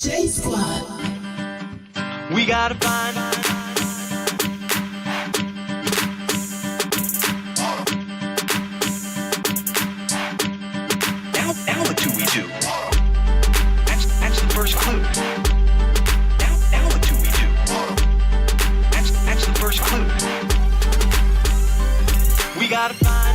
J Squad. We gotta find now what do we do? That's the first clue. Now what do we do? That's the first clue. We gotta find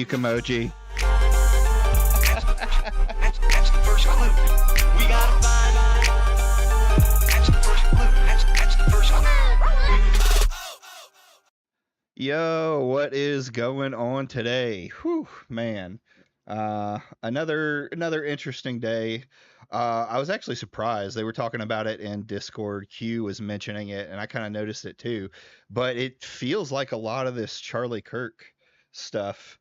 Emoji. Yo, what is going on today? Whew, man. Another interesting day. I was actually surprised. They were talking about it in Discord. Q was mentioning it, and I kind of noticed it too. But it feels like a lot of this Charlie Kirk stuff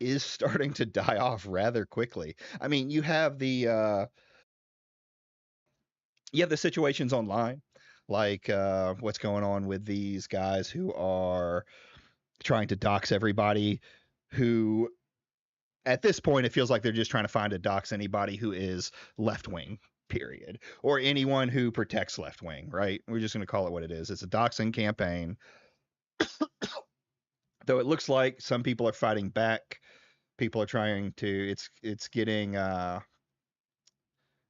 is starting to die off rather quickly. I mean, you have the situations online, like what's going on with these guys who are trying to dox everybody who at this point it feels like they're just trying to find a dox anybody who is left wing, period, or anyone who protects left wing, right? We're just going to call it what it is. It's a doxing campaign. Though it looks like some people are fighting back. People are trying to. It's getting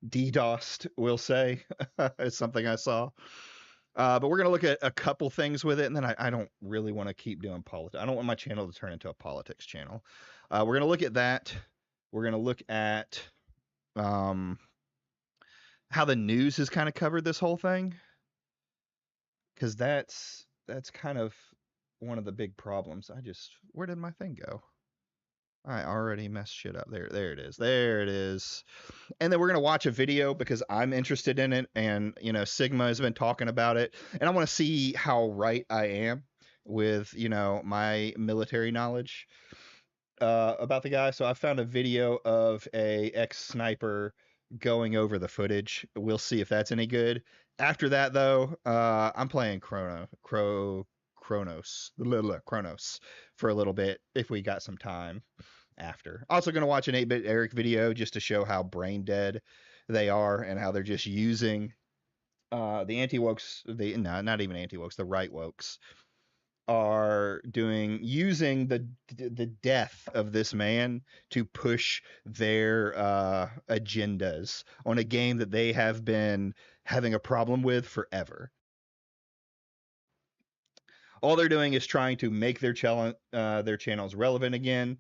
DDoSed, we'll say. Is something I saw. But we're gonna look at a couple things with it, and then I don't really want to keep doing politics. I don't want my channel to turn into a politics channel. We're gonna look at that. We're gonna look at how the news has kind of covered this whole thing, because that's kind of one of the big problems. Where did my thing go? I already messed shit up. There it is. There it is. And then we're gonna watch a video because I'm interested in it, and Sigma has been talking about it, and I want to see how right I am with my military knowledge about the guy. So I found a video of a ex-sniper going over the footage. We'll see if that's any good. After that, though, I'm playing Cronos for a little bit if we got some time after. Also going to watch an 8-Bit Eric video just to show how brain dead they are and how they're just using the anti-wokes, not even anti-wokes, the right wokes are using the death of this man to push their agendas on a game that they have been having a problem with forever. All they're doing is trying to make their channels relevant again,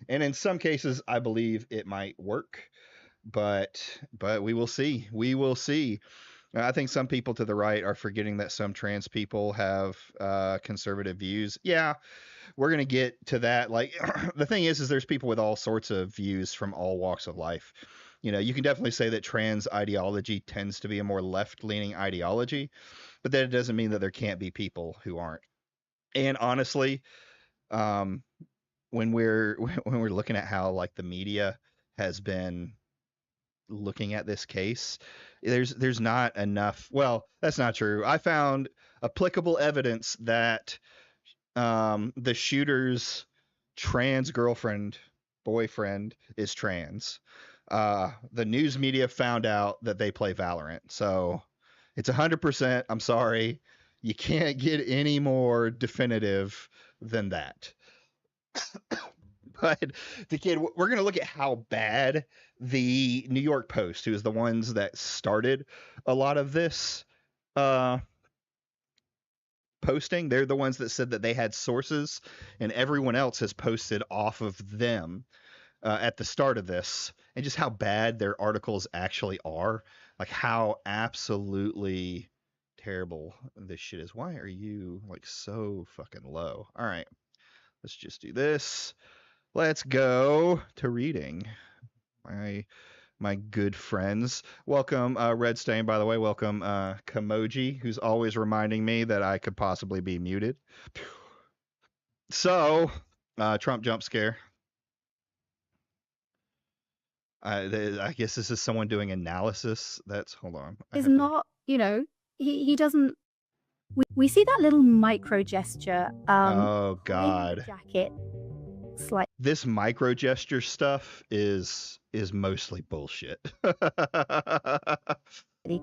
and in some cases, I believe it might work. But we will see. We will see. I think some people to the right are forgetting that some trans people have conservative views. Yeah, we're gonna get to that. Like, the thing is there's people with all sorts of views from all walks of life. You can definitely say that trans ideology tends to be a more left-leaning ideology, but that doesn't mean that there can't be people who aren't. And honestly, when we're looking at how like the media has been looking at this case, there's not enough. Well, that's not true. I found applicable evidence that the shooter's trans boyfriend is trans. The news media found out that they play Valorant, so it's 100%. I'm sorry, you can't get any more definitive than that. But we're going to look at how bad the New York Post, who is the ones that started a lot of this posting, they're the ones that said that they had sources, and everyone else has posted off of them at the start of this, and just how bad their articles actually are, like how absolutely terrible this shit is. Why are you like so fucking low? All right, let's just do this. Let's go to reading. My good friends. Welcome, Red Stain, by the way. Welcome, Kamoji, who's always reminding me that I could possibly be muted. So, Trump jump scare. I guess this is someone doing analysis. Hold on. Is not, he doesn't. We see that little micro gesture. Oh God. Jacket. This micro gesture stuff is mostly bullshit.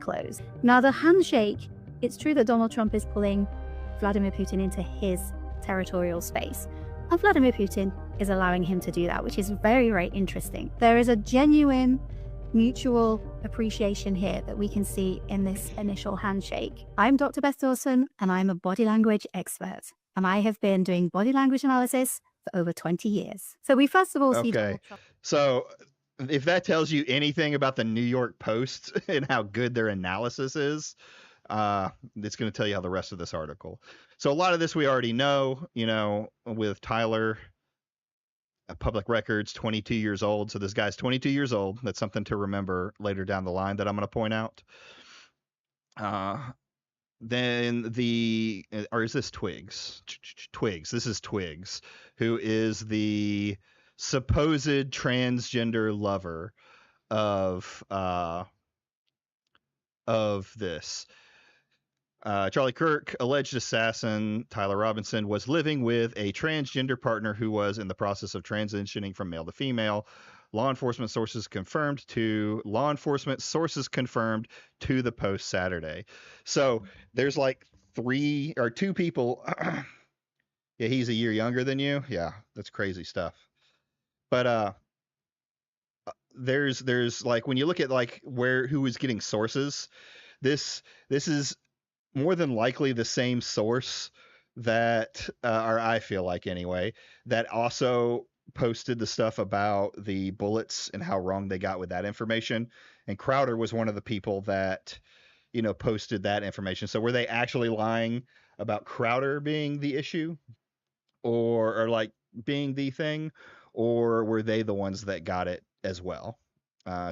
Close. Now the handshake. It's true that Donald Trump is pulling Vladimir Putin into his territorial space, and Vladimir Putin is allowing him to do that, which is very, very interesting. There is a genuine mutual appreciation here that we can see in this initial handshake. I'm Dr. Beth Dawson, and I'm a body language expert, and I have been doing body language analysis for over 20 years. So we first of all see Donald Trump. So if that tells you anything about the New York Post and how good their analysis is, it's going to tell you how the rest of this article. So a lot of this we already know, with Tyler, public records, 22 years old. So this guy's 22 years old. That's something to remember later down the line that I'm going to point out. Then or is this Twigs? Twigs. This is Twigs, who is the supposed transgender lover of this. Charlie Kirk, alleged assassin Tyler Robinson, was living with a transgender partner who was in the process of transitioning from male to female. Law enforcement sources confirmed to the Post Saturday. So there's like two people. Yeah, he's a year younger than you. Yeah, that's crazy stuff. But there's like when you look at like who is getting sources, this is more than likely the same source that, or I feel like anyway, that also posted the stuff about the bullets and how wrong they got with that information. And Crowder was one of the people that, posted that information. So were they actually lying about Crowder being the issue or like being the thing, or were they the ones that got it as well?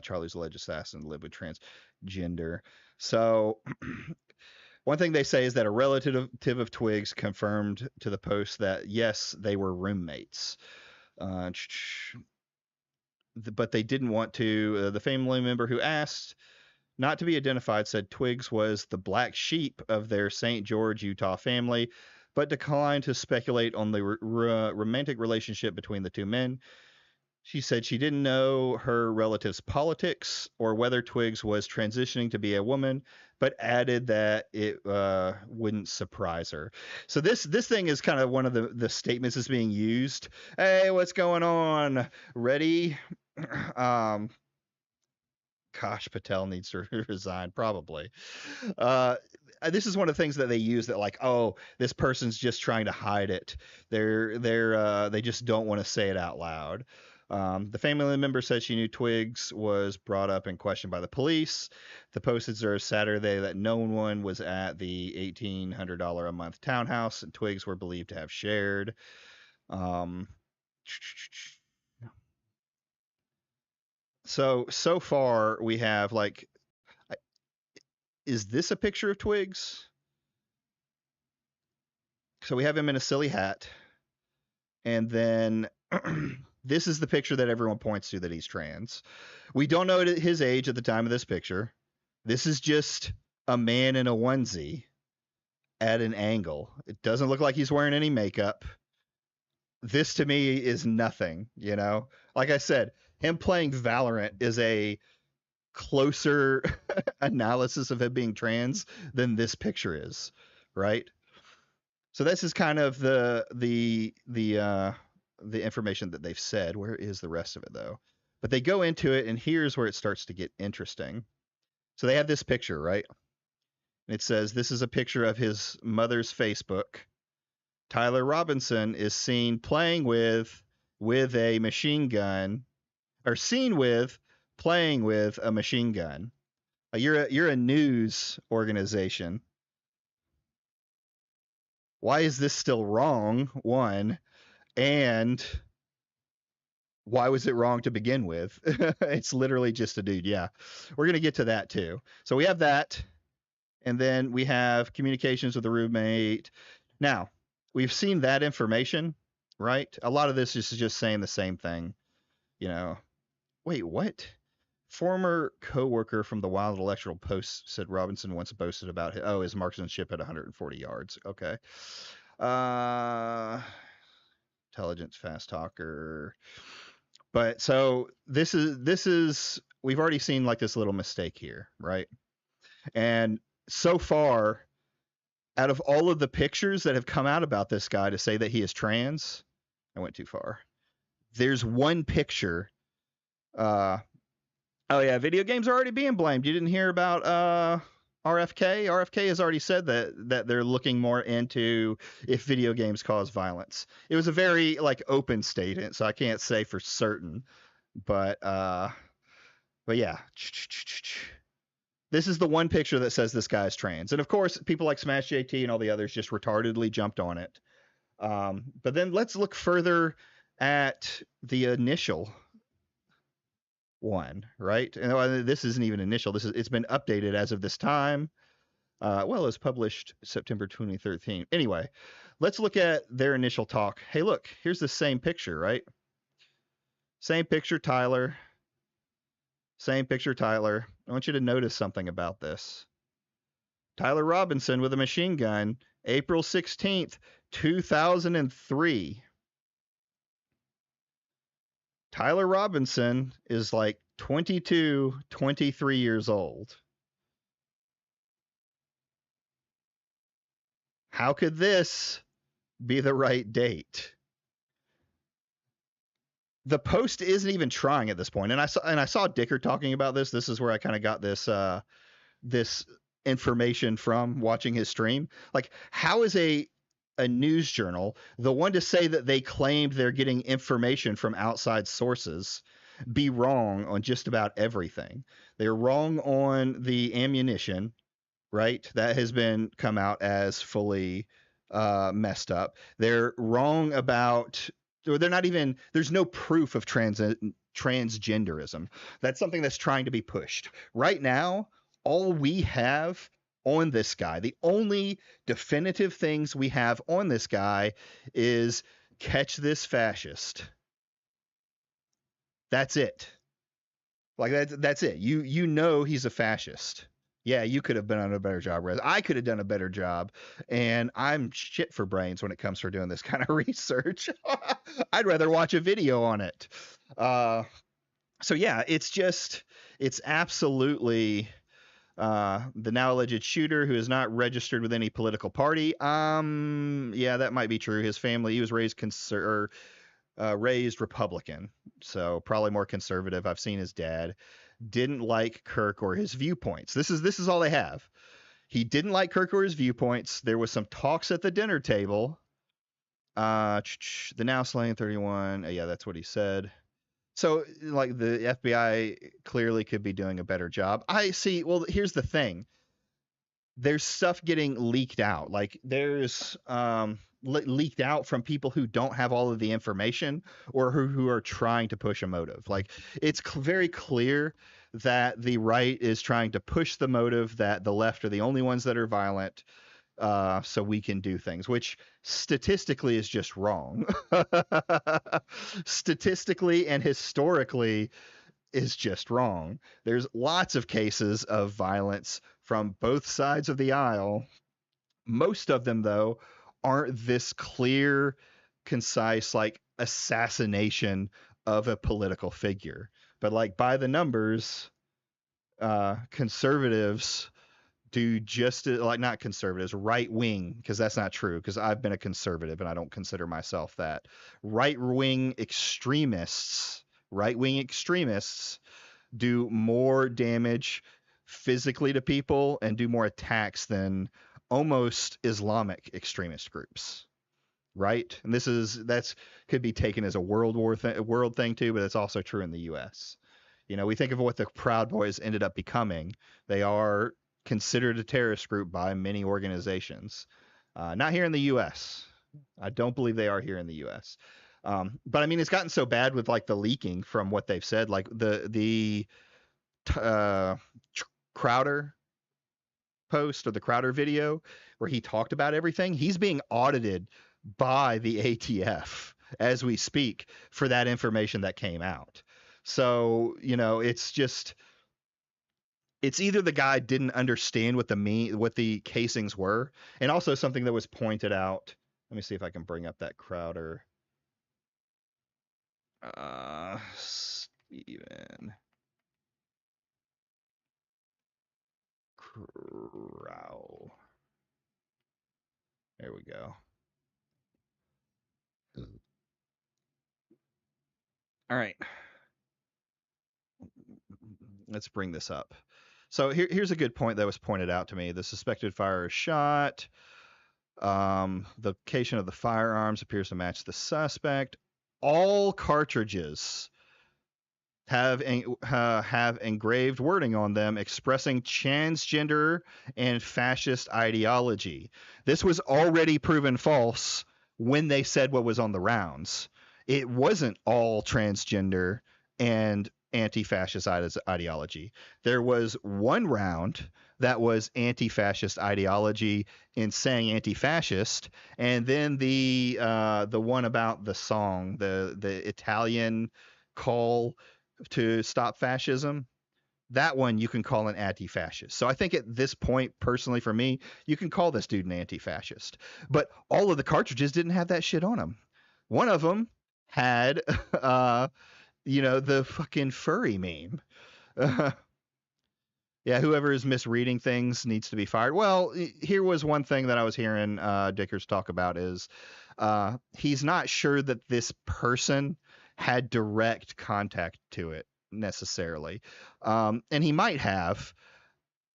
Charlie's alleged assassin lived with transgender. So one thing they say is that a relative of Twiggs confirmed to the Post that, yes, they were roommates. But they didn't want to. The family member who asked not to be identified said Twiggs was the black sheep of their St. George, Utah family, but declined to speculate on the romantic relationship between the two men. She said she didn't know her relative's politics or whether Twiggs was transitioning to be a woman, but added that it wouldn't surprise her. So this thing is kind of one of the statements that's being used. Hey, what's going on? Ready? Gosh, Patel needs to resign, probably. This is one of the things that they use that like, oh, this person's just trying to hide it. They just don't want to say it out loud. The family member said she knew Twiggs was brought up and questioned by the police. The Post observed Saturday that no one was at the $1,800 a month townhouse and Twiggs were believed to have shared. So far we have like, is this a picture of Twiggs? So we have him in a silly hat, and then this is the picture that everyone points to that he's trans. We don't know his age at the time of this picture. This is just a man in a onesie at an angle. It doesn't look like he's wearing any makeup. This to me is nothing, Like I said, him playing Valorant is a closer analysis of him being trans than this picture is, right? So this is kind of the information that they've said. Where is the rest of it though? But they go into it, and here's where it starts to get interesting. So they have this picture, right? And it says this is a picture of his mother's Facebook. Tyler Robinson is seen playing with a machine gun, or seen with playing with a machine gun. You're a news organization. Why is this still wrong? One, and why was it wrong to begin with? It's literally just a dude. Yeah, we're gonna get to that too. So we have that, and then we have communications with the roommate. Now we've seen that information, right? A lot of this is just saying the same thing. Wait, what? Former co-worker from the Wild Electoral Post said Robinson once boasted about his marksmanship at 140 yards. Okay. Intelligence, fast talker. But so this is we've already seen like this little mistake here, right? And so far, out of all of the pictures that have come out about this guy to say that he is trans, I went too far. There's one picture. Oh yeah, video games are already being blamed. You didn't hear about RFK? RFK has already said that they're looking more into if video games cause violence. It was a very like open statement, so I can't say for certain. But yeah. This is the one picture that says this guy's trans. And of course, people like Smash JT and all the others just retardedly jumped on it. But then let's look further at the initial one, right? And this isn't even initial. It's been updated as of this time. It was published September 2013. Anyway, let's look at their initial talk. Hey, look, here's the same picture, right? Same picture, Tyler. Same picture, Tyler. I want you to notice something about this. Tyler Robinson with a machine gun, April 16th, 2003. Tyler Robinson is like 22, 23 years old. How could this be the right date? The Post isn't even trying at this point. And I saw Dicker talking about this. This is where I kind of got this information from watching his stream. Like, how is a news journal the one to say that they claimed they're getting information from outside sources be wrong on just about everything? They're wrong on the ammunition, right? That has been come out as fully messed up. They're wrong about, or they're not even, there's no proof of transgenderism. That's something that's trying to be pushed. Right now, all we have on this guy, the only definitive things we have on this guy is catch this fascist. That's it. Like that's it. You know he's a fascist. Yeah, you could have done a better job, Rez. I could have done a better job, and I'm shit for brains when it comes for doing this kind of research. I'd rather watch a video on it. So yeah, it's absolutely the now alleged shooter who is not registered with any political party. Yeah, that might be true. His family, he was raised raised Republican, so probably more conservative. I've seen his dad. Didn't like Kirk or his viewpoints. This is all they have. He didn't like Kirk or his viewpoints. There was some talks at the dinner table. The now slain 31. Yeah, that's what he said. So, like, the FBI clearly could be doing a better job. I see. Well, here's the thing. There's stuff getting leaked out. Like, there's leaked out from people who don't have all of the information or who are trying to push a motive. Like, it's very clear that the right is trying to push the motive that the left are the only ones that are violent, so we can do things, which statistically is just wrong. Statistically and historically is just wrong. There's lots of cases of violence from both sides of the aisle. Most of them, though, aren't this clear, concise, like, assassination of a political figure. But, like, by the numbers, conservatives do just like, not conservatives, right wing, because that's not true, because I've been a conservative and I don't consider myself that. Right-wing extremists do more damage physically to people and do more attacks than almost Islamic extremist groups, right? And that's could be taken as a world thing too, but it's also true in the U.S. You know, we think of what the Proud Boys ended up becoming. They are considered a terrorist group by many organizations. Not here in the U.S. I don't believe they are here in the U.S. But I mean, it's gotten so bad with, like, the leaking from what they've said, like the Crowder post or the Crowder video where he talked about everything. He's being audited by the ATF as we speak for that information that came out. So, you know, it's either the guy didn't understand what the casings were, and also something that was pointed out. Let me see if I can bring up that Crowder. Steven Crow. There we go. All right. Let's bring this up. So here's a good point that was pointed out to me. The suspected firer shot. The location of the firearms appears to match the suspect. All cartridges have engraved wording on them expressing transgender and fascist ideology. This was already proven false when they said what was on the rounds. It wasn't all transgender and anti-fascist ideology. There was one round that was anti-fascist ideology in saying anti-fascist, and then the one about the song, the Italian call to stop fascism. that one you can call an anti-fascist. So I think at this point, personally for me, you can call this dude an anti-fascist. But all of the cartridges didn't have that shit on them. One of them had, the fucking furry meme. Yeah, whoever is misreading things needs to be fired. Well, here was one thing that I was hearing Dickers talk about is he's not sure that this person had direct contact to it necessarily. And he might have.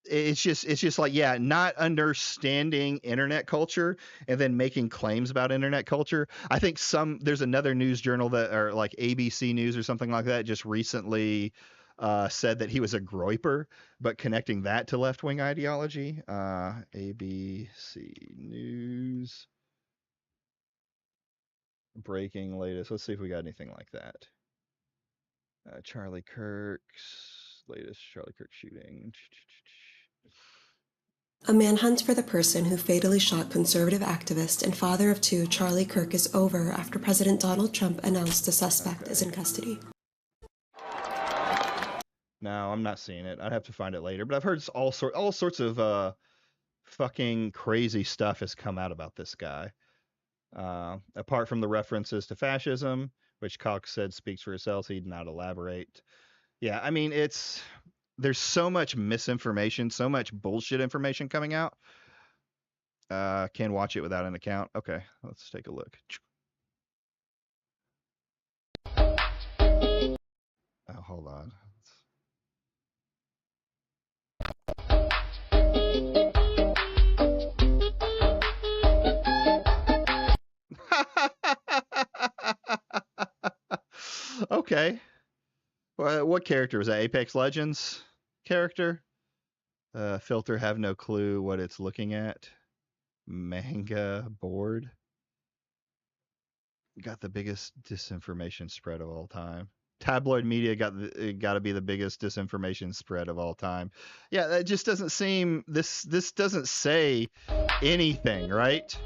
It's just like, yeah, not understanding internet culture and then making claims about internet culture. I think there's another news journal that, or like ABC News or something like that, just recently said that he was a groiper, but connecting that to left-wing ideology. ABC News. Breaking latest. Let's see if we got anything like that. Charlie Kirk's latest Charlie Kirk shooting. A manhunt for the person who fatally shot conservative activist and father of two Charlie Kirk is over after President Donald Trump announced the suspect is in custody. No, I'm not seeing it. I'd have to find it later. But I've heard all sorts of fucking crazy stuff has come out about this guy. Apart from the references to fascism, which Cox said speaks for itself, he did not elaborate. Yeah, I mean, there's so much misinformation, so much bullshit information coming out. Can watch it without an account. Okay, let's take a look. Oh, hold on. Okay. What character was that? Apex Legends character? Filter have no clue what it's looking at. Manga board. Got the biggest disinformation spread of all time. Tabloid media got to be the biggest disinformation spread of all time. Yeah, that just doesn't seem. This doesn't say anything, right?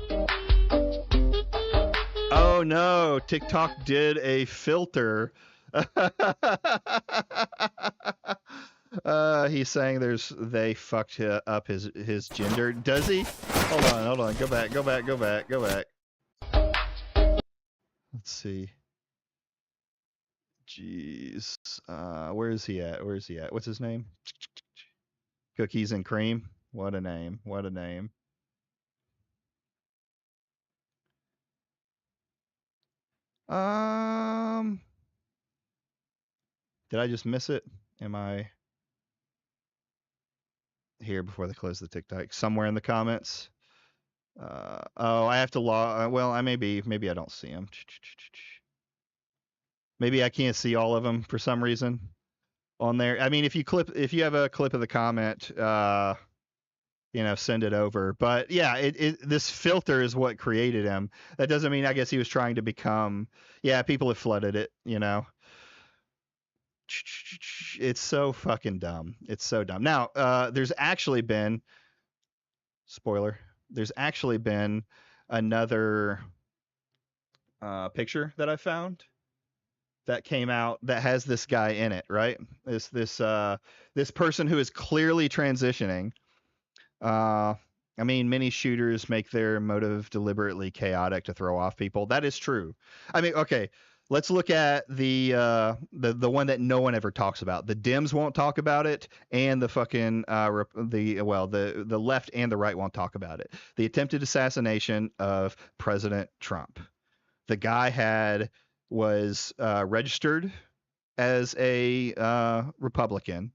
Oh no, TikTok did a filter. He's saying they fucked up his gender. Does he? Hold on. Go back. Let's see. Jeez. Where is he at? What's his name? Cookies and Cream. What a name. Did I just miss it? Am I here before they close the TikTok? Somewhere in the comments. I have to log. Well, maybe I don't see them. Maybe I can't see all of them for some reason on there. I mean, if you have a clip of the comment, send it over. But yeah, this filter is what created him. That doesn't mean, I guess, he was trying to become. Yeah, people have flooded it. It's so fucking dumb. It's so dumb. Now, there's actually been, spoiler, there's actually been another picture that I found that came out that has this guy in it, right? This person who is clearly transitioning. I mean, many shooters make their motive deliberately chaotic to throw off people. That is true. I mean, okay, let's look at the one that no one ever talks about. The Dems won't talk about it, and the fucking the left and the right won't talk about it. The attempted assassination of President Trump. The guy was registered as a Republican,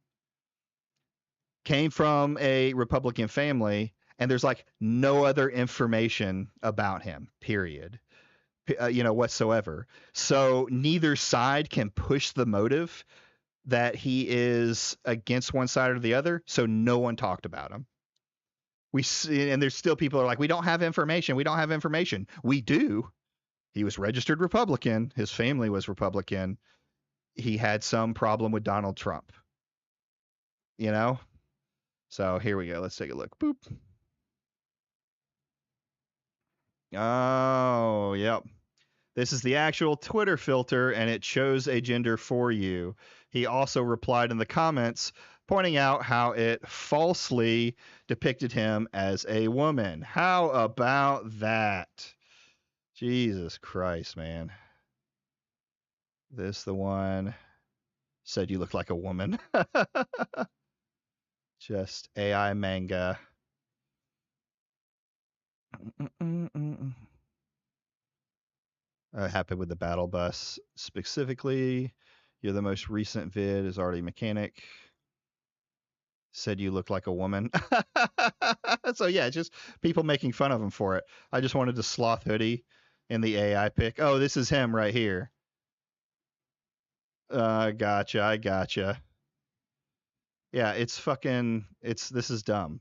came from a Republican family, and there's like no other information about him, period. Whatsoever. So neither side can push the motive that he is against one side or the other. So no one talked about him. We see, and there's still people who are like, we don't have information. We do. He was registered Republican. His family was Republican. He had some problem with Donald Trump. So here we go. Let's take a look. Boop. Oh, yep. This is the actual Twitter filter, and it shows a gender for you. He also replied in the comments, pointing out how it falsely depicted him as a woman. How about that? Jesus Christ, man. This the one said you look like a woman. Just AI manga. Happy with the battle bus. Specifically, you're the most recent vid is already mechanic. Said you look like a woman. So yeah, just people making fun of him for it. I just wanted to sloth hoodie in the AI pic. Oh, this is him right here. Gotcha. I gotcha. Yeah, it's fucking. This is dumb.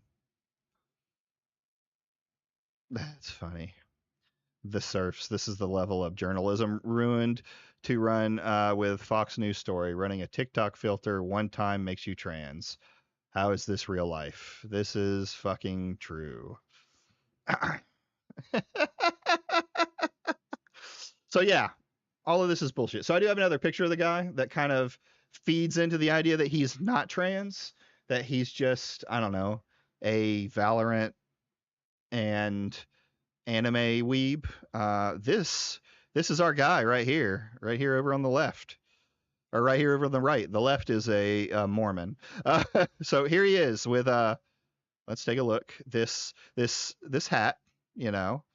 That's funny. The serfs. This is the level of journalism ruined to run with Fox News story. Running a TikTok filter one time makes you trans. How is this real life? This is fucking true. So yeah, all of this is bullshit. So I do have another picture of the guy that kind of feeds into the idea that he's not trans, that he's just, I don't know, a Valorant and anime weeb. This is our guy right here over on the left, or right here over on the right. The left is a Mormon. So here he is with let's take a look. This hat, you know,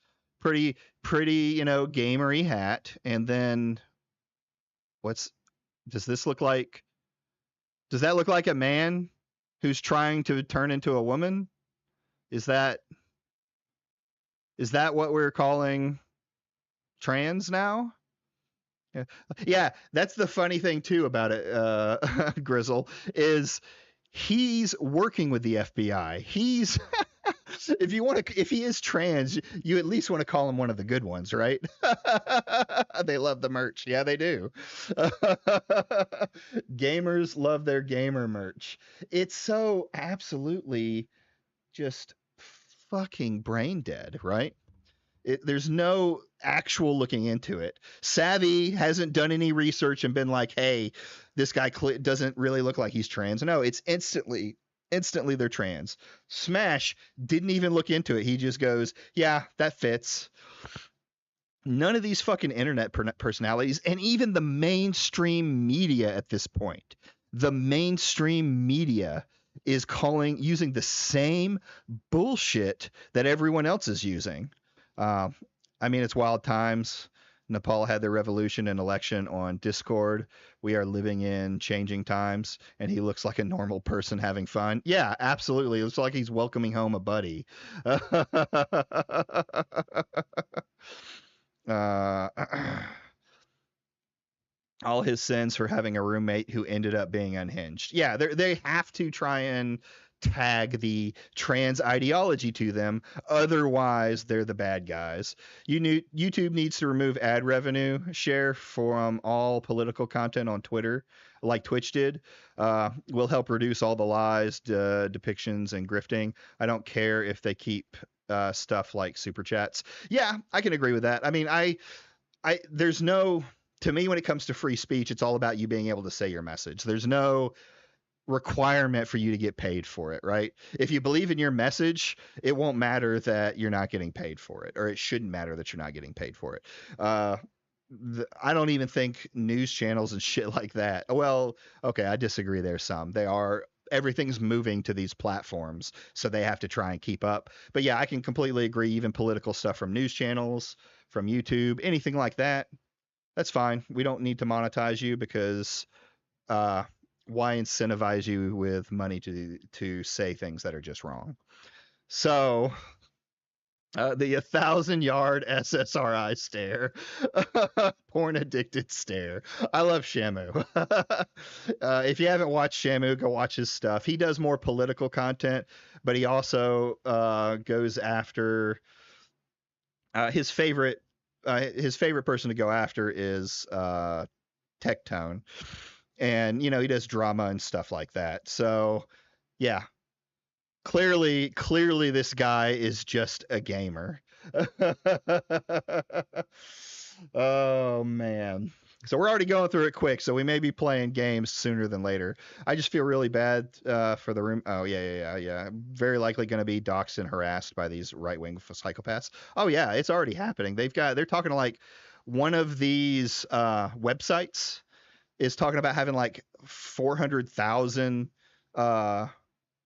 pretty, you know, gamery hat. And then does this look like? Does that look like a man who's trying to turn into a woman? Is that what we're calling trans now? Yeah, that's the funny thing too about it, Grizzle, is he's working with the FBI. He's if he is trans, you at least want to call him one of the good ones, right? They love the merch. Yeah, they do. Gamers love their gamer merch. It's so absolutely just fucking brain dead, right? There's no actual looking into it. Savvy hasn't done any research and been like, hey, this guy doesn't really look like he's trans. No, it's instantly they're trans. Smash didn't even look into it. He just goes, yeah, that fits. None of these fucking internet personalities, and even the mainstream media at this point, the mainstream media is using the same bullshit that everyone else is using. I mean, it's wild times. Nepal had their revolution and election on Discord. We are living in changing times, and he looks like a normal person having fun. Yeah, absolutely. It looks like he's welcoming home a buddy. All his sins for having a roommate who ended up being unhinged. Yeah, they have to try and tag the trans ideology to them, otherwise they're the bad guys. YouTube needs to remove ad revenue share from all political content on Twitter, like Twitch did. Will help reduce all the lies, depictions, and grifting. I don't care if they keep stuff like super chats. Yeah, I can agree with that. I mean, there's no, to me, when it comes to free speech, it's all about you being able to say your message. There's no requirement for you to get paid for it, right? If you believe in your message, it won't matter that you're not getting paid for it, or it shouldn't matter that you're not getting paid for it. I don't even think news channels and shit like that. Well, okay, I disagree. There's some. Everything's moving to these platforms, so they have to try and keep up. But yeah, I can completely agree. Even political stuff from news channels, from YouTube, anything like that, that's fine. We don't need to monetize you because why incentivize you with money to say things that are just wrong? So the 1,000-yard SSRI stare, porn addicted stare. I love Shamu. If you haven't watched Shamu, go watch his stuff. He does more political content, but he also goes after his favorite person to go after is Tectone. And, you know, he does drama and stuff like that. So, yeah, clearly this guy is just a gamer. Oh, man. So we're already going through it quick, so we may be playing games sooner than later. I just feel really bad for the room. Oh, yeah. Very likely going to be doxxed and harassed by these right-wing psychopaths. Oh, yeah, it's already happening. They're talking to like one of these websites is talking about having like 400,000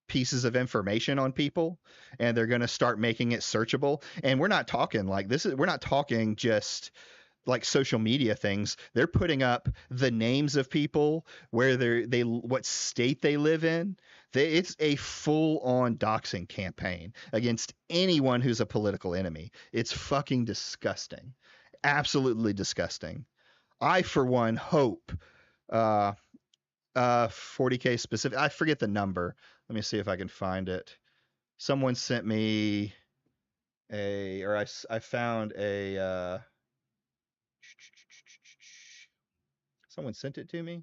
pieces of information on people, and they're going to start making it searchable. And we're not talking like we're not talking just like social media things. They're putting up the names of people, where they what state they live in. It's a full-on doxing campaign against anyone who's a political enemy. It's fucking disgusting. Absolutely disgusting. I, for one, hope 40K specific. I forget the number. Let me see if I can find it. Someone sent me I found a someone sent it to me.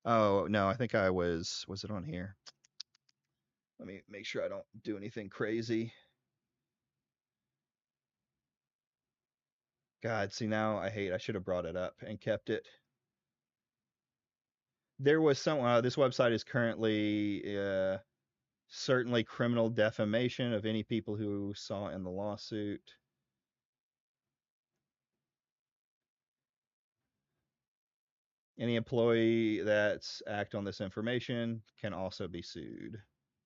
Oh, no, I think was it on here? Let me make sure I don't do anything crazy. God, see, now I should have brought it up and kept it. There was this website is currently certainly criminal defamation of any people who saw in the lawsuit. Any employee that's act on this information can also be sued.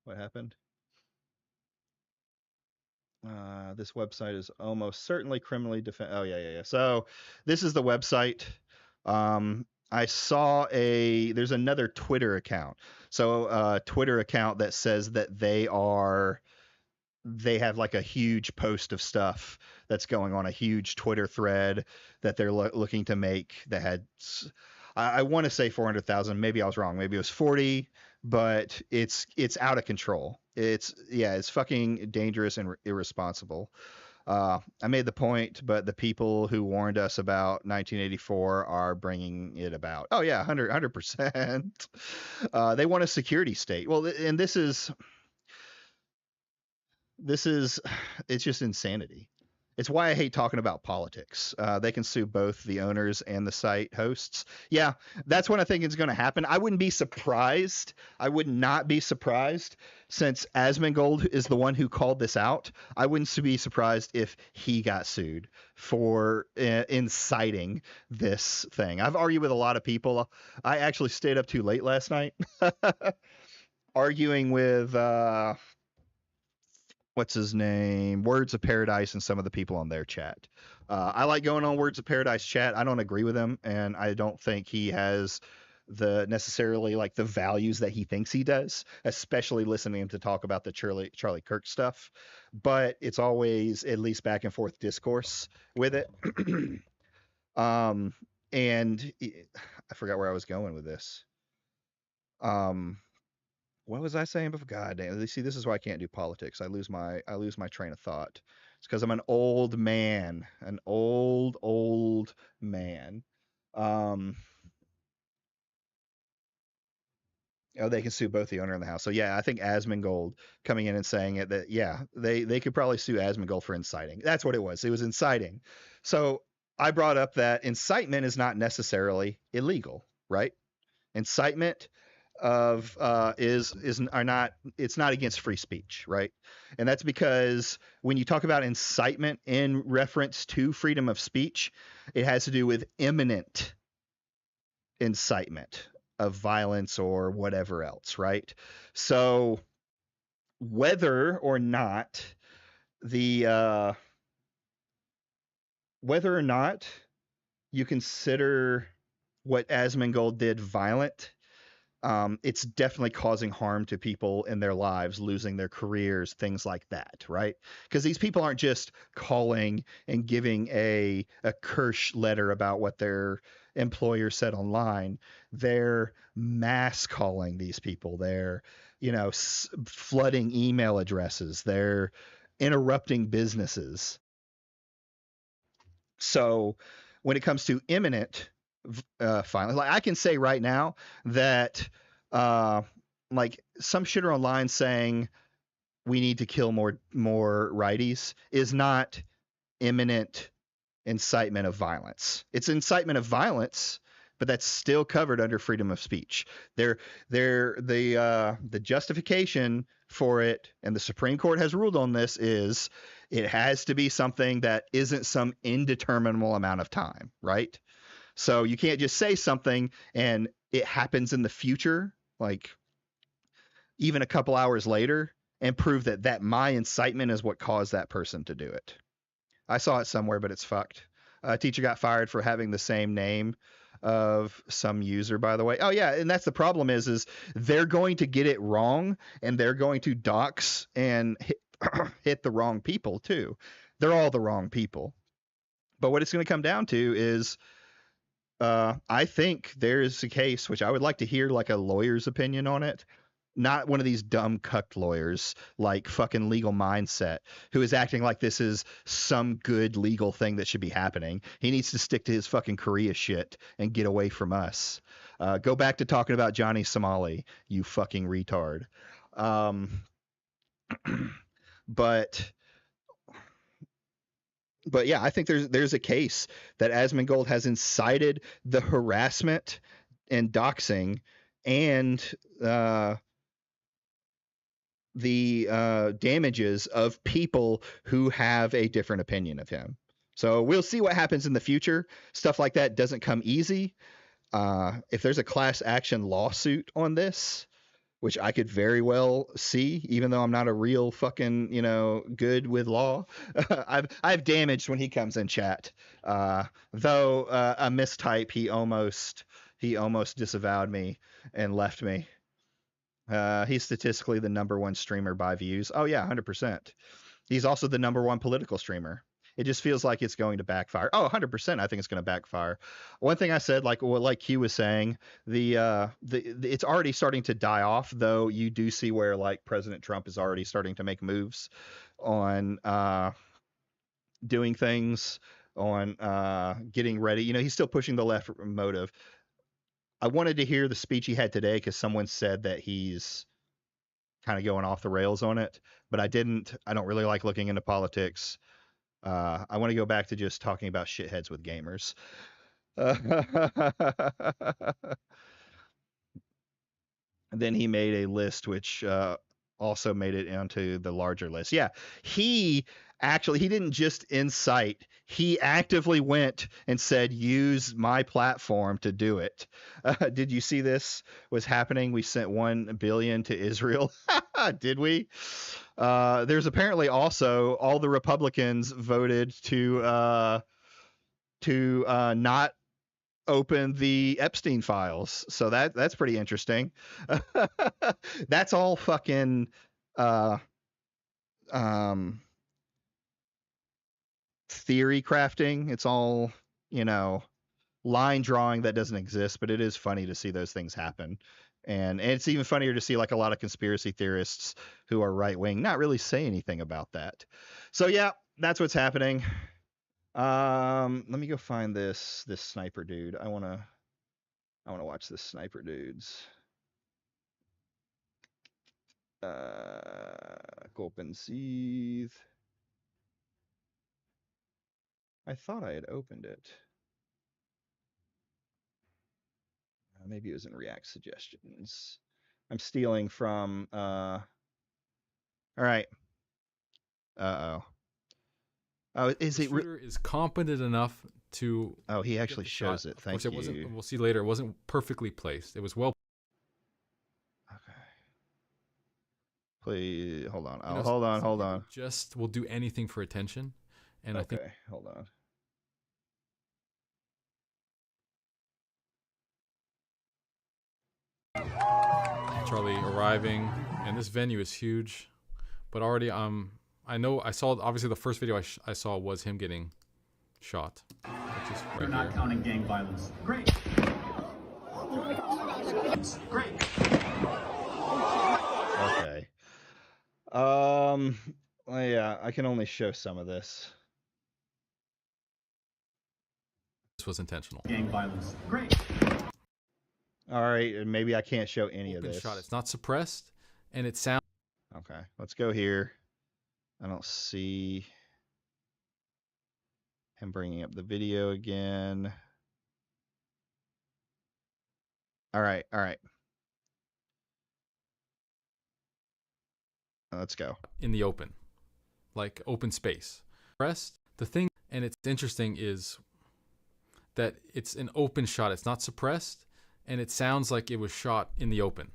What happened? This website is almost certainly criminally Oh, yeah. So this is the website. I saw there's another Twitter account. So a Twitter account that says that they have like a huge post of stuff that's going on, a huge Twitter thread that they're looking to make that had, I want to say 400,000. Maybe I was wrong. Maybe it was 40, but it's out of control. It's fucking dangerous and irresponsible. I made the point, but the people who warned us about 1984 are bringing it about. Oh yeah, 100%. They want a security state. Well, and this is it's just insanity. It's why I hate talking about politics. They can sue both the owners and the site hosts. Yeah, that's what I think is going to happen. I wouldn't be surprised. I would not be surprised, since Asmongold is the one who called this out. I wouldn't be surprised if he got sued for inciting this thing. I've argued with a lot of people. I actually stayed up too late last night arguing with what's his name, Words of Paradise, and some of the people on their chat. I like going on Words of Paradise chat. I don't agree with him, and I don't think he has necessarily like the values that he thinks he does, especially listening to him to talk about the Charlie Kirk stuff. But it's always at least back and forth discourse with it. And I forgot where I was going with this. What was I saying before? God damn. See, this is why I can't do politics. I lose my train of thought. It's because I'm an old man. An old man. They can sue both the owner and the house. So yeah, I think Asmongold coming in and saying it, that they could probably sue Asmongold for inciting. That's what it was. It was inciting. So I brought up that incitement is not necessarily illegal, right? Incitement it's not against free speech, right? And that's because when you talk about incitement in reference to freedom of speech, it has to do with imminent incitement of violence or whatever else, right? So whether or not you consider what Asmongold did violent, it's definitely causing harm to people in their lives, losing their careers, things like that, right? Because these people aren't just calling and giving a Kirsch letter about what their employer said online. They're mass calling these people. They're, flooding email addresses. They're interrupting businesses. So when it comes to imminent violence, like I can say right now that like some shitter online saying we need to kill more righties is not imminent incitement of violence. It's incitement of violence, but that's still covered under freedom of speech. The justification for it, and the Supreme Court has ruled on this, is it has to be something that isn't some indeterminable amount of time, right? So you can't just say something and it happens in the future, like even a couple hours later, and prove that my incitement is what caused that person to do it. I saw it somewhere, but it's fucked. A teacher got fired for having the same name of some user, by the way. Oh yeah, and that's the problem is they're going to get it wrong, and they're going to dox and hit the wrong people too. They're all the wrong people. But what it's going to come down to is, I think there is a case, which I would like to hear like a lawyer's opinion on it. Not one of these dumb cucked lawyers like fucking Legal Mindset, who is acting like this is some good legal thing that should be happening. He needs to stick to his fucking Korea shit and get away from us. Go back to talking about Johnny Somali, you fucking retard. But yeah, I think there's a case that Asmongold has incited the harassment and doxing and the damages of people who have a different opinion of him. So we'll see what happens in the future. Stuff like that doesn't come easy. If there's a class action lawsuit on this, which I could very well see, even though I'm not a real fucking, good with law, I've damaged when he comes in chat. Though a mistype, he almost disavowed me and left me. He's statistically the #1 streamer by views. Oh yeah, 100%. He's also the #1 political streamer. It just feels like it's going to backfire. Oh, 100%. I think it's going to backfire. One thing I said, like Q was saying, the it's already starting to die off, though you do see where like President Trump is already starting to make moves on doing things, on getting ready. He's still pushing the left motive. I wanted to hear the speech he had today because someone said that he's kind of going off the rails on it, but I didn't. I don't really like looking into politics. I want to go back to just talking about shitheads with gamers. And then he made a list which also made it onto the larger list. Yeah, he didn't just incite. He actively went and said, use my platform to do it. Did you see this was happening? We sent $1 billion to Israel. Did we? There's apparently also all the Republicans voted to not open the Epstein files. So that's pretty interesting. That's all fucking theory crafting. It's all, line drawing that doesn't exist, but it is funny to see those things happen. And it's even funnier to see like a lot of conspiracy theorists who are right wing not really say anything about that. So yeah, that's what's happening. Let me go find this sniper dude. I want to watch this sniper dude's Gulp and Seethe. I thought I had opened it. Maybe it was in React suggestions. I'm stealing from all right. Uh-oh. Oh, is it is competent enough to Oh, he actually shows it. Thank you. We'll see later. It wasn't perfectly placed. It was well. Okay. Please hold on. Oh, hold on. Just will do anything for attention. And okay, I think hold on. Charlie arriving, and this venue is huge, but already I know I saw obviously the first video I saw was him getting shot. Which is right You're not here. counting gang violence. Great. Great. Okay. Well, yeah, I can only show some of this. This was intentional. Gang violence. Great. All right, and maybe I can't show any Open of this. shot. It's not suppressed, and it sounds. Okay, let's go here. I don't see him bringing up the video again. All right. Let's go. In the open, like open space. Rest, the thing, and it's interesting is that it's an open shot. It's not suppressed, and it sounds like it was shot in the open,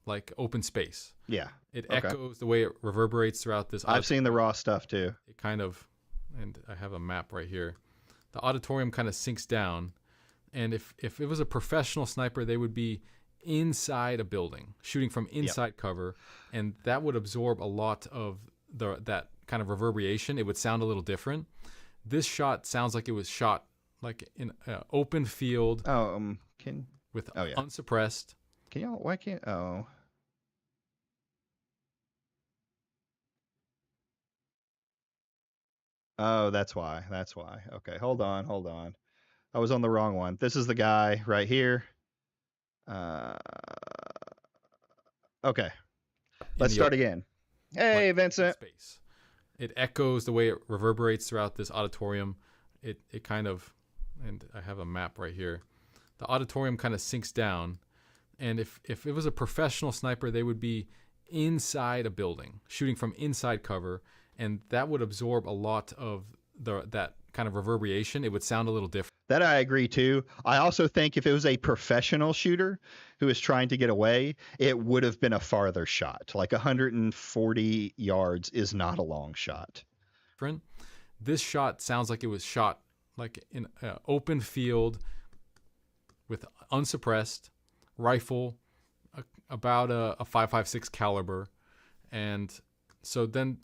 like open space. Yeah. It Okay. echoes the way it reverberates throughout this. I've seen the raw stuff too. It kind of, and I have a map right here. The auditorium kind of sinks down, and if it was a professional sniper, they would be inside a building, shooting from inside cover, and that would absorb a lot of that kind of reverberation. It would sound a little different. This shot sounds like it was shot like in an open field. With unsuppressed. Can y'all? Why can't? Oh. Oh, that's why. Okay, hold on. I was on the wrong one. This is the guy right here. Okay. Let's start again. Hey, Vincent. Space. It echoes the way it reverberates throughout this auditorium. It kind of, and I have a map right here. The auditorium kind of sinks down, and if it was a professional sniper, they would be inside a building, shooting from inside cover, and that would absorb a lot of that kind of reverberation. It would sound a little different. That I agree too. I also think if it was a professional shooter who is trying to get away, it would have been a farther shot. Like 140 yards is not a long shot. This shot sounds like it was shot like in an open field with unsuppressed rifle, about a .556 caliber, and so then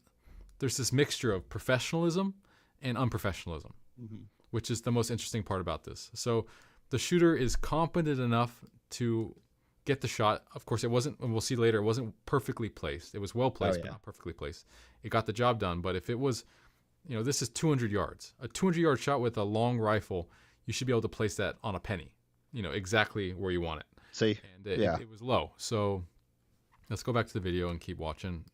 there's this mixture of professionalism and unprofessionalism, which is the most interesting part about this. So the shooter is competent enough to get the shot. Of course, it wasn't, and we'll see later, it wasn't perfectly placed. It was well placed, but not perfectly placed. It got the job done. But if it was, this is 200 yards. A 200-yard shot with a long rifle, you should be able to place that on a penny, exactly where you want it. See? And it was low. So let's go back to the video and keep watching.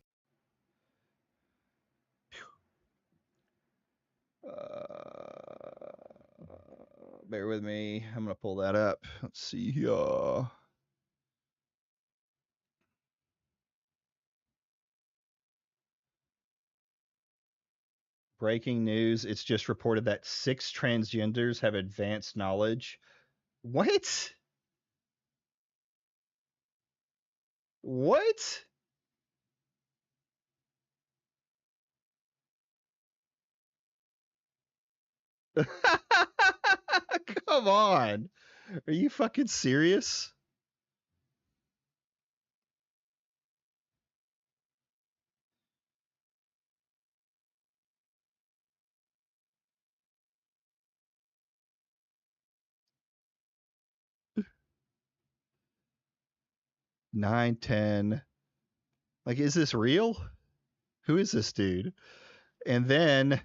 Bear with me. I'm going to pull that up. Let's see here. Breaking news. It's just reported that 6 transgenders have advanced knowledge. What? What? Come on. Are you fucking serious? Nine, 10. Like, is this real? Who is this dude? And then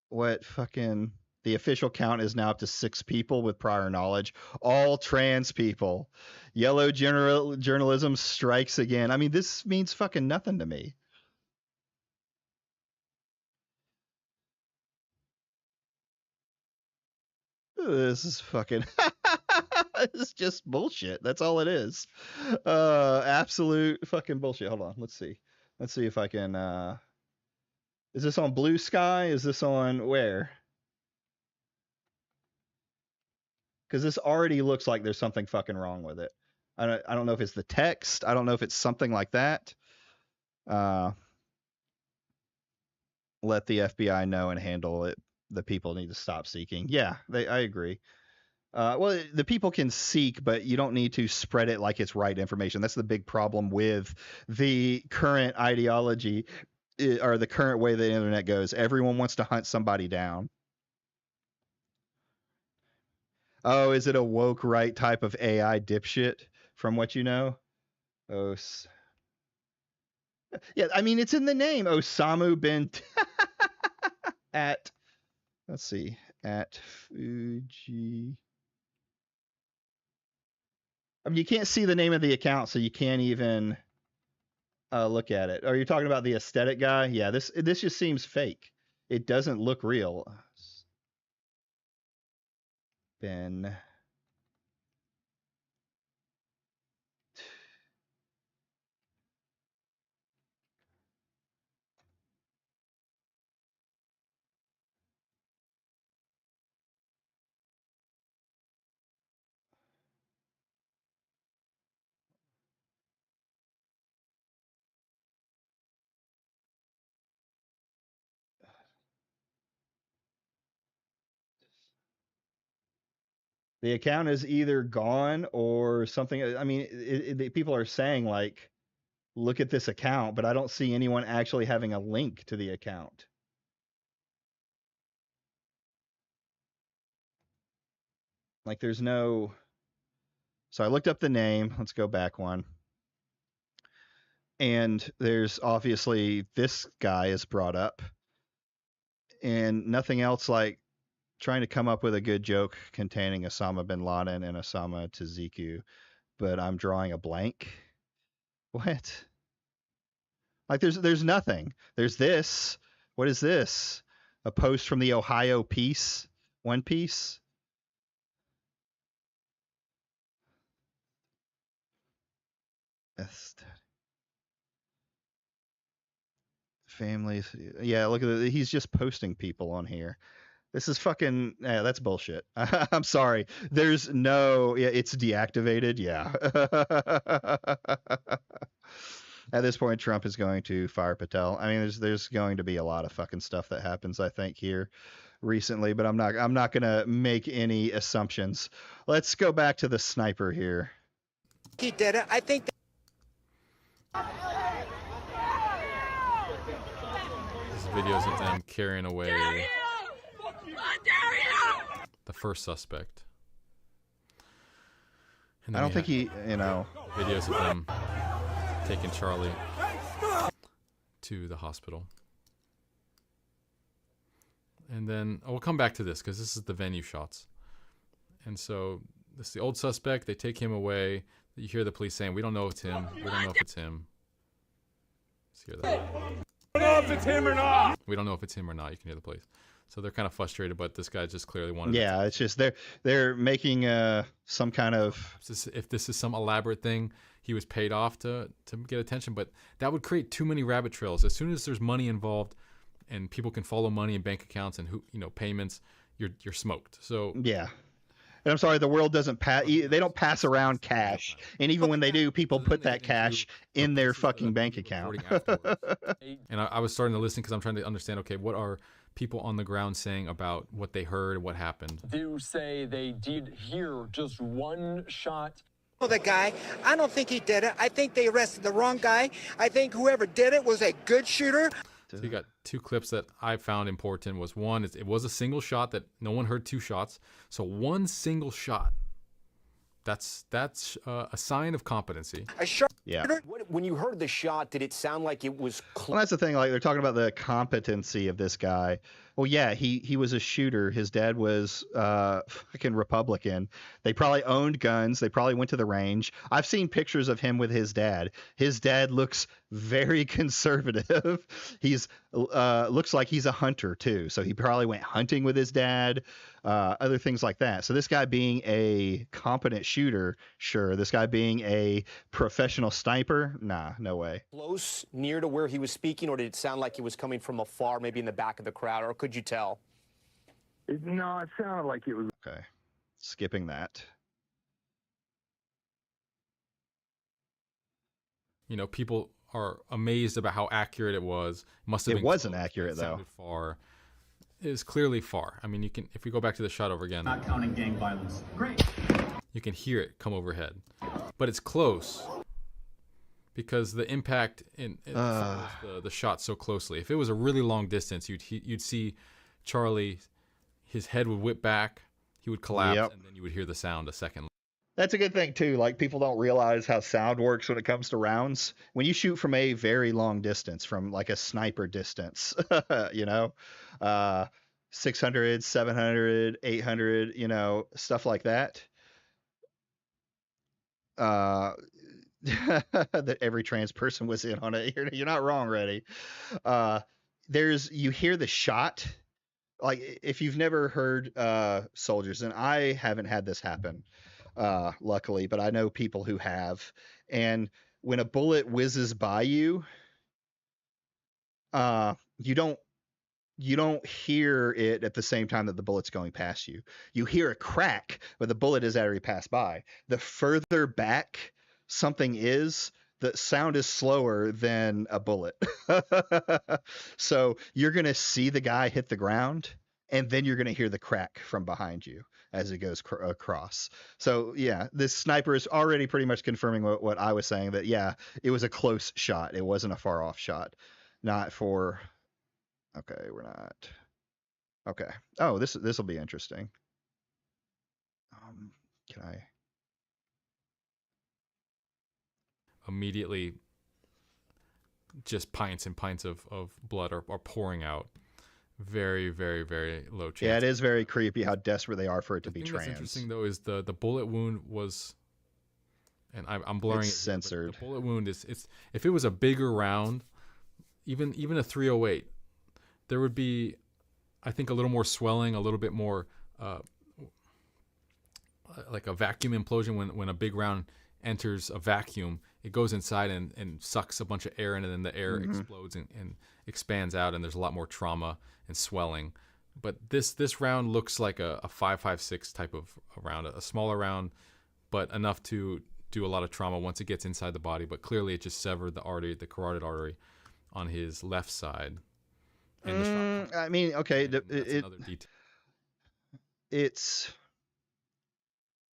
what fucking the official count is now up to 6 people with prior knowledge, all trans people. Yellow journalism strikes again. I mean, this means fucking nothing to me. This is fucking it's just bullshit. That's all it is. Absolute fucking bullshit. Hold on. Let's see if I can is this on Blue Sky? Is this on where? Because this already looks like there's something fucking wrong with it. I don't know if it's the text. I don't know if it's something like that. Let the FBI know and handle it. The people need to stop seeking. Yeah, I agree. Well, the people can seek, but you don't need to spread it like it's right information. That's the big problem with the current ideology or the current way the internet goes. Everyone wants to hunt somebody down. Oh, is it a woke right type of AI dipshit from what you know? Oh, yeah, I mean, it's in the name. Osamu bin at, let's see, at Fuji. I mean, you can't see the name of the account, so you can't even. Look at it. Are you talking about the aesthetic guy? Yeah, this just seems fake. It doesn't look real. Ben. The account is either gone or something. I mean, people are saying like, look at this account, but I don't see anyone actually having a link to the account. Like there's no. So I looked up the name. Let's go back one. And there's obviously this guy is brought up and nothing else, like trying to come up with a good joke containing Osama bin Laden and Osama Taziku, but I'm drawing a blank. What? Like there's nothing. There's this. What is this? A post from the Ohio Peace, One Piece. Families. Yeah, look at it. He's just posting people on here. This is fucking. Yeah, that's bullshit. I'm sorry. There's no. Yeah, it's deactivated. Yeah. At this point, Trump is going to fire Patel. I mean, there's going to be a lot of fucking stuff that happens, I think, here recently, but I'm not gonna make any assumptions. Let's go back to the sniper here. He did it. I think. These videos of them carrying away the first suspect. And I don't think he, videos of them taking Charlie to the hospital. And then we'll come back to this because this is the venue shots. And so this is the old suspect. They take him away. You hear the police saying, "We don't know if it's him. We don't know if it's him." Let's hear that. We don't know if it's him or not. We don't know if it's him or not. You can hear the police. So they're kind of frustrated, but this guy just clearly wanted. Yeah, it's just they're making some kind of. If this is some elaborate thing, he was paid off to get attention, but that would create too many rabbit trails. As soon as there's money involved, and people can follow money in bank accounts and payments, you're smoked. So yeah. And I'm sorry, the world doesn't pass. They don't pass around cash, and even when they do, people put that cash in their fucking bank account. And I was starting to listen because I'm trying to understand. Okay, what are people on the ground saying about what they heard, what happened? Do say they did hear just one shot. The guy, I don't think he did it. I think they arrested the wrong guy. I think whoever did it was a good shooter. So you got two clips that I found important. Was one, it was a single shot that no one heard two shots. So one single shot. That's a sign of competency. Yeah. When you heard the shot, did it sound like it was Well, that's the thing. Like they're talking about the competency of this guy. Well, yeah, he was a shooter. His dad was fucking Republican. They probably owned guns. They probably went to the range. I've seen pictures of him with his dad. His dad looks very conservative. He's looks like he's a hunter too. So he probably went hunting with his dad. Other things like that. So this guy being a competent shooter, sure. This guy being a professional sniper, nah, no way. close, near to where he was speaking, or did it sound like he was coming from afar, maybe in the back of the crowd, or could you tell? No, it sounded like it was. Okay, skipping that. People are amazed about how accurate it was. It wasn't accurate though. Far. It is clearly far. I mean, if we go back to the shot over again, Not counting gang violence. Great. you can hear it come overhead, but it's close because the impact follows the shot so closely. If it was a really long distance, you'd see Charlie, his head would whip back, he would collapse, and then you would hear the sound a second. That's a good thing too. Like people don't realize how sound works when it comes to rounds. When you shoot from a very long distance, from like a sniper distance, 600, 700, 800, stuff like that. that every trans person was in on it. You're not wrong, Reddy. You hear the shot. Like if you've never heard soldiers, and I haven't had this happen, luckily, but I know people who have. And when a bullet whizzes by you, you don't hear it at the same time that the bullet's going past you. You hear a crack, but the bullet has already passed by. The further back something is, the sound is slower than a bullet. So you're going to see the guy hit the ground, and then you're going to hear the crack from behind you as it goes across. So yeah, this sniper is already pretty much confirming what I was saying, that yeah, it was a close shot. It wasn't a far off shot. Not for... Okay, we're not. Okay. Oh, this will be interesting. Can I... Immediately, just pints and pints of blood are pouring out. Very, very, very low chance. Yeah, it is very creepy how desperate they are for it to be trans. What's interesting though is the bullet wound was, and I'm blurring it's it, censored. The bullet wound is, it's, if it was a bigger round, even a 308, there would be, I think, a little more swelling, a little bit more like a vacuum implosion. When a big round enters a vacuum, it goes inside and sucks a bunch of air in, and then the air explodes and expands out, and there's a lot more trauma and swelling. But this round looks like a 5.56 type of round, a smaller round, but enough to do a lot of trauma once it gets inside the body. But clearly it just severed the artery, the carotid artery on his left side. And I mean, okay, another detail. It's...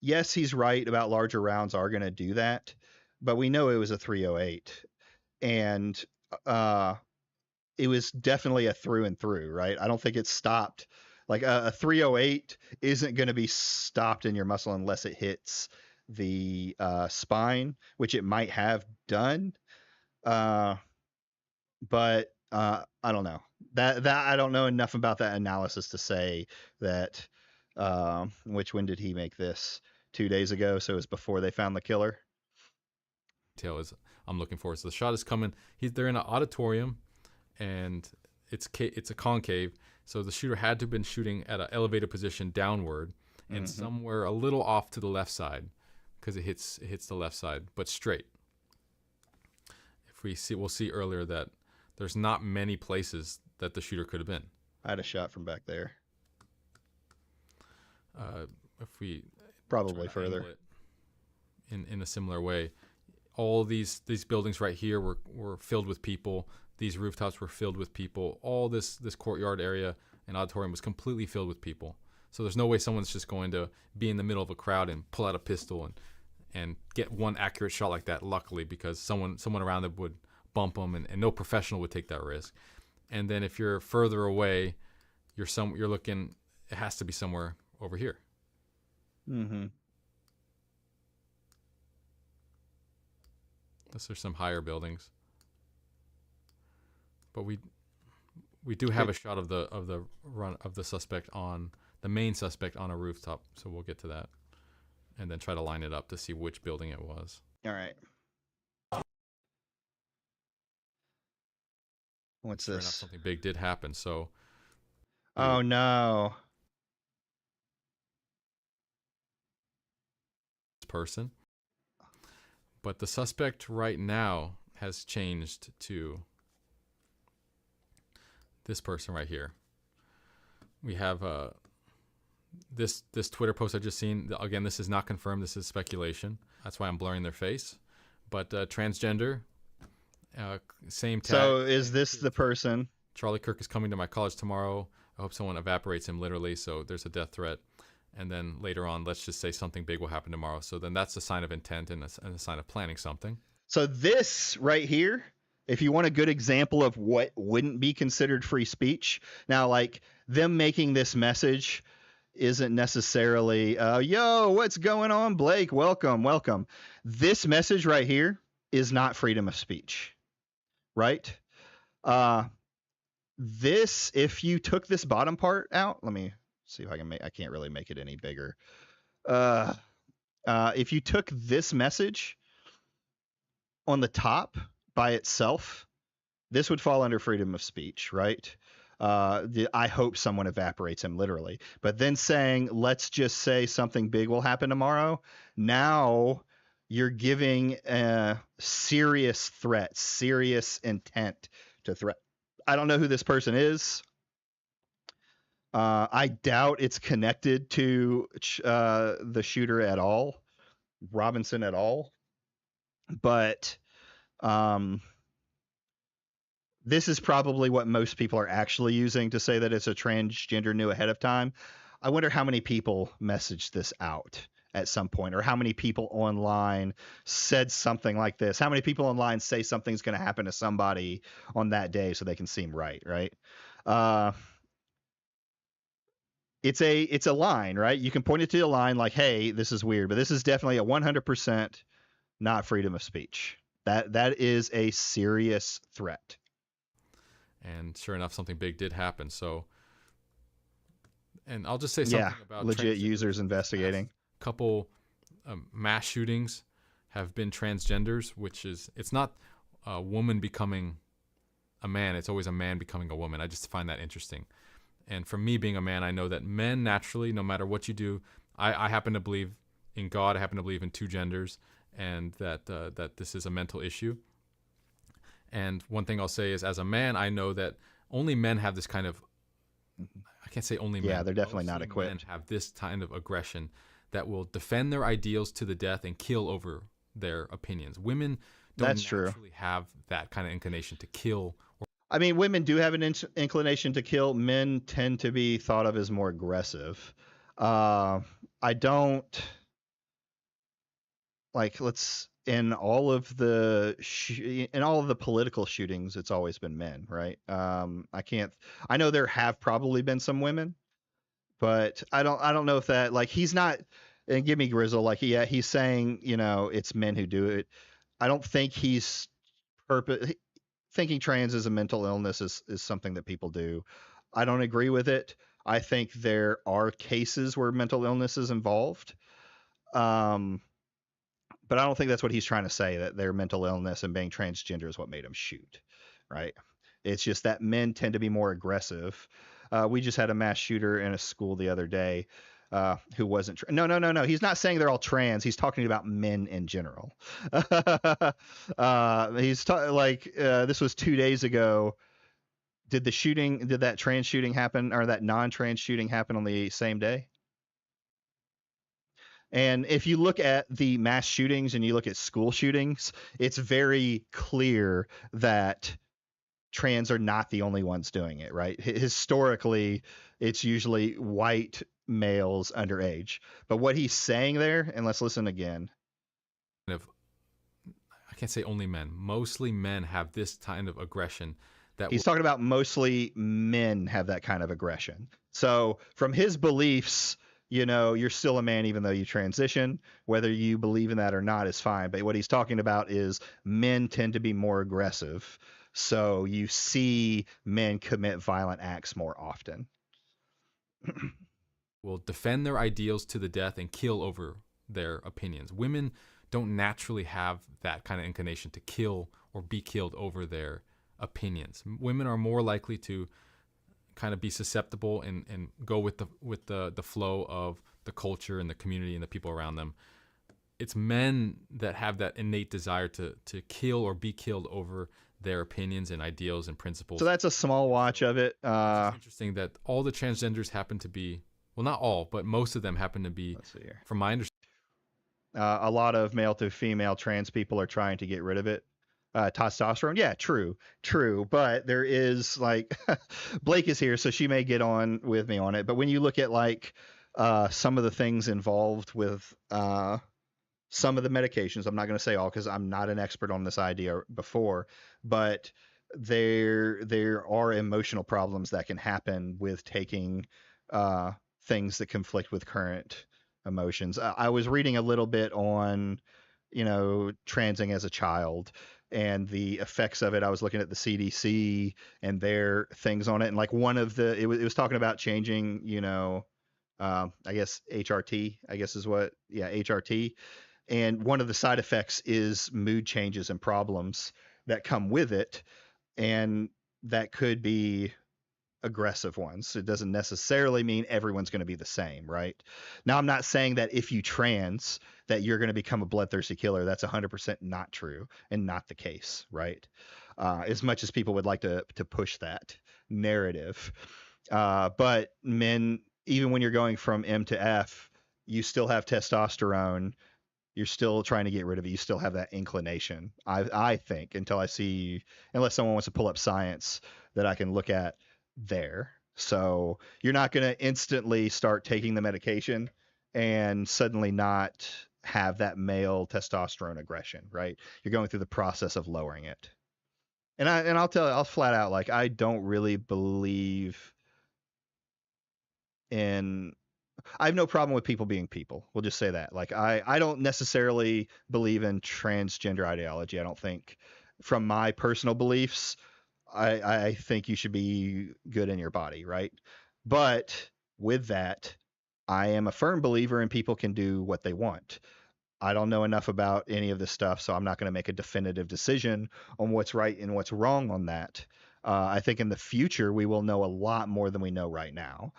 Yes, he's right about larger rounds are going to do that, but we know it was a 308, and it was definitely a through and through, right? I don't think it's stopped. Like a 308 isn't going to be stopped in your muscle unless it hits the spine, which it might have done. But I don't know. That I don't know enough about that analysis to say that. When did he make this? 2 days ago, so it was before they found the killer. Detail is I'm looking for. So the shot is coming. They're in an auditorium, and it's a concave. So the shooter had to have been shooting at an elevated position downward, and somewhere a little off to the left side, because it hits the left side, but straight. We'll see earlier that there's not many places that the shooter could have been. I had a shot from back there. If we probably further in a similar way, all these buildings right here were filled with people. These rooftops were filled with people. All this courtyard area and auditorium was completely filled with people. So there's no way someone's just going to be in the middle of a crowd and pull out a pistol and get one accurate shot like that. Luckily, because someone around them would bump them, and no professional would take that risk. And then if you're further away, you're looking. It has to be somewhere over here. Mm-hmm. Those are some higher buildings, but we do have a shot of the suspect on the main suspect on a rooftop. So we'll get to that, and then try to line it up to see which building it was. All right. What's sure this? Enough, something big did happen. So. Oh no. Person, but the suspect right now has changed to this person right here. We have this Twitter post I just seen. Again, this is not confirmed. This is speculation. That's why I'm blurring their face. But transgender, same tag. So is this the person? Charlie Kirk is coming to my college tomorrow. I hope someone evaporates him literally. So there's a death threat. And then later on, let's just say something big will happen tomorrow. So then that's a sign of intent and a sign of planning something. So this right here, if you want a good example of what wouldn't be considered free speech, now like them making this message isn't necessarily, yo, what's going on, Blake? Welcome. This message right here is not freedom of speech, right? This, if you took this bottom part out, let me see if I can't really make it any bigger. If you took this message on the top by itself, this would fall under freedom of speech, right? I hope someone evaporates him, literally. But then saying, let's just say something big will happen tomorrow. Now you're giving serious threats, serious intent to threat. I don't know who this person is. I doubt it's connected to the shooter at all, Robinson at all. But this is probably what most people are actually using to say that it's a transgender knew ahead of time. I wonder how many people messaged this out at some point, or how many people online said something like this. How many people online say something's going to happen to somebody on that day so they can seem right? It's a line, right? You can point it to a line like, hey, this is weird, but this is definitely a 100% not freedom of speech. That is a serious threat. And sure enough, something big did happen. So, and I'll just say something about legit users investigating. A couple mass shootings have been transgenders, which is, it's not a woman becoming a man. It's always a man becoming a woman. I just find that interesting. And for me being a man, I know that men naturally, no matter what you do, I happen to believe in God. I happen to believe in two genders, and that this is a mental issue. And one thing I'll say is, as a man, I know that only men have this kind of, I can't say only men. Yeah, they're definitely not equipped. Men have this kind of aggression that will defend their ideals to the death and kill over their opinions. Women don't naturally have that kind of inclination to kill. I mean, women do have an inclination to kill. Men tend to be thought of as more aggressive. I don't like, in all of the political shootings, it's always been men, right? I know there have probably been some women, but I don't know if that, like, he's not, and give me Grizzle, like, yeah, he's saying, it's men who do it. I don't think he's thinking trans is a mental illness is something that people do. I don't agree with it. I think there are cases where mental illness is involved. But I don't think that's what he's trying to say, that their mental illness and being transgender is what made him shoot, right? It's just that men tend to be more aggressive. We just had a mass shooter in a school the other day who wasn't. No. He's not saying they're all trans. He's talking about men in general. This was 2 days ago. Did that trans shooting happen, or that non-trans shooting happen on the same day? And if you look at the mass shootings and you look at school shootings, it's very clear that trans are not the only ones doing it, right? Historically, it's usually white males underage. But what he's saying there, and let's listen again. I can't say only men. Mostly men have this kind of aggression. He's talking about mostly men have that kind of aggression. So from his beliefs, you're still a man even though you transition. Whether you believe in that or not is fine. But what he's talking about is men tend to be more aggressive. So you see men commit violent acts more often. Will defend their ideals to the death and kill over their opinions. Women don't naturally have that kind of inclination to kill or be killed over their opinions. Women are more likely to kind of be susceptible and go with the flow of the culture and the community and the people around them. It's men that have that innate desire to kill or be killed over their opinions and ideals and principles. So that's a small watch of it. It's interesting that all the transgenders happen to be, well, not all, but most of them happen to be, from my understanding. A lot of male to female trans people are trying to get rid of it. Testosterone. Yeah, true. But there is, like, Blake is here, so she may get on with me on it. But when you look at, like, some of the things involved with some of the medications, I'm not going to say all because I'm not an expert on this idea before, but there are emotional problems that can happen with taking things that conflict with current emotions. I was reading a little bit on, transing as a child and the effects of it. I was looking at the CDC and their things on it. And like one of it was talking about changing, I guess HRT, HRT, And one of the side effects is mood changes and problems that come with it. And that could be aggressive ones. It doesn't necessarily mean everyone's going to be the same, right? Now, I'm not saying that if you trans that you're going to become a bloodthirsty killer. That's 100% not true and not the case, right? As much as people would like to push that narrative. But men, even when you're going from M to F, you still have testosterone. You're still trying to get rid of it. You still have that inclination. I think unless someone wants to pull up science that I can look at there. So you're not going to instantly start taking the medication and suddenly not have that male testosterone aggression, right? You're going through the process of lowering it. And I'll flat out, like, I don't really believe in, I have no problem with people being people. We'll just say that. Like, I don't necessarily believe in transgender ideology. I don't think, from my personal beliefs, I think you should be good in your body, right? But with that, I am a firm believer in people can do what they want. I don't know enough about any of this stuff, so I'm not going to make a definitive decision on what's right and what's wrong on that. I think in the future, we will know a lot more than we know right now.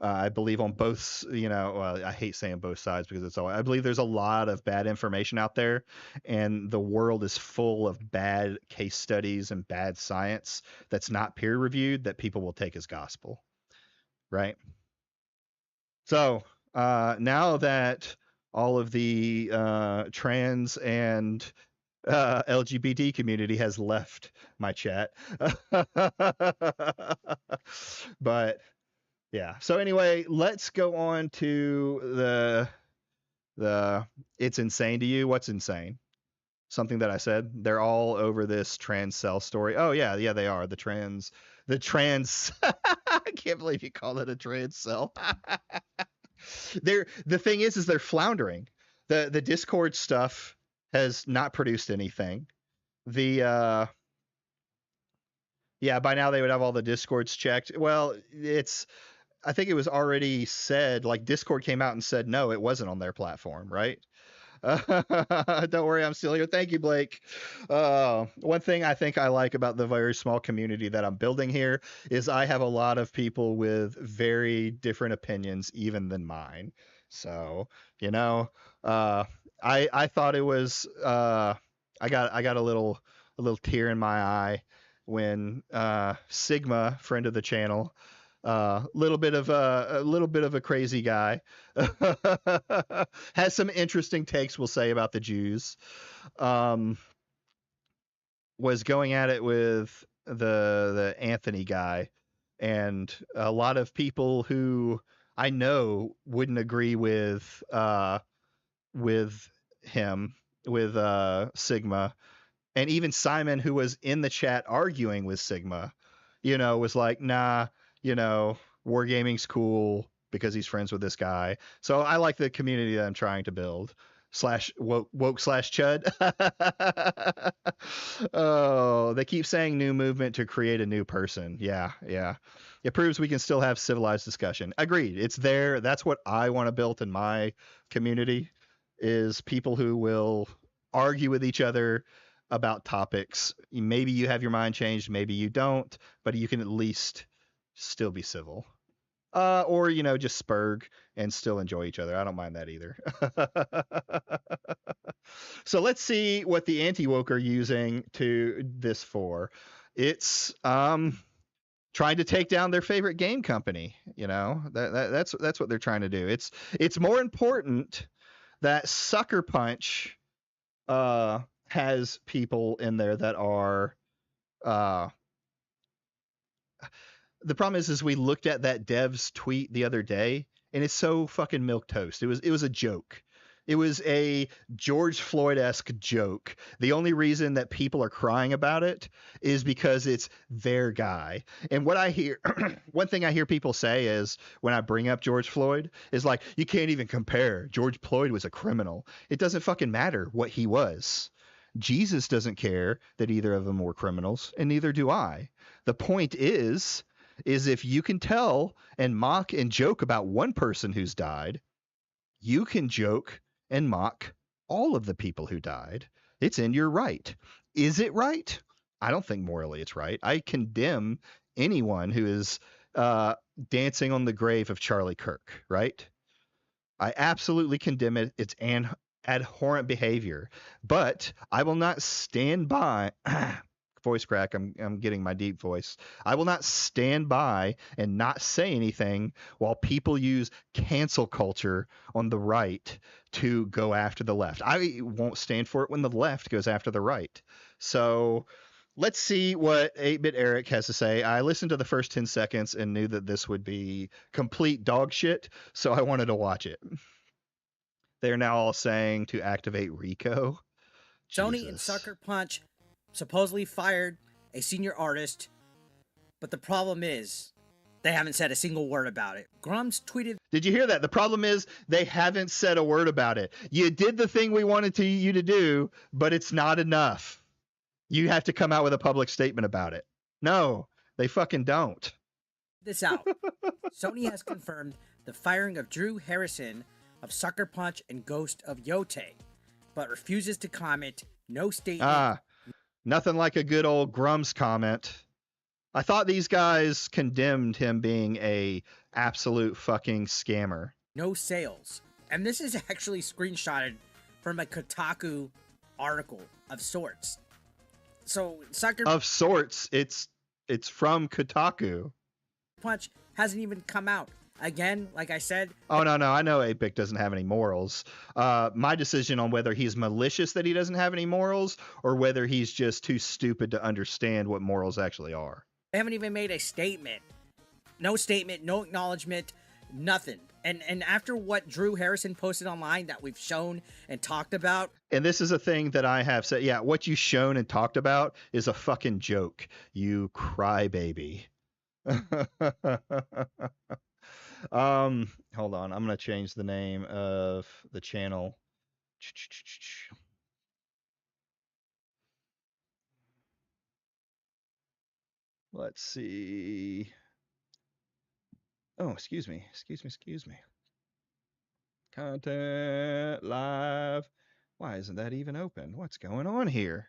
I believe on both, I hate saying both sides because I believe there's a lot of bad information out there, and the world is full of bad case studies and bad science that's not peer reviewed that people will take as gospel. Right. So now that all of the trans and LGBT community has left my chat, but yeah. So anyway, let's go on to the it's insane to you. What's insane? Something that I said. They're all over this trans cell story. Oh yeah, they are. The trans I can't believe you call it a trans cell. The thing is they're floundering. The Discord stuff has not produced anything. By now they would have all the Discords checked. Well, I think it was already said, like, Discord came out and said, no, it wasn't on their platform, right? Don't worry, I'm still here. Thank you, Blake. One thing I think I like about the very small community that I'm building here is I have a lot of people with very different opinions, even than mine. So, I thought it was, I got a little tear in my eye when Sigma, friend of the channel, little bit of a crazy guy, has some interesting takes, we'll say, about the Jews, was going at it with the Anthony guy, and a lot of people who I know wouldn't agree with him, with Sigma, and even Simon, who was in the chat arguing with Sigma, was like, nah, wargaming's cool because he's friends with this guy. So I like the community that I'm trying to build. /woke/chud. Oh, they keep saying new movement to create a new person. Yeah. It proves we can still have civilized discussion. Agreed. It's there. That's what I want to build in my community, is people who will argue with each other about topics. Maybe you have your mind changed, maybe you don't, but you can at least still be civil. Or, just spurg and still enjoy each other. I don't mind that either. So let's see what the anti-woke are using this for. It's trying to take down their favorite game company. That's what they're trying to do. It's more important that Sucker Punch has people in there that are the problem is we looked at that dev's tweet the other day, and it's so fucking milquetoast. It was a joke. It was a George Floyd-esque joke. The only reason that people are crying about it is because it's their guy. And what I hear, one thing I hear people say is, when I bring up George Floyd, is like, you can't even compare. George Floyd was a criminal. It doesn't fucking matter what he was. Jesus doesn't care that either of them were criminals, and neither do I. The point is if you can tell and mock and joke about one person who's died, you can joke and mock all of the people who died. It's in your right. Is it right? I don't think morally it's right. I condemn anyone who is dancing on the grave of Charlie Kirk, right? I absolutely condemn it. It's an abhorrent behavior, but I will not stand by. Voice crack. I'm getting my deep voice. I will not stand by and not say anything while people use cancel culture on the right to go after the left. I won't stand for it when the left goes after the right. So let's see what 8-Bit Eric has to say. I listened to the first 10 seconds and knew that this would be complete dog shit, so I wanted to watch it. They're now all saying to activate Rico. Sony and Sucker Punch supposedly fired a senior artist, but the problem is they haven't said a single word about it. Grumps tweeted... Did you hear that? The problem is they haven't said a word about it. You did the thing we wanted you to do, but it's not enough. You have to come out with a public statement about it. No, they fucking don't. This out. Sony has confirmed the firing of Drew Harrison of Sucker Punch and Ghost of Yote, but refuses to comment. No statement. Nothing like a good old Grumps comment. I thought these guys condemned him being a absolute fucking scammer. No sales. And this is actually screenshotted from a Kotaku article of sorts. So Sucker of sorts, it's from Kotaku. Punch hasn't even come out. Again, like I said... Oh, no, I know 8-Bit doesn't have any morals. My decision on whether he's malicious that he doesn't have any morals or whether he's just too stupid to understand what morals actually are. They haven't even made a statement. No statement, no acknowledgement, nothing. And after what Drew Harrison posted online that we've shown and talked about... And this is a thing that I have said. Yeah, what you've shown and talked about is a fucking joke. You crybaby. Hold on. I'm going to change the name of the channel. Let's see. Oh, excuse me. Content live. Why isn't that even open? What's going on here?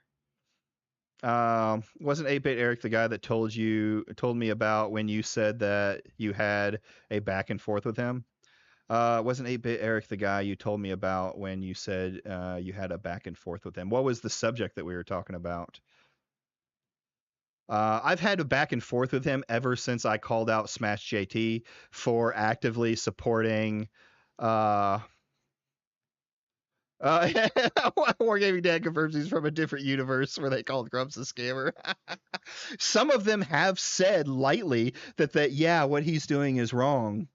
Wasn't 8-Bit Eric the guy that told me about when you said that you had a back and forth with him? Wasn't 8-Bit Eric the guy you told me about when you said you had a back and forth with him? What was the subject that we were talking about? I've had a back and forth with him ever since I called out Smash JT for actively supporting Wargaming Dad confirms he's from a different universe where they called Grumps a scammer. Some of them have said lightly that yeah, what he's doing is wrong.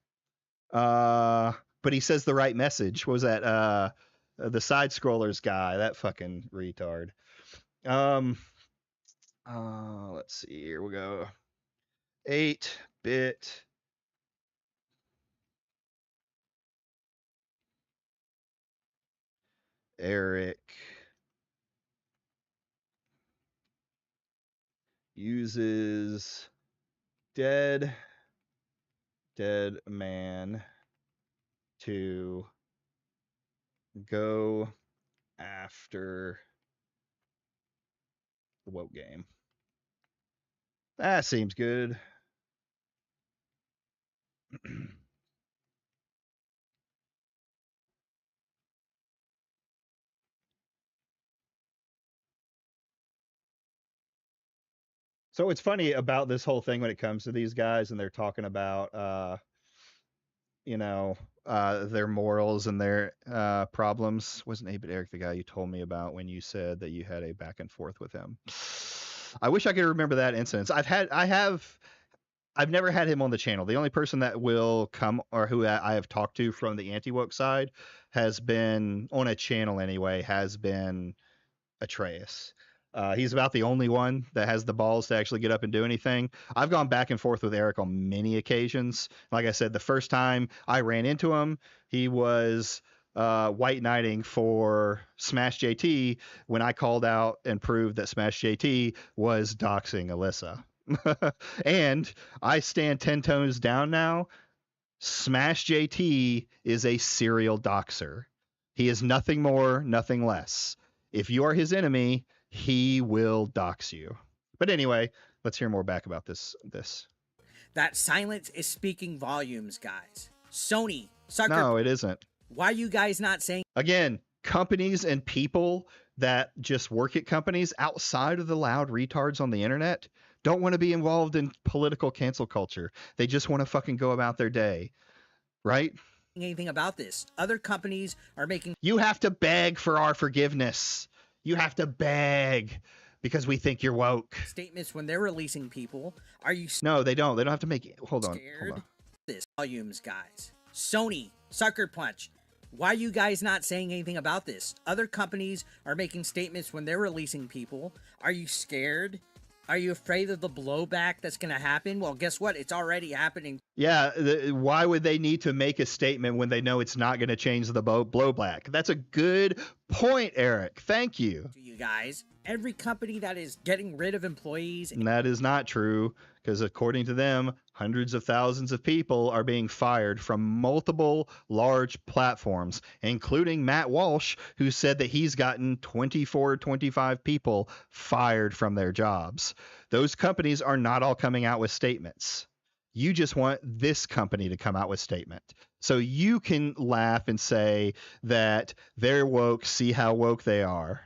But he says the right message. What was that? The side scrollers guy, that fucking retard. Let's see, here we go. 8-Bit Eric uses dead man to go after the woke game. That seems good. So it's funny about this whole thing when it comes to these guys and they're talking about, their morals and their problems. Wasn't 8-Bit Eric the guy you told me about when you said that you had a back and forth with him? I wish I could remember that instance. I've never had him on the channel. The only person that will come or who I have talked to from the anti-woke side has been on a channel anyway, has been Atreus. He's about the only one that has the balls to actually get up and do anything. I've gone back and forth with Eric on many occasions. Like I said, the first time I ran into him, he was white knighting for Smash JT when I called out and proved that Smash JT was doxing Alyssa. And I stand 10 toes down now. Smash JT is a serial doxer. He is nothing more, nothing less. If you are his enemy, he will dox you. But anyway, let's hear more back about this. That silence is speaking volumes, guys. Sony, Sucker. No, it isn't. Why are you guys not saying? Again, companies and people that just work at companies outside of the loud retards on the internet don't want to be involved in political cancel culture. They just want to fucking go about their day, right? Anything about this? Other companies are making. You have to beg for our forgiveness. You have to beg because we think you're woke. Statements when they're releasing people. Are you? No, they don't. They don't have to make. Hold on. This volumes, guys. Sony, Sucker Punch. Why are you guys not saying anything about this? Other companies are making statements when they're releasing people. Are you scared? Are you afraid of the blowback that's going to happen? Well, guess what? It's already happening. Yeah, why would they need to make a statement when they know it's not going to change the blowback? That's a good point, Eric. Thank you. To you guys, every company that is getting rid of employees. And that is not true, because according to them, hundreds of thousands of people are being fired from multiple large platforms, including Matt Walsh, who said that he's gotten 24, 25 people fired from their jobs. Those companies are not all coming out with statements. You just want this company to come out with statement. So you can laugh and say that they're woke, see how woke they are.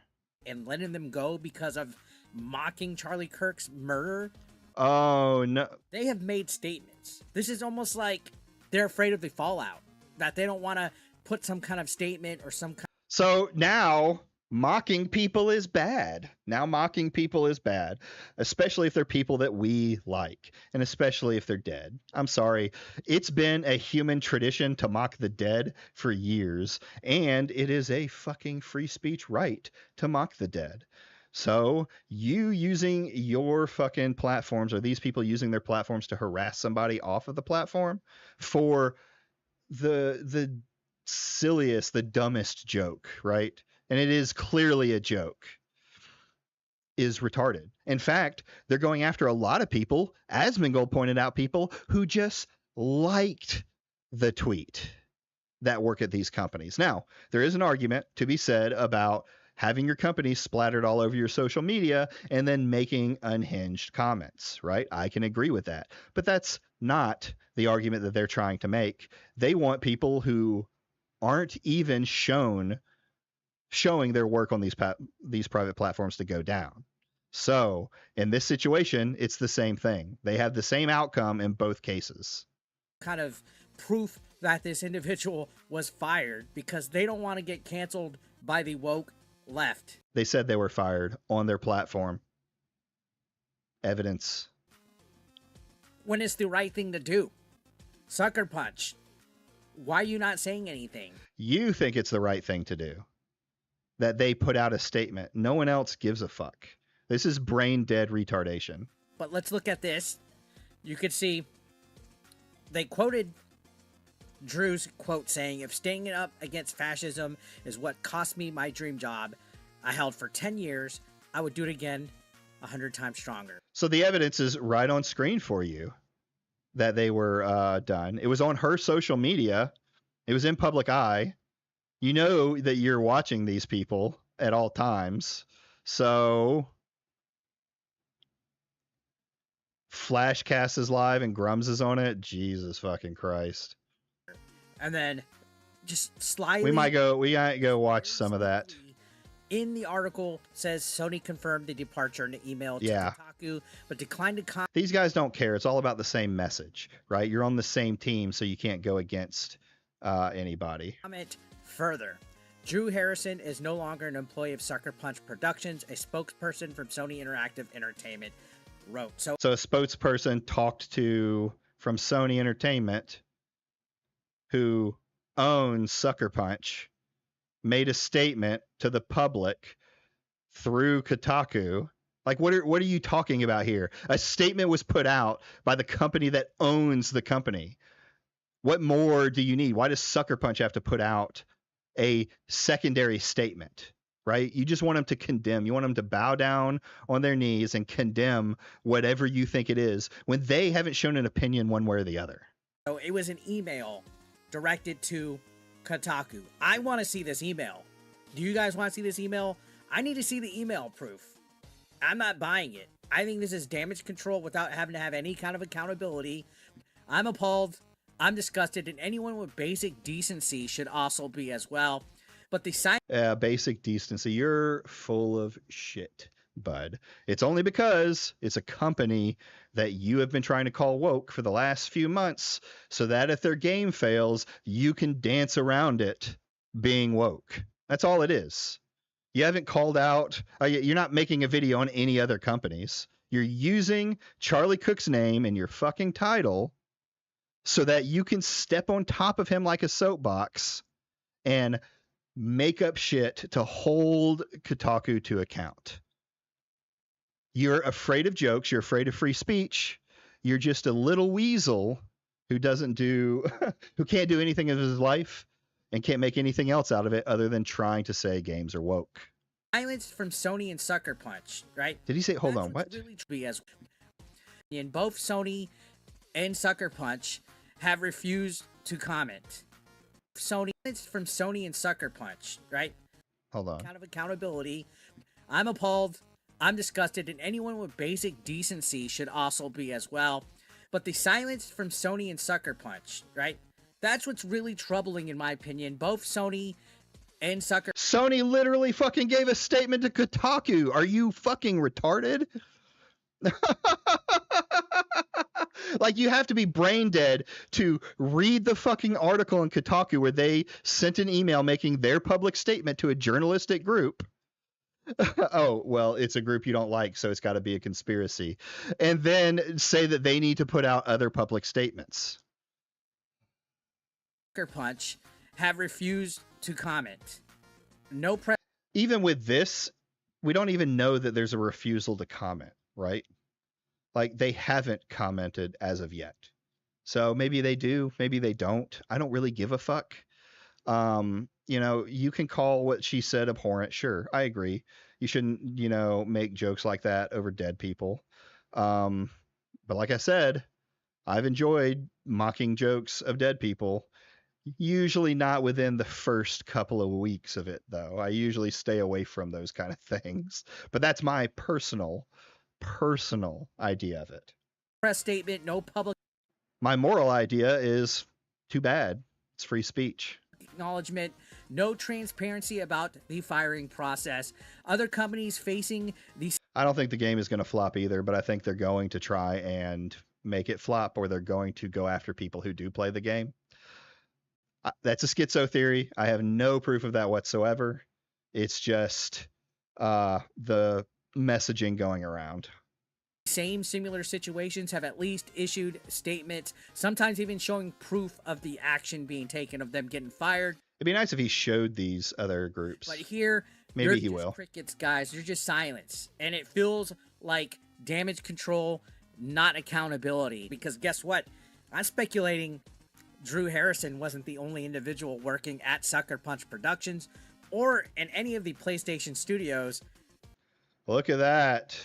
And letting them go because of mocking Charlie Kirk's murder. Oh, no. They have made statements. This is almost like they're afraid of the fallout, that they don't want to put some kind of statement or some kind. So now mocking people is bad. Now mocking people is bad, especially if they're people that we like, and especially if they're dead. I'm sorry. It's been a human tradition to mock the dead for years, and it is a fucking free speech right to mock the dead. So you using your fucking platforms, or these people using their platforms to harass somebody off of the platform for the silliest, the dumbest joke, right? And it is clearly a joke, is retarded. In fact, they're going after a lot of people, as Mingold pointed out, people who just liked the tweet that work at these companies. Now, there is an argument to be said about having your company splattered all over your social media and then making unhinged comments, right? I can agree with that. But that's not the argument that they're trying to make. They want people who aren't even showing their work on these private platforms to go down. So in this situation, it's the same thing. They have the same outcome in both cases. Kind of proof that this individual was fired because they don't want to get canceled by the woke left. They said they were fired on their platform. Evidence. When it's the right thing to do. Sucker Punch. Why are you not saying anything? You think it's the right thing to do. That they put out a statement. No one else gives a fuck. This is brain dead retardation. But let's look at this. You could see they quoted Drew's quote saying, "If staying up against fascism is what cost me my dream job I held for 10 years, I would do it again 100 times stronger." So the evidence is right on screen for you that they were done. It was on her social media. It was in public eye. You know that you're watching these people at all times. So Flashcast is live and Grums is on it. Jesus fucking Christ. And then just slightly. We might go watch some of that. In the article says Sony confirmed the departure in the email to Kotaku, but declined to comment. These guys don't care. It's all about the same message, right? You're on the same team, so you can't go against anybody. Comment further. Drew Harrison is no longer an employee of Sucker Punch Productions, a spokesperson from Sony Interactive Entertainment wrote. So a spokesperson talked to from Sony Entertainment, who owns Sucker Punch, made a statement to the public through Kotaku. Like, what are you talking about here? A statement was put out by the company that owns the company. What more do you need? Why does Sucker Punch have to put out a secondary statement, right? You just want them to condemn. You want them to bow down on their knees and condemn whatever you think it is when they haven't shown an opinion one way or the other. So it was an email directed to Kotaku. I want to see this email. Do you guys want to see this email? I need to see the email proof. I'm not buying it. I think this is damage control without having to have any kind of accountability. I'm appalled. I'm disgusted, and anyone with basic decency should also be as well. But the sign. Basic decency. You're full of shit, bud. It's only because it's a company that you have been trying to call woke for the last few months, so that if their game fails, you can dance around it being woke. That's all it is. You haven't called out, you're not making a video on any other companies. You're using Charlie Cook's name in your fucking title so that you can step on top of him like a soapbox and make up shit to hold Kotaku to account. You're afraid of jokes. You're afraid of free speech. You're just a little weasel who can't do anything of his life and can't make anything else out of it other than trying to say games are woke. Silence from Sony and Sucker Punch, right? Did he say, hold on, what? Really as in both Sony and Sucker Punch have refused to comment. Sony from Sony and Sucker Punch, right? Hold on. Kind of accountability. I'm appalled. I'm disgusted, and anyone with basic decency should also be as well. But the silence from Sony and Sucker Punch, right? That's what's really troubling in my opinion. Both Sony and Sucker. Sony literally fucking gave a statement to Kotaku. Are you fucking retarded? Like, you have to be brain dead to read the fucking article in Kotaku where they sent an email making their public statement to a journalistic group. Oh, well, it's a group you don't like, so it's got to be a conspiracy. And then say that they need to put out other public statements. Sucker Punch have refused to comment. No Even with this, we don't even know that there's a refusal to comment, right? Like, they haven't commented as of yet. So maybe they do, maybe they don't. I don't really give a fuck. You can call what she said abhorrent. Sure, I agree. You shouldn't, make jokes like that over dead people. But like I said, I've enjoyed mocking jokes of dead people. Usually not within the first couple of weeks of it, though. I usually stay away from those kind of things. But that's my personal idea of it. Press statement, no public. My moral idea is too bad. It's free speech. Acknowledgement, no transparency about the firing process. Other companies facing these. I don't think the game is going to flop either, but I think they're going to try and make it flop, or they're going to go after people who do play the game. That's a schizo theory. I have no proof of that whatsoever. It's just the messaging going around. Same similar situations have at least issued statements, sometimes even showing proof of the action being taken of them getting fired. It'd be nice if he showed these other groups. But here, maybe he just will. Crickets, guys. They're just silence, and it feels like damage control, not accountability. Because guess what? I'm speculating Drew Harrison wasn't the only individual working at Sucker Punch Productions or in any of the PlayStation studios. Look at that.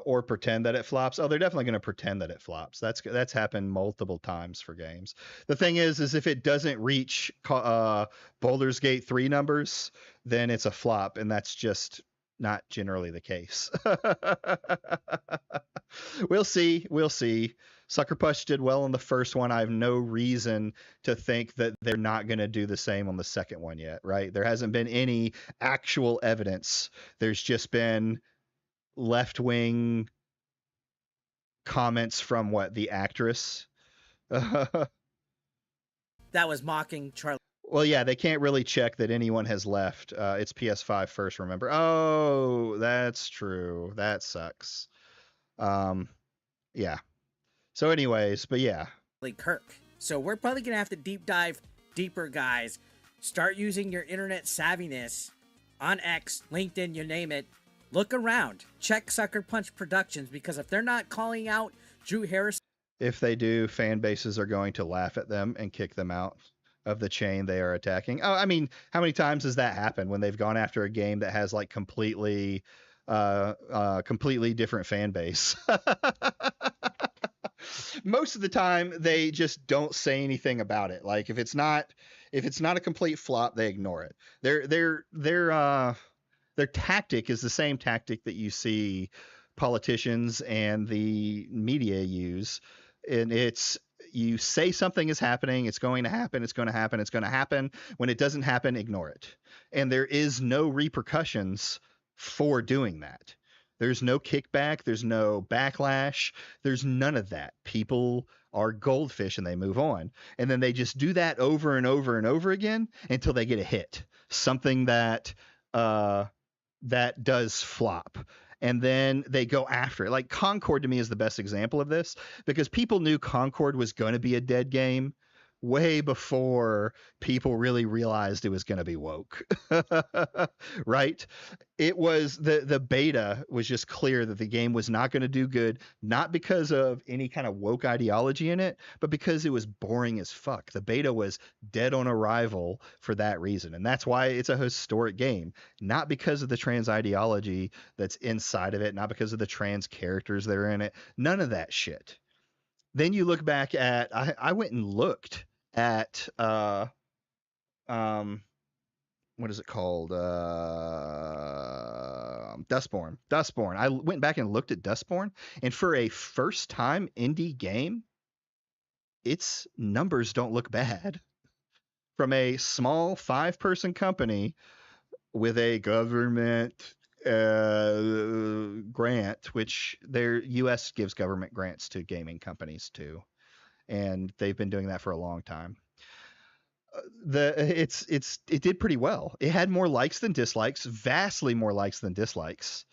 Or pretend that it flops. Oh, they're definitely going to pretend that it flops. That's happened multiple times for games. The thing is if it doesn't reach Baldur's Gate 3 numbers, then it's a flop, and that's just not generally the case. We'll see. Sucker Punch did well on the first one. I have no reason to think that they're not going to do the same on the second one yet, right? There hasn't been any actual evidence. There's just been left-wing comments from the actress. That was mocking Charlie. Well, yeah, they can't really check that anyone has left. It's PS5 first, remember? Oh, that's true. That sucks. Yeah. So anyways, but yeah. Kirk. So we're probably going to have to deep dive deeper, guys. Start using your internet savviness on X, LinkedIn, you name it. Look around. Check Sucker Punch Productions, because if they're not calling out Drew Harrison. If they do, fan bases are going to laugh at them and kick them out of the chain they are attacking. Oh, I mean, how many times has that happened when they've gone after a game that has completely different fan base? Most of the time they just don't say anything about it. Like, if it's not If it's not a complete flop, they ignore it. Their tactic is the same tactic that you see politicians and the media use, and it's you say something is happening, it's going to happen, it's going to happen, it's going to happen. When it doesn't happen, ignore it. And there is no repercussions for doing that. There's no kickback, there's no backlash, there's none of that. People are goldfish and they move on. And then they just do that over and over and over again until they get a hit. Something that that does flop. And then they go after it. Like Concord to me is the best example of this, because people knew Concord was going to be a dead game way before people really realized it was going to be woke. Right? It was the beta was just clear that the game was not going to do good, not because of any kind of woke ideology in it, but because it was boring as fuck. The beta was dead on arrival for that reason. And that's why it's a historic game, not because of the trans ideology that's inside of it, not because of the trans characters that are in it, none of that shit. Then you look back at, I went and looked at what is it called? Dustborn. I went back and looked at Dustborn, and for a first time indie game, its numbers don't look bad. From a small 5-person company with a government grant, which their US gives government grants to gaming companies too, and they've been doing that for a long time. It did pretty well. It had more likes than dislikes, vastly more likes than dislikes.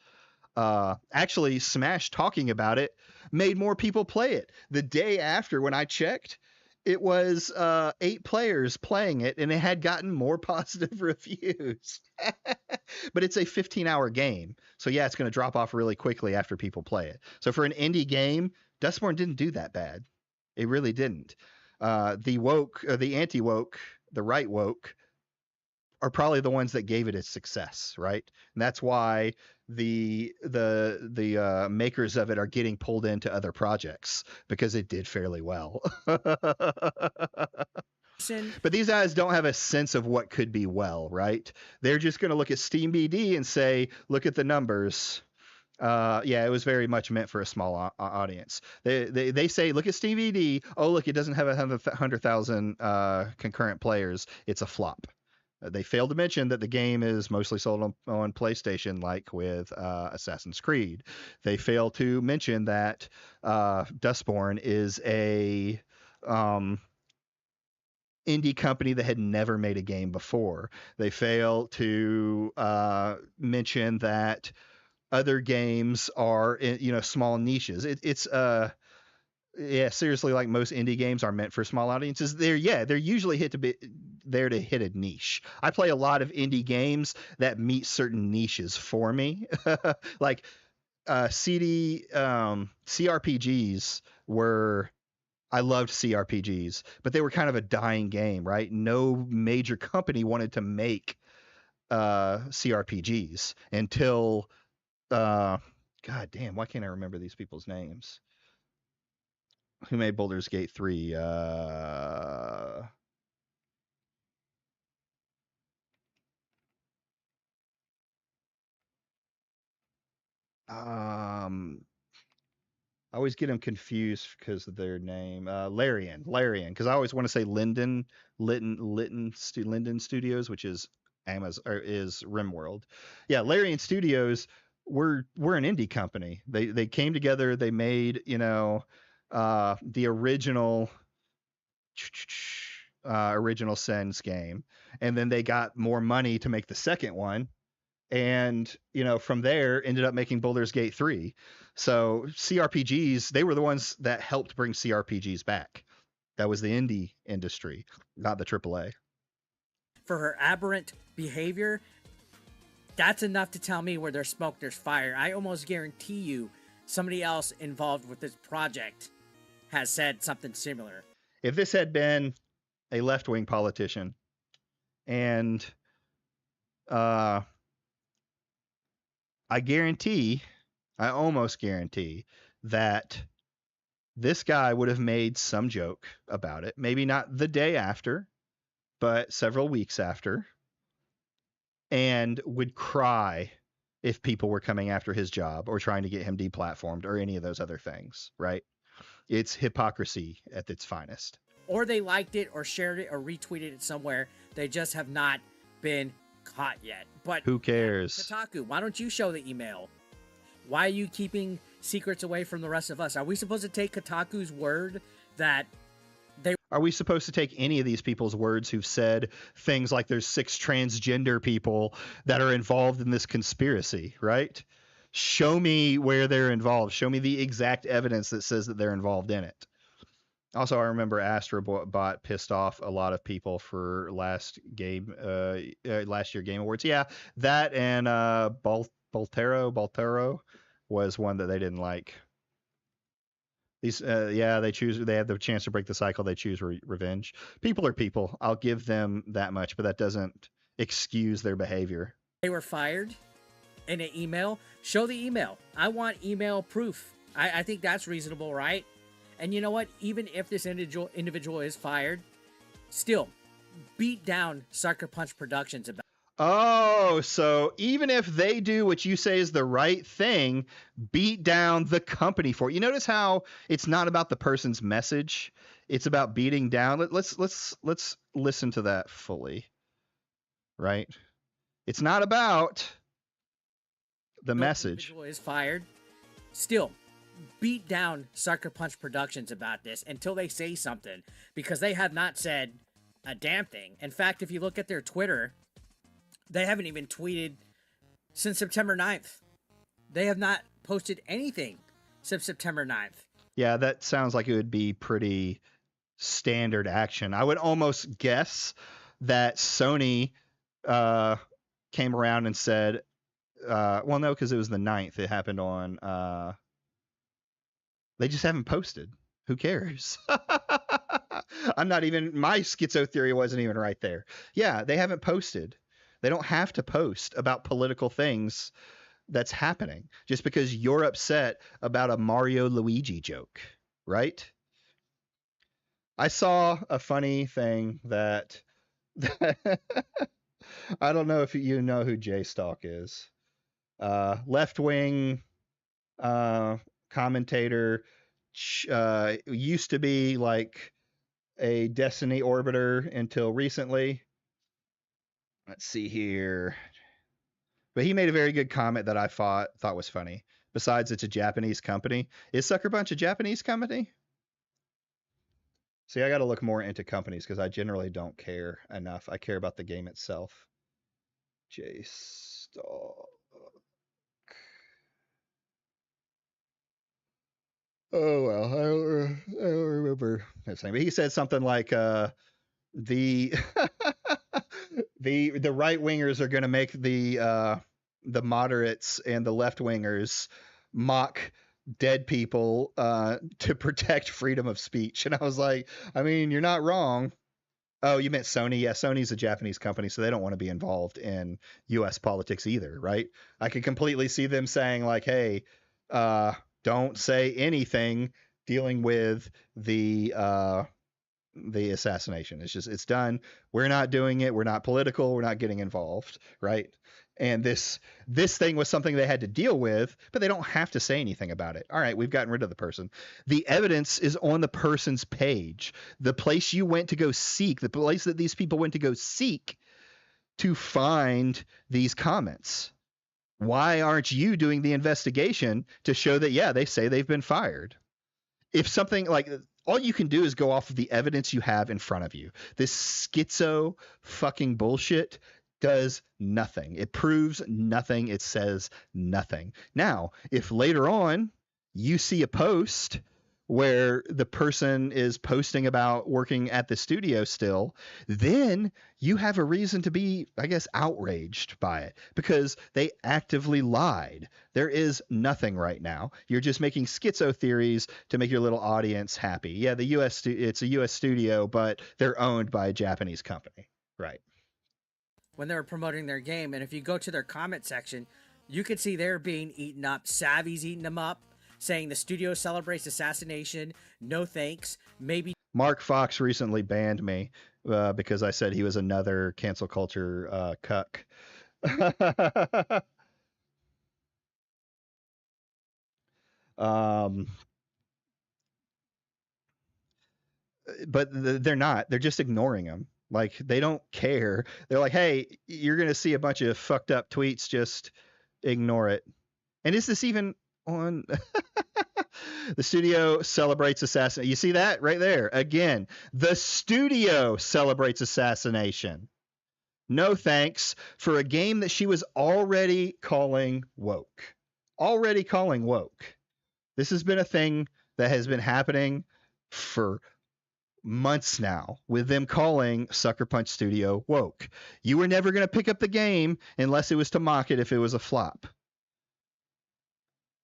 Actually, Smash talking about it made more people play it. The day after, when I checked, it was 8 players playing it, and it had gotten more positive reviews. But it's a 15-hour game, so yeah, it's going to drop off really quickly after people play it. So for an indie game, Dustborn didn't do that bad. It really didn't. The woke, the anti-woke, the right woke are probably the ones that gave it its success, right? And that's why the makers of it are getting pulled into other projects, because it did fairly well. But these guys don't have a sense of what could be well, right? They're just going to look at Steam BD and say, look at the numbers. Yeah, it was very much meant for a small audience. They say, look at Steam BD. Oh, look, it doesn't have 100,000 concurrent players. It's a flop. They failed to mention that the game is mostly sold on PlayStation, like with Assassin's Creed. They fail to mention that Dustborn is a indie company that had never made a game before. They fail to mention that other games are in, small niches. Yeah, seriously, like most indie games are meant for small audiences. They're usually there to hit a niche. I play a lot of indie games that meet certain niches for me. Like CRPGs were, I loved CRPGs, but they were kind of a dying game, right? No major company wanted to make CRPGs until God damn, why can't I remember these people's names? Who made Baldur's Gate 3? I always get them confused because of their name. Larian, because I always want to say Linden Studios, which is Amazon, or is RimWorld. Yeah, Larian Studios were an indie company. They came together. They made the original Sins game, and then they got more money to make the second one. And from there ended up making Baldur's Gate 3. So CRPGs, they were the ones that helped bring CRPGs back. That was the indie industry, not the AAA. For her aberrant behavior, that's enough to tell me where there's smoke, there's fire. I almost guarantee you somebody else involved with this project has said something similar. If this had been a left-wing politician, and I almost guarantee that this guy would have made some joke about it. Maybe not the day after, but several weeks after, and would cry if people were coming after his job or trying to get him deplatformed or any of those other things, right? It's hypocrisy at its finest. Or they liked it or shared it or retweeted it somewhere. They just have not been caught yet. But who cares? Kotaku, why don't you show the email? Why are you keeping secrets away from the rest of us? Are we supposed to take Kotaku's word that they... Are we supposed to take any of these people's words who've said things like there's 6 transgender people that are involved in this conspiracy, right? Show me where they're involved. Show me the exact evidence that says that they're involved in it. Also, I remember Astrobot pissed off a lot of people for last year Game Awards. Yeah, that and Baltero was one that they didn't like. These, they have the chance to break the cycle. They choose revenge. People are people. I'll give them that much, but that doesn't excuse their behavior. They were fired in an email. Show the email. I want email proof. I think that's reasonable, right? And you know what? Even if this individual is fired, still beat down Sucker Punch Productions about. Oh, so even if they do what you say is the right thing, beat down the company for it. You notice how it's not about the person's message; it's about beating down. Let's listen to that fully. Right? It's not about the message. Individual is fired. Still, beat down Sucker Punch Productions about this until they say something, because they have not said a damn thing. In fact, if you look at their Twitter, they haven't even tweeted since September 9th. They have not posted anything since September 9th. Yeah, that sounds like it would be pretty standard action. I would almost guess that Sony came around and said, well, no, because it was the 9th. It happened on... They just haven't posted. Who cares? My schizo theory wasn't even right there. Yeah, they haven't posted. They don't have to post about political things that's happening just because you're upset about a Mario Luigi joke, right? I saw a funny thing that I don't know if you know who Jay Stalk is. Left-wing commentator, used to be like a Destiny orbiter until recently. Let's see here. But he made a very good comment that I thought was funny. Besides, it's a Japanese company. Is Sucker Punch a Japanese company? See, I got to look more into companies because I generally don't care enough. I care about the game itself. Jay Stalk. Oh, well, I don't remember his name. But he said something like, the right wingers are going to make the moderates and the left wingers mock dead people to protect freedom of speech. And I was like, I mean, you're not wrong. Oh, you meant Sony? Yeah, Sony's a Japanese company, so they don't want to be involved in U.S. politics either, right? I could completely see them saying like, hey, don't say anything dealing with the assassination. It's done. We're not doing it. We're not political. We're not getting involved, right? And this thing was something they had to deal with, but they don't have to say anything about it. All right, we've gotten rid of the person. The evidence is on the person's page. The place you went to go seek, the place that these people went to go seek to find these comments. Why aren't you doing the investigation to show that, yeah, they say they've been fired? If something like, all you can do is go off of the evidence you have in front of you. This schizo fucking bullshit does nothing. It proves nothing. It says nothing. Now, if later on you see a post where the person is posting about working at the studio still, then you have a reason to be, I guess, outraged by it because they actively lied. There is nothing right now. You're just making schizo theories to make your little audience happy. Yeah, it's a U.S. studio, but they're owned by a Japanese company. Right. When they were promoting their game, and if you go to their comment section, you could see they're being eaten up. Savvy's eating them up, saying the studio celebrates assassination. No thanks. Maybe Mark Fox recently banned me because I said he was another cancel culture cuck. But they're not. They're just ignoring him. Like, they don't care. They're like, hey, you're going to see a bunch of fucked up tweets. Just ignore it. And is this even on? The studio celebrates assassination. You see that right there? Again, the studio celebrates assassination. No thanks for a game that she was already calling woke. Already calling woke. This has been a thing that has been happening for months now, with them calling Sucker Punch Studio woke. You were never going to pick up the game unless it was to mock it if it was a flop.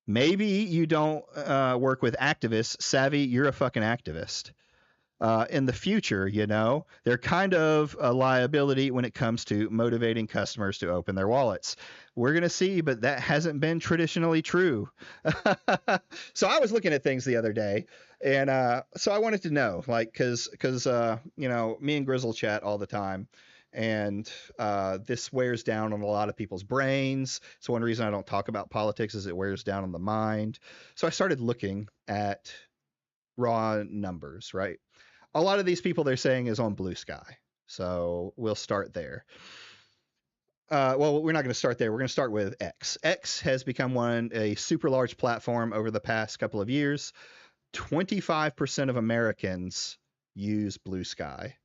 Maybe you don't work with activists. Savvy, you're a fucking activist. In the future, you know, they're kind of a liability when it comes to motivating customers to open their wallets. We're going to see, but that hasn't been traditionally true. So I was looking at things the other day, and so I wanted to know, like, because you know, me and Grizzle chat all the time, and this wears down on a lot of people's brains. So one reason I don't talk about politics is it wears down on the mind. So I started looking at raw numbers, right? A lot of these people they're saying is on Blue Sky. So we'll start there. Well, we're not going to start there. We're going to start with X. X has become a super large platform over the past couple of years. 25% of Americans use Blue Sky.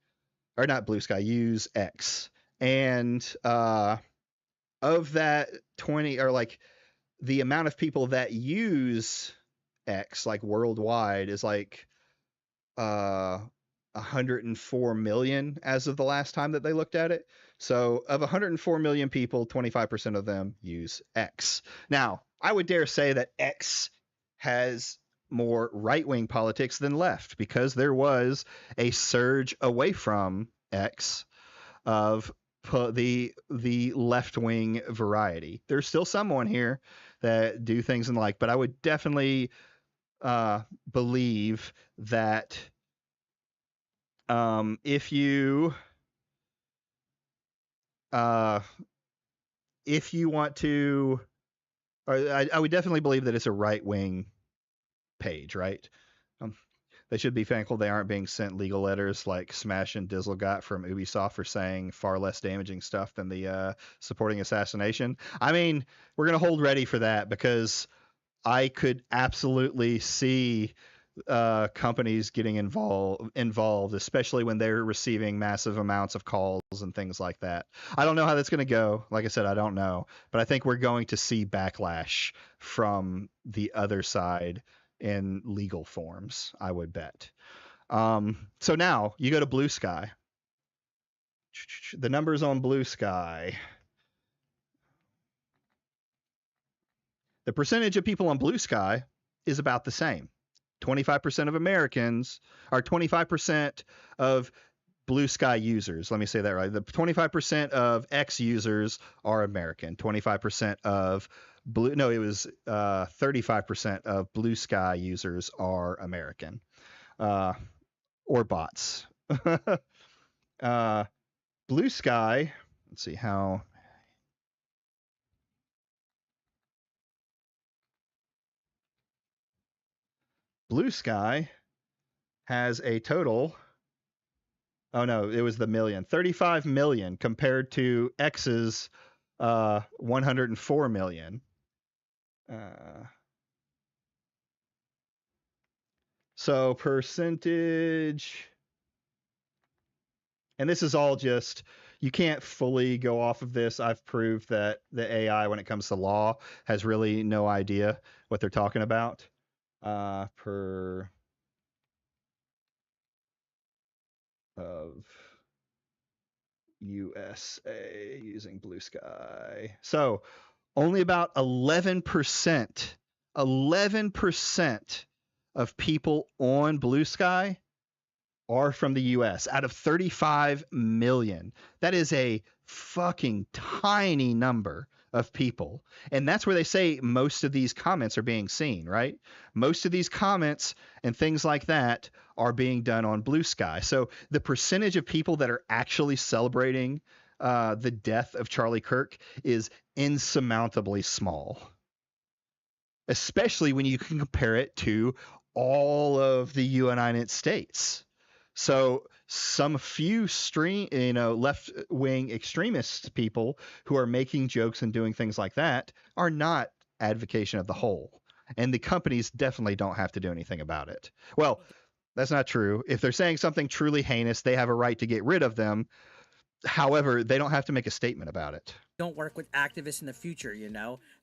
Or not Blue Sky, use X. And of that 20, or like the amount of people that use X, like worldwide, is like 104 million as of the last time that they looked at it. So of 104 million people, 25% of them use X. Now, I would dare say that X has more right-wing politics than left, because there was a surge away from X of the left-wing variety. There's still some on here that do things and like, but I would definitely believe that if you want to, or I would definitely believe that it's a right-wing page, right? They should be thankful they aren't being sent legal letters like Smash and Dizzle got from Ubisoft for saying far less damaging stuff than the supporting assassination. I mean, we're going to hold ready for that, because I could absolutely see companies getting involved, especially when they're receiving massive amounts of calls and things like that. I don't know how that's going to go. Like I said, I don't know, but I think we're going to see backlash from the other side in legal forms, I would bet. So now you go to Blue Sky. The numbers on Blue Sky. The percentage of people on Blue Sky is about the same. 25% of Americans, or 25% of Blue Sky users. Let me say that right. The 25% of X users are American. 25% of 35% of Blue Sky users are American, or bots. Blue Sky, let's see how. Blue Sky has a total. Oh no, it was the million. 35 million compared to X's 104 million. So percentage, and this is all just, you can't fully go off of this. I've proved that the AI, when it comes to law, has really no idea what they're talking about. Per of USA using Blue Sky. So only about 11% of people on Blue Sky are from the US out of 35 million. That is a fucking tiny number of people. And that's where they say most of these comments are being seen, right? Most of these comments and things like that are being done on Blue Sky. So the percentage of people that are actually celebrating the death of Charlie Kirk is insurmountably small, especially when you can compare it to all of the United States. So some few left-wing extremist people who are making jokes and doing things like that are not advocation of the whole. And the companies definitely don't have to do anything about it. Well, that's not true. If they're saying something truly heinous, they have a right to get rid of them. However, they don't have to make a statement about it. Don't work with activists in the future,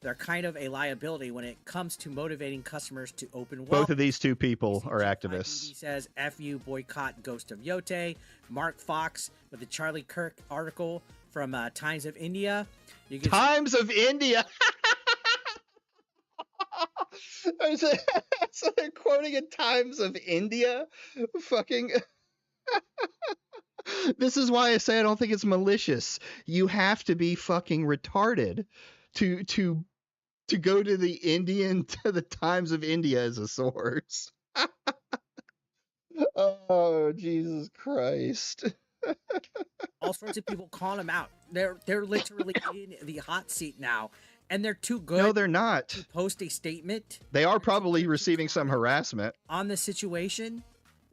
They're kind of a liability when it comes to motivating customers to open wallets. Both of these two people are activists. He says, F you, boycott Ghost of Yote. Mark Fox with the Charlie Kirk article from Times of India. Times of India! So they're quoting in Times of India? Fucking... This is why I say I don't think it's malicious. You have to be fucking retarded to go to the Times of India as a source. Oh, Jesus Christ. All sorts of people calling them out. They're literally in the hot seat now, and they're too good. No, they're not. To post a statement. They are probably receiving some harassment on the situation.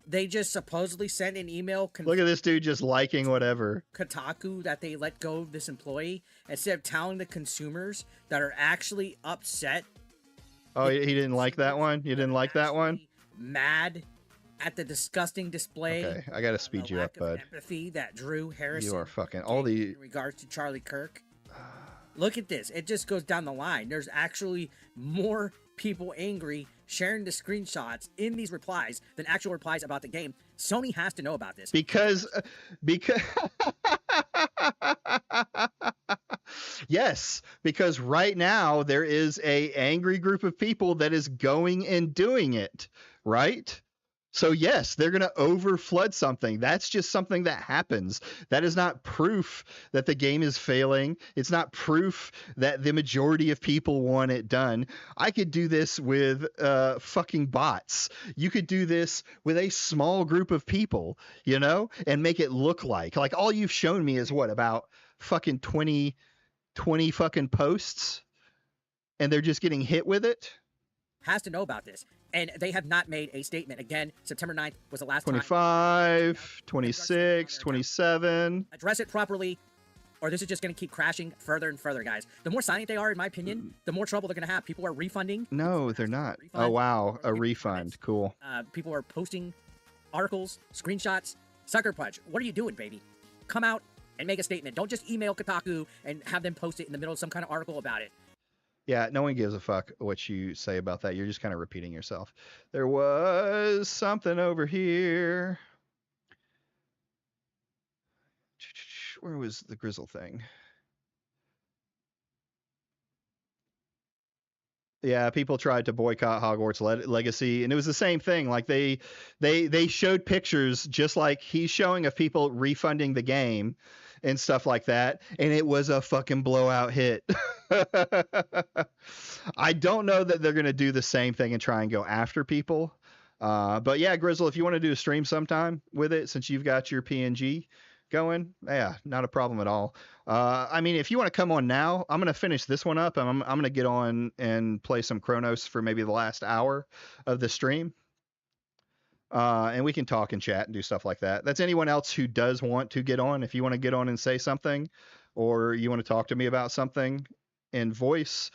They just supposedly sent an email. Look at this dude just liking whatever. Kotaku that they let go of this employee instead of telling the consumers that are actually upset. Oh, he didn't like that one? You didn't like that one? Mad at the disgusting display. Okay, I gotta speed you up, bud. Empathy that Drew Harrison. You are fucking all the in regards to Charlie Kirk. Look at this. It just goes down the line. There's actually more people angry sharing the screenshots in these replies than actual replies about the game. Sony has to know about this. Because yes, because right now there is a angry group of people that is going and doing it, right? So yes, they're going to overflood something. That's just something that happens. That is not proof that the game is failing. It's not proof that the majority of people want it done. I could do this with fucking bots. You could do this with a small group of people, and make it look like all you've shown me is what, about fucking 20 fucking posts, and they're just getting hit with it. Has to know about this. And they have not made a statement. Again, September 9th was the last 25, 26, 27. Address it properly, or this is just going to keep crashing further and further, guys. The more silent they are, in my opinion, the more trouble they're going to have. People are refunding. No, they're not. Oh, wow. A refund. Cool. People are posting articles, screenshots. Sucker Punch, what are you doing, baby? Come out and make a statement. Don't just email Kotaku and have them post it in the middle of some kind of article about it. Yeah, no one gives a fuck what you say about that. You're just kind of repeating yourself. There was something over here. Where was the Grizzle thing? Yeah, people tried to boycott Hogwarts Legacy, and it was the same thing. Like they showed pictures just like he's showing of people refunding the game and stuff like that, and it was a fucking blowout hit. I don't know that they're going to do the same thing and try and go after people. But yeah, Grizzle, if you want to do a stream sometime with it, since you've got your PNG going, yeah, not a problem at all. I mean, if you want to come on now, I'm going to finish this one up, and I'm going to get on and play some Cronos for maybe the last hour of the stream. And we can talk and chat and do stuff like that. That's anyone else who does want to get on. If you want to get on and say something, or you want to talk to me about something in voice,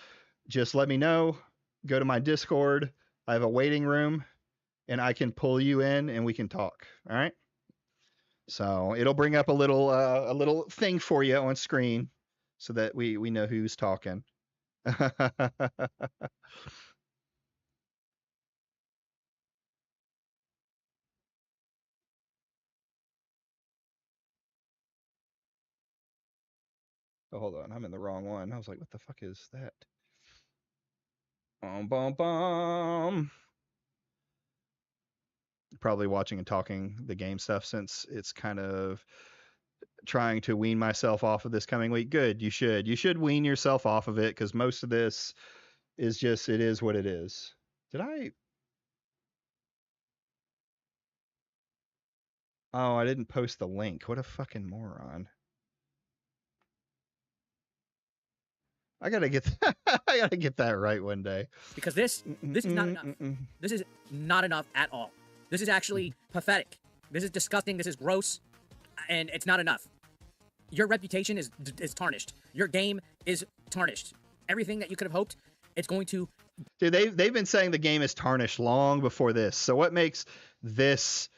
just let me know. Go to my Discord. I have a waiting room, and I can pull you in and we can talk. All right. So it'll bring up a little thing for you on screen so that we know who's talking. Oh, hold on. I'm in the wrong one. I was like, what the fuck is that? Bum. Probably watching and talking the game stuff, since it's kind of trying to wean myself off of this coming week. Good, you should. You should wean yourself off of it because most of this is just, it is what it is. Did I? Oh, I didn't post the link. What a fucking moron. I gotta get that, I gotta get that right one day. Because this is not enough. This is not enough at all. This is actually pathetic. This is disgusting. This is gross, and it's not enough. Your reputation is tarnished. Your game is tarnished. Everything that you could have hoped, it's going to. Dude, they've been saying the game is tarnished long before this. So what makes this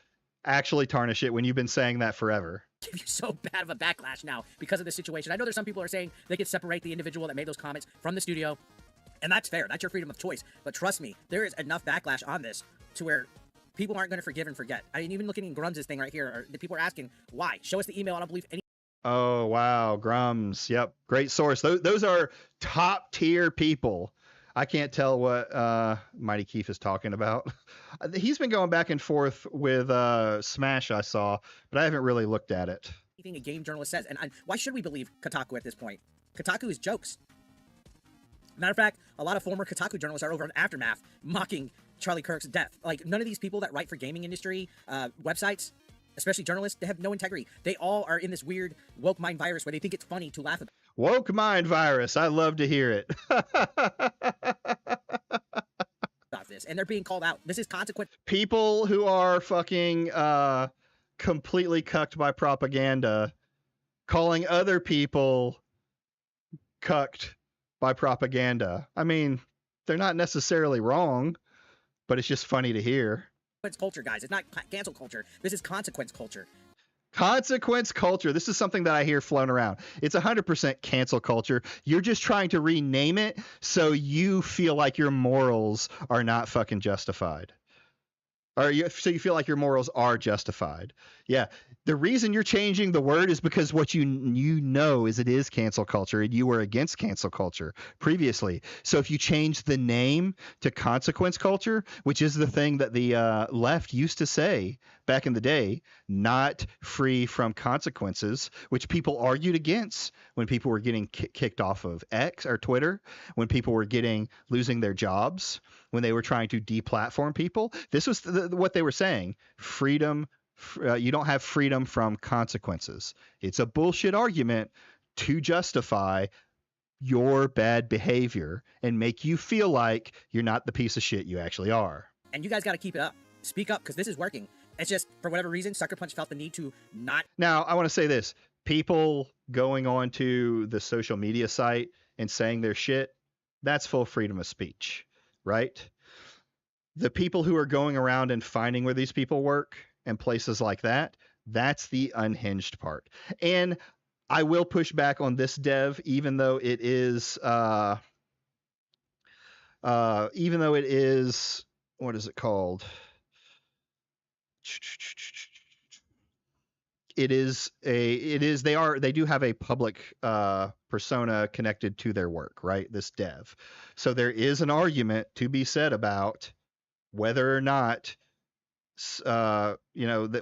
actually tarnish it when you've been saying that forever? Give you so bad of a backlash now because of the situation. I know there's some people are saying they could separate the individual that made those comments from the studio, and that's fair. That's your freedom of choice. But trust me, there is enough backlash on this to where people aren't going to forgive and forget. I mean, even looking at Grums' thing right here, the people are asking why. Show us the email. I don't believe any. Oh wow, Grums. Yep, great source. Those are top tier people. I can't tell what Mighty Keith is talking about. He's been going back and forth with Smash, I saw, but I haven't really looked at it. Anything a game journalist says, and why should we believe Kotaku at this point? Kotaku is jokes. Matter of fact, a lot of former Kotaku journalists are over on Aftermath mocking Charlie Kirk's death. Like, none of these people that write for gaming industry websites, especially journalists, they have no integrity. They all are in this weird woke mind virus where they think it's funny to laugh about. Woke mind virus. I love to hear it. This, and they're being called out. This is consequence. People who are fucking completely cucked by propaganda, calling other people cucked by propaganda. I mean, they're not necessarily wrong, but it's just funny to hear. It's culture, guys. It's not cancel culture. This is consequence culture. Consequence culture. This is something that I hear flown around. It's 100% cancel culture. You're just trying to rename it so you feel like your morals are not fucking justified. So you feel like your morals are justified. Yeah. The reason you're changing the word is because what you know is it is cancel culture, and you were against cancel culture previously. So if you change the name to consequence culture, which is the thing that the left used to say back in the day, not free from consequences, which people argued against when people were getting kicked off of X or Twitter, when people were losing their jobs, when they were trying to deplatform people. This was what they were saying. Freedom. You don't have freedom from consequences. It's a bullshit argument to justify your bad behavior and make you feel like you're not the piece of shit you actually are. And you guys got to keep it up. Speak up, because this is working. It's just, for whatever reason, Sucker Punch felt the need to not. Now, I want to say this. People going on to the social media site and saying their shit, that's full freedom of speech, right? The people who are going around and finding where these people work and places like that, that's the unhinged part. And I will push back on this dev, even though it is what is it called? They do have a public persona connected to their work, right? This dev. So there is an argument to be said about whether or not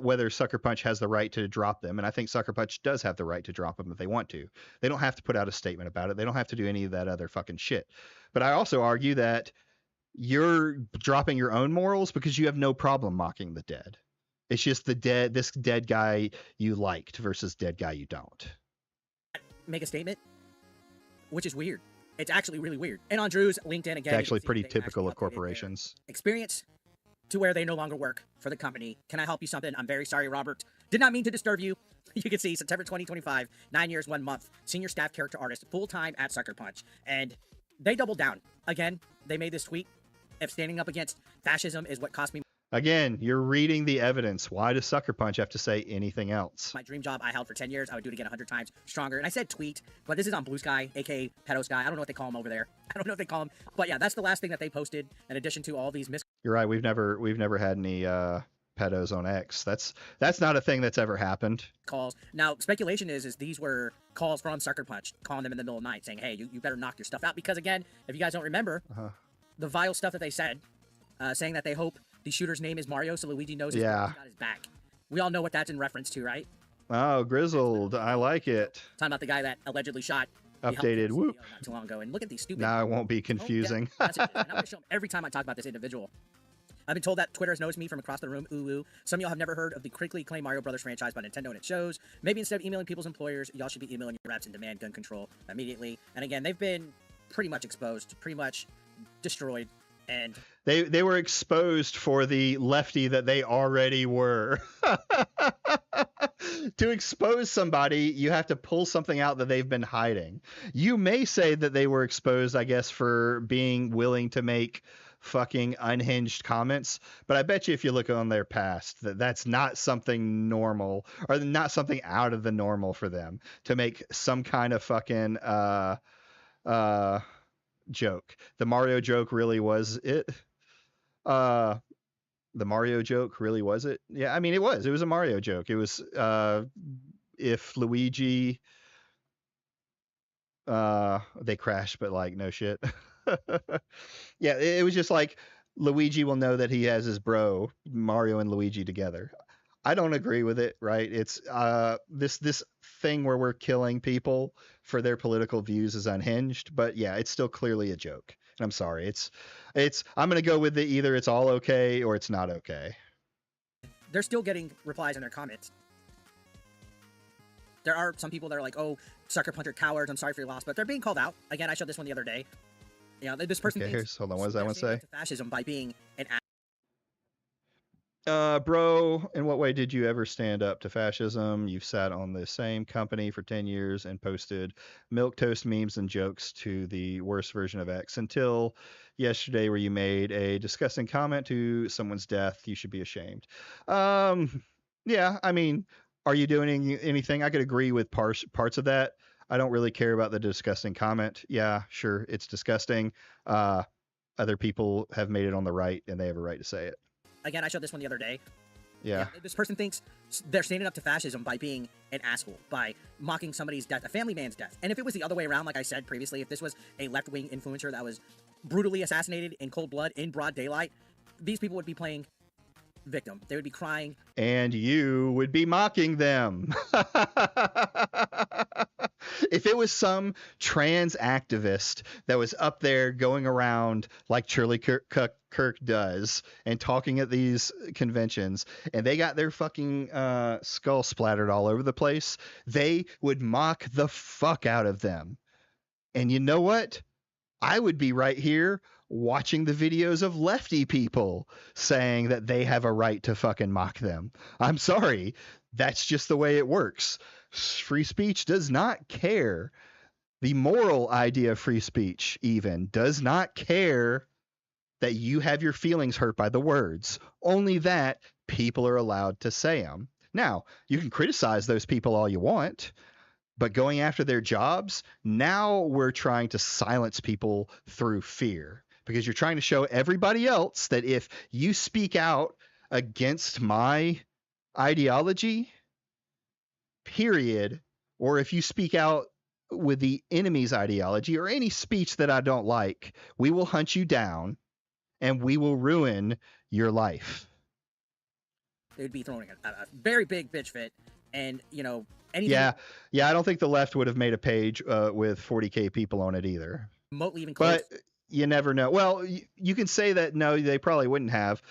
whether Sucker Punch has the right to drop them. And I think Sucker Punch does have the right to drop them if they want to. They don't have to put out a statement about it. They don't have to do any of that other fucking shit. But I also argue that you're dropping your own morals because you have no problem mocking the dead. It's just this dead guy you liked versus dead guy you don't. Make a statement, which is weird. It's actually really weird. And on Drew's LinkedIn, again, it's actually pretty typical of corporations. Experience to where they no longer work for the company. Can I help you something? I'm very sorry, Robert. Did not mean to disturb you. You can see September 2025, 9 years, 1 month, senior staff character artist, full-time at Sucker Punch. And they doubled down. Again, they made this tweet. If standing up against fascism is what cost me. Again, you're reading the evidence. Why does Sucker Punch have to say anything else? My dream job I held for 10 years. I would do it again 100 times stronger. And I said tweet, but this is on Blue Sky, aka Pedo Sky. I don't know what they call him over there. I don't know what they call him. But yeah, that's the last thing that they posted in addition to all these You're right. We've never had any pedos on X. That's not a thing that's ever happened. Calls. Now, speculation is these were calls from Sucker Punch calling them in the middle of the night saying, hey, you better knock your stuff out. Because again, if you guys don't remember, the vile stuff that they said, saying that they hope the shooter's name is Mario, so Luigi knows he's got his back. We all know what that's in reference to, right? Oh, grizzled. I like it. Talking about the guy that allegedly shot. the Updated. healthcare Whoop. CEO not too long ago. And look at these stupid. Now it won't be confusing. messages. And I'm going to show them every time I talk about this individual. I've been told that Twitter has noticed me from across the room. Ooh, ooh. Some of y'all have never heard of the critically acclaimed Mario Brothers franchise by Nintendo and its shows. Maybe instead of emailing people's employers, y'all should be emailing your reps and demand gun control immediately. And again, they've been pretty much exposed, pretty much destroyed. And they were exposed for the lefty that they already were. To expose somebody, you have to pull something out that they've been hiding. You may say that they were exposed, I guess, for being willing to make fucking unhinged comments, but I bet you if you look on their past, that's not something normal or not something out of the normal for them to make some kind of fucking joke. The Mario joke really was it. The Mario joke really was it. Yeah, I mean it was a Mario joke. It was if Luigi they crashed, but like no shit. Yeah, it was just like Luigi will know that he has his bro Mario and Luigi together. I don't agree with it, right? It's this thing where we're killing people for their political views is unhinged, but yeah, it's still clearly a joke. And I'm sorry. It's I'm going to go with either it's all okay or it's not okay. they're still getting replies in their comments. There are some people that are like, oh, sucker puncher cowards, I'm sorry for your loss, but they're being called out. Again, I showed this one the other day. You know, this person thinks Hold on, what does that one say? fascism by being an bro, in what way did you ever stand up to fascism? You've sat on the same company for 10 years and posted milquetoast memes and jokes to the worst version of X until yesterday where you made a disgusting comment to someone's death. You should be ashamed. Yeah, I mean, are you doing anything? I could agree with parts of that. I don't really care about the disgusting comment. Yeah, sure, it's disgusting. Other people have made it on the right and they have a right to say it. Again, I showed this one the other day. Yeah. This person thinks they're standing up to fascism by being an asshole, by mocking somebody's death, a family man's death. And if it was the other way around, like I said previously, if this was a left-wing influencer that was brutally assassinated in cold blood, in broad daylight, these people would be playing victim. They would be crying. And you would be mocking them. If it was some trans activist that was up there going around like Charlie Kirk does and talking at these conventions and they got their fucking skull splattered all over the place, they would mock the fuck out of them. And you know what? I would be right here watching the videos of lefty people saying that they have a right to fucking mock them. I'm sorry. That's just the way it works. Free speech does not care. The moral idea of free speech even does not care that you have your feelings hurt by the words. Only that people are allowed to say them. Now, you can criticize those people all you want, but going after their jobs, now we're trying to silence people through fear because you're trying to show everybody else that if you speak out against my ideology, period, or if you speak out with the enemy's ideology or any speech that I don't like, we will hunt you down and we will ruin your life. They would be throwing a very big bitch fit. And, you know, anything. Yeah, I don't think the left would have made a page with 40K people on it either. Remotely even close. But you never know. Well, you can say that, no, they probably wouldn't have,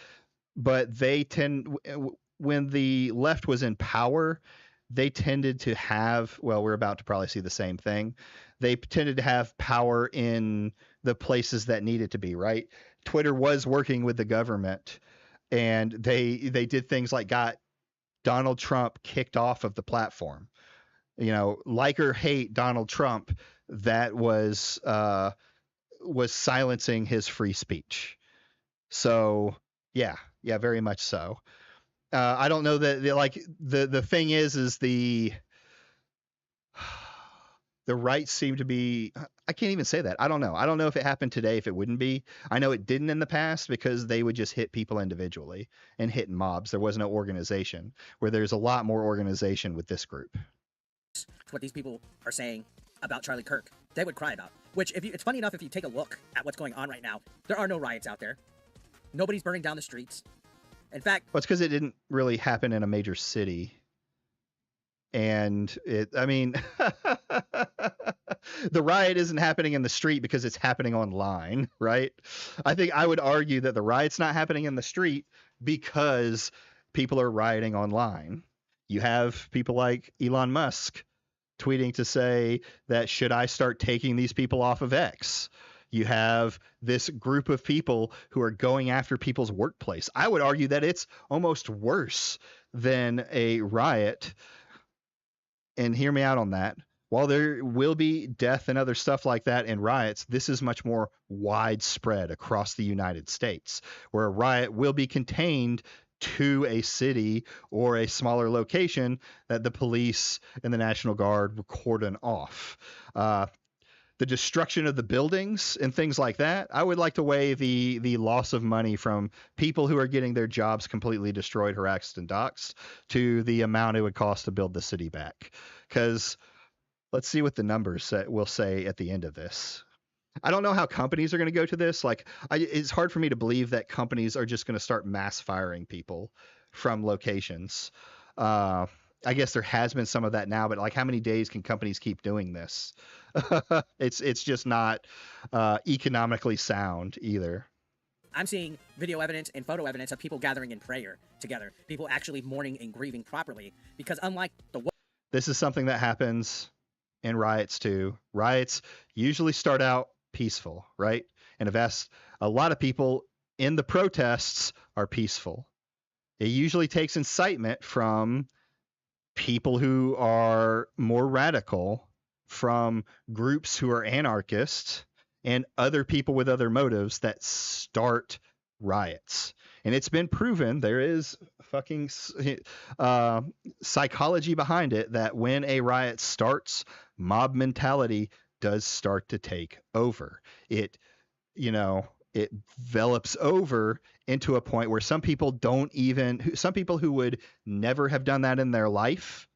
but they when the left was in power, they tended to have, well, we're about to probably see the same thing. They tended to have power in the places that needed to be, right? Twitter was working with the government and they did things like got Donald Trump kicked off of the platform. You know, like or hate Donald Trump, that was silencing his free speech. So yeah, very much so. I don't know that like the thing is the rights seem to be, I can't even say that. I don't know if it happened today, if it wouldn't be. I know it didn't in the past because they would just hit people individually and hit mobs. There was no organization, where there's a lot more organization with this group. What these people are saying about Charlie Kirk, they would cry about. Which, it's funny enough, if you take a look at what's going on right now, there are no riots out there. Nobody's burning down the streets. In fact, well, it's because it didn't really happen in a major city. And I mean, the riot isn't happening in the street because it's happening online, right? I think I would argue that the riot's not happening in the street because people are rioting online. You have people like Elon Musk tweeting to say that should I start taking these people off of X? You have this group of people who are going after people's workplace. I would argue that it's almost worse than a riot. And hear me out on that. While there will be death and other stuff like that in riots, this is much more widespread across the United States, where a riot will be contained to a city or a smaller location that the police and the National Guard cordon off. The destruction of the buildings and things like that, I would like to weigh the loss of money from people who are getting their jobs completely destroyed, harassed, and doxxed to the amount it would cost to build the city back. Because let's see what the numbers will say at the end of this. I don't know how companies are going to go to this. It's hard for me to believe that companies are just going to start mass firing people from locations. I guess there has been some of that now, but like, how many days can companies keep doing this? It's just not economically sound either. I'm seeing video evidence and photo evidence of people gathering in prayer together, people actually mourning and grieving properly, because unlike the... This is something that happens in riots too. Riots usually start out peaceful, right? And a lot of people in the protests are peaceful. It usually takes incitement from people who are more radical, from groups who are anarchists, and other people with other motives that start riots. And it's been proven, there is fucking psychology behind it, that when a riot starts, mob mentality does start to take over. It develops over into a point where some people who would never have done that in their life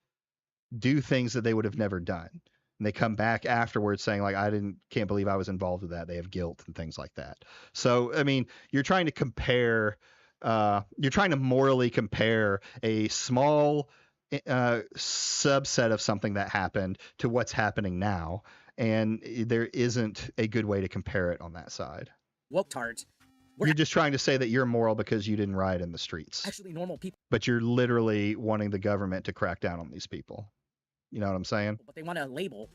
do things that they would have never done. And they come back afterwards saying, like, can't believe I was involved with that. They have guilt and things like that. So, I mean, you're trying to morally compare a small subset of something that happened to what's happening now. And there isn't a good way to compare it on that side. Woke tards. You're just trying to say that you're moral because you didn't riot in the streets. Actually, normal people. But you're literally wanting the government to crack down on these people. You know what I'm saying? But they want to label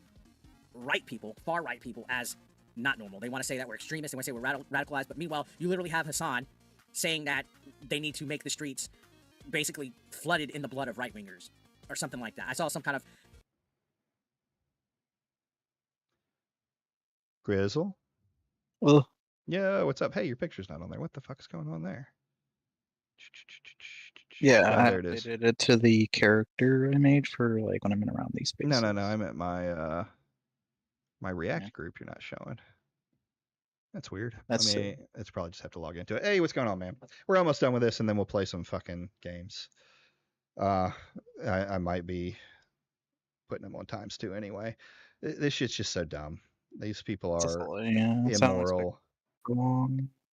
right people, far right people, as not normal. They want to say that we're extremists. They want to say we're radicalized. But meanwhile, you literally have Hassan saying that they need to make the streets basically flooded in the blood of right-wingers or something like that. I saw some kind of... Grizzle? Well, yeah, what's up? Hey, your picture's not on there. What the fuck's going on there? Yeah, there it is. I did it to the character I made for like when I'm in around these spaces. No. I meant my my React group. You're not showing. That's weird. It's probably just have to log into it. Hey, what's going on, man? We're almost done with this, and then we'll play some fucking games. I might be putting them on times too. Anyway, this shit's just so dumb. These people are immoral.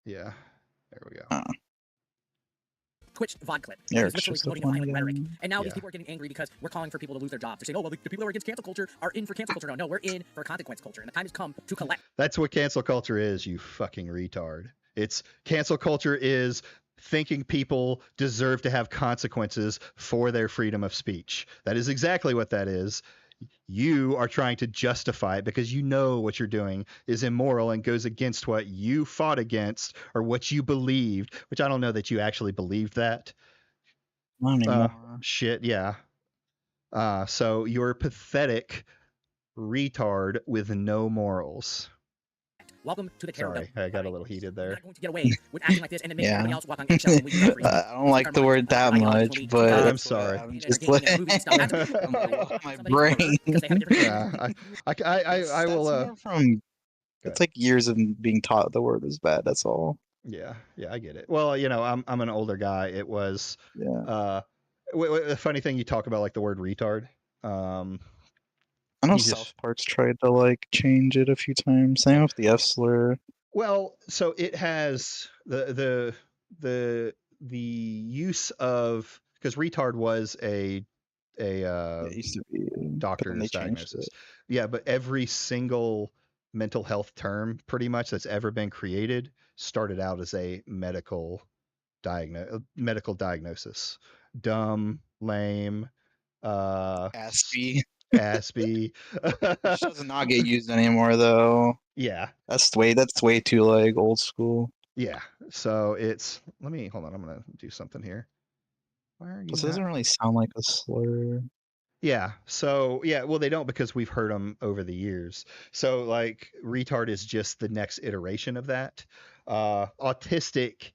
Yeah, there we go. Twitch VOD clip. Yeah, He's literally quoting violent rhetoric. And now these people are getting angry because we're calling for people to lose their jobs. They're saying, oh, well, the people who are against cancel culture are in for cancel culture. No, we're in for consequence culture. And the time has come to collect. That's what cancel culture is, you fucking retard. Cancel culture is thinking people deserve to have consequences for their freedom of speech. That is exactly what that is. You are trying to justify it because you know what you're doing is immoral and goes against what you fought against or what you believed, which I don't know that you actually believed that. Shit, yeah. So you're a pathetic retard with no morals. Welcome to the terror. Sorry, I got a little heated there. You're not going to get away with acting like this and then make everybody else walk on eggshells. I don't like the word that much, but I'm sorry. I'm just like my brain. Yeah, I will. It's like years of being taught the word was bad. That's all. Yeah, I get it. Well, I'm an older guy. It was a funny thing you talk about, like the word retard. I know South Park's tried to like change it a few times. Same with the F slur. Well, so it has the use of, because retard was a a It used to be, but then they doctor's changed diagnosis. it. Yeah, but every single mental health term pretty much that's ever been created started out as a medical diagnosis. Dumb, lame, Aspie, Aspie. which does not get used anymore though. Yeah, That's way too like old school. yeah. So it's let me hold on. I'm gonna do something here. Why are you Plus, it not? doesn't really sound like a slur. Yeah. So yeah, well they don't because we've heard them over the years. So like retard is just the next iteration of that. Autistic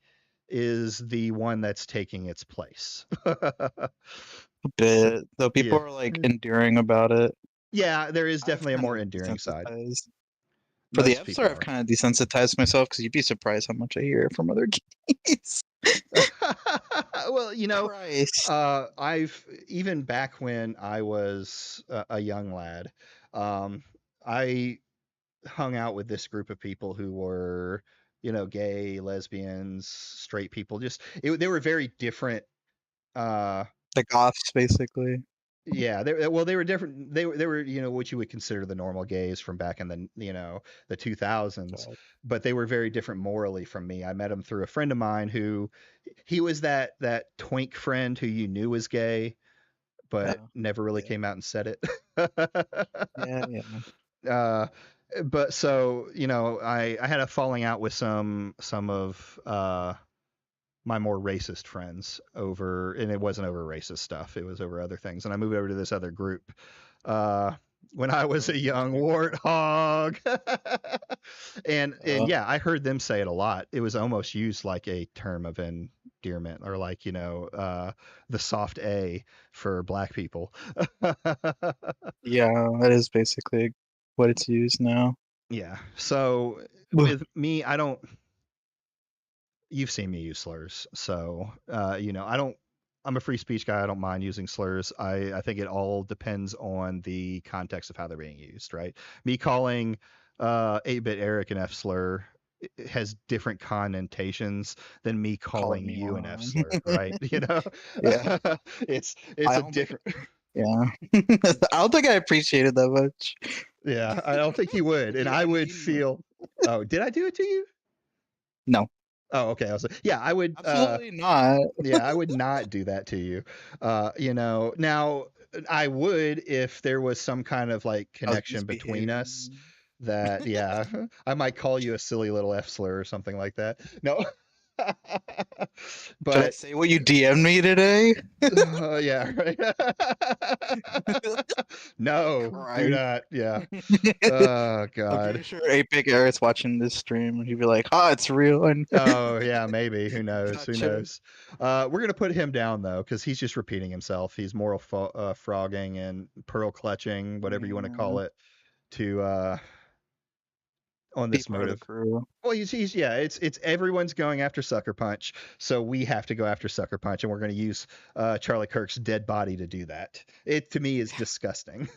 is the one that's taking its place. A bit, though people Yeah. are like enduring about it. Yeah, there is I've definitely a kind more of enduring side. desensitized. For the Most F people slur, I've are. kind of desensitized myself because you'd be surprised how much I hear it from other gays. Well, you know, Christ. I've even back when I was a young lad, I hung out with this group of people who were, you know, gay, lesbians, straight people. They were very different. The goths, basically. Yeah, they were different. They were you know what you would consider the normal gays from back in the you know the 2000s, God. but they were very different morally from me. I met him through a friend of mine who he was that twink friend who you knew was gay, but Yeah. never really Yeah. came out and said it. Yeah. uh, but so you know, I had a falling out with some of my more racist friends over, and it wasn't over racist stuff. It was over other things. And I moved over to this other group when I was a young warthog. and yeah, I heard them say it a lot. It was almost used like a term of endearment or like, you know, the soft A for black people. Yeah, that is basically what it's used now. Yeah. So with me, I don't, you've seen me use slurs. So, you know, I'm a free speech guy. I don't mind using slurs. I think it all depends on the context of how they're being used, right? Me calling 8-bit Eric an F slur has different connotations than me calling me you an F on. slur, right? You know, Yeah. it's I a don't think- different. Yeah. I don't think I appreciate it that much. Yeah, I don't think you would, and You I haven't would seen me. feel. Oh, did I do it to you? No. Oh, okay. Yeah, I would. Absolutely not. Yeah, I would not do that to you. You know, now I would if there was some kind of like I was connection between us. misbehaving. That yeah, I might call you a silly little F slur or something like that. No, Should I but say what you DM'd me today? yeah, right. No, do Christ. not. Yeah. Oh I'm God. pretty sure 8-bit Eric's watching this stream and he'd be like, "Oh, it's real." And Oh yeah, maybe. Who knows? not Who sure. knows? We're gonna put him down though, because he's just repeating himself. He's moral frogging and pearl clutching, whatever you want to call it, to on be this part of the motive. crew. Well, he's yeah. It's everyone's going after Sucker Punch, so we have to go after Sucker Punch, and we're gonna use Charlie Kirk's dead body to do that. It to me is disgusting.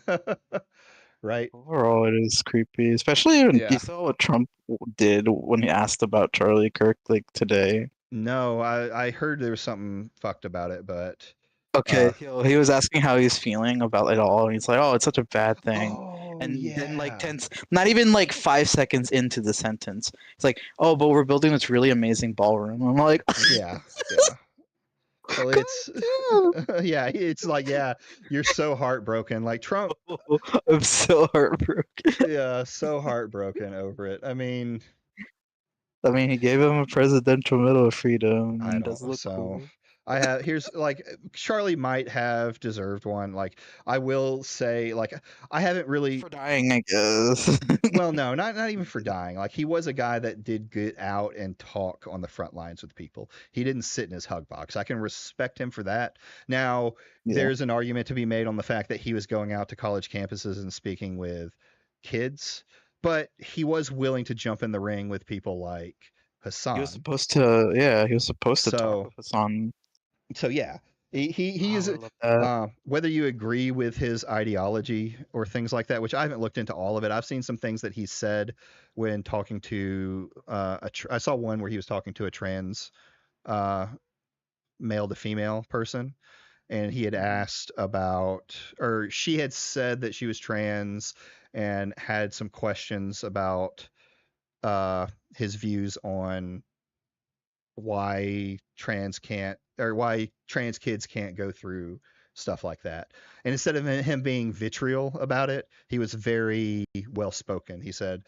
Right? Overall, it is creepy, especially when Yeah. you saw what Trump did when he asked about Charlie Kirk like today. No, I heard there was something fucked about it, but Okay, he was asking how he's feeling about it all, and he's like, "Oh, it's such a bad thing." Oh, And then like yeah. not even like 5 seconds into the sentence, it's like, "Oh, but we're building this really amazing ballroom." I'm like, Yeah, yeah. Well, it's yeah, it's like yeah, you're so heartbroken. Like Trump, I'm so heartbroken. yeah, so heartbroken over it. I mean, I mean, he gave him a presidential medal of freedom, I and does don't. look So cool. I have here's like Charlie might have deserved one. Like I will say, like I haven't really For dying, I guess. well, no, not even for dying. Like he was a guy that did get out and talk on the front lines with people. He didn't sit in his hug box. I can respect him for that. Now, Yeah. there's an argument to be made on the fact that he was going out to college campuses and speaking with kids, but he was willing to jump in the ring with people like Hassan. He was supposed to, yeah, he was supposed to talk with Hassan. So yeah, he is whether you agree with his ideology or things like that, which I haven't looked into all of it. I've seen some things that he said when talking to I saw one where he was talking to a trans male to female person, and he had asked about, or she had said that she was trans and had some questions about his views on why trans kids can't go through stuff like that. And instead of him being vitriol about it, he was very well spoken. He said,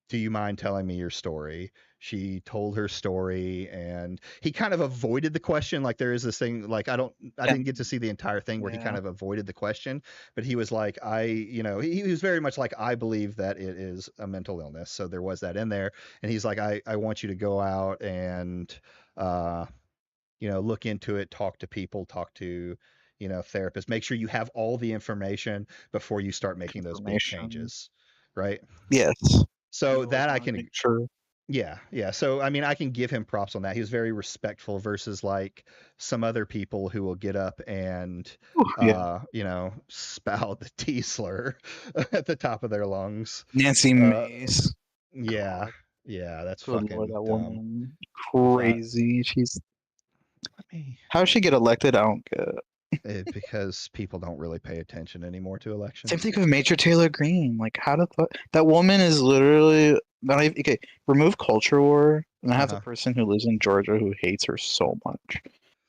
"Do you mind telling me your story?" She told her story, and he kind of avoided the question. Like, there is this thing, like, I didn't get to see the entire thing where he kind of avoided the question, but he was like, he was very much like, I believe that it is a mental illness. So there was that in there. And he's like, I want you to go out and, look into it, talk to people, talk to, therapists, make sure you have all the information before you start making those big changes. Right. Yes. So that I can, make sure. yeah. So, I mean, I can give him props on that. He was very respectful versus like some other people who will get up and, spout the T slur at the top of their lungs. Nancy Mace. Yeah. Yeah. That's Good fucking Lord, that dumb. woman. Crazy. How she get elected? I don't get. Because people don't really pay attention anymore to elections. Same thing with Major Taylor Greene. Like, how the fuck? That woman is literally not even, okay. Remove culture war, and I have the person who lives in Georgia who hates her so much.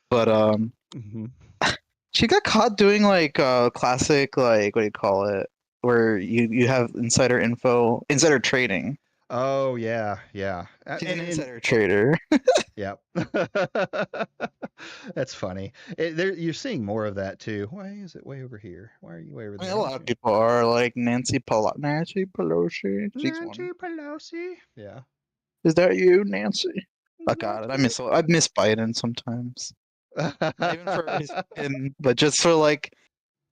But she got caught doing like classic, like, what do you call it? Where you have insider trading. Oh yeah. She's an insider trader. Yep. That's funny. You're seeing more of that too. Why is it way over here? Why are you way over there? A lot of people are like Nancy Pelosi. Nancy Pelosi. Yeah. Is that you, Nancy? Oh God, I miss Biden sometimes. Not even for his pin, but just for like,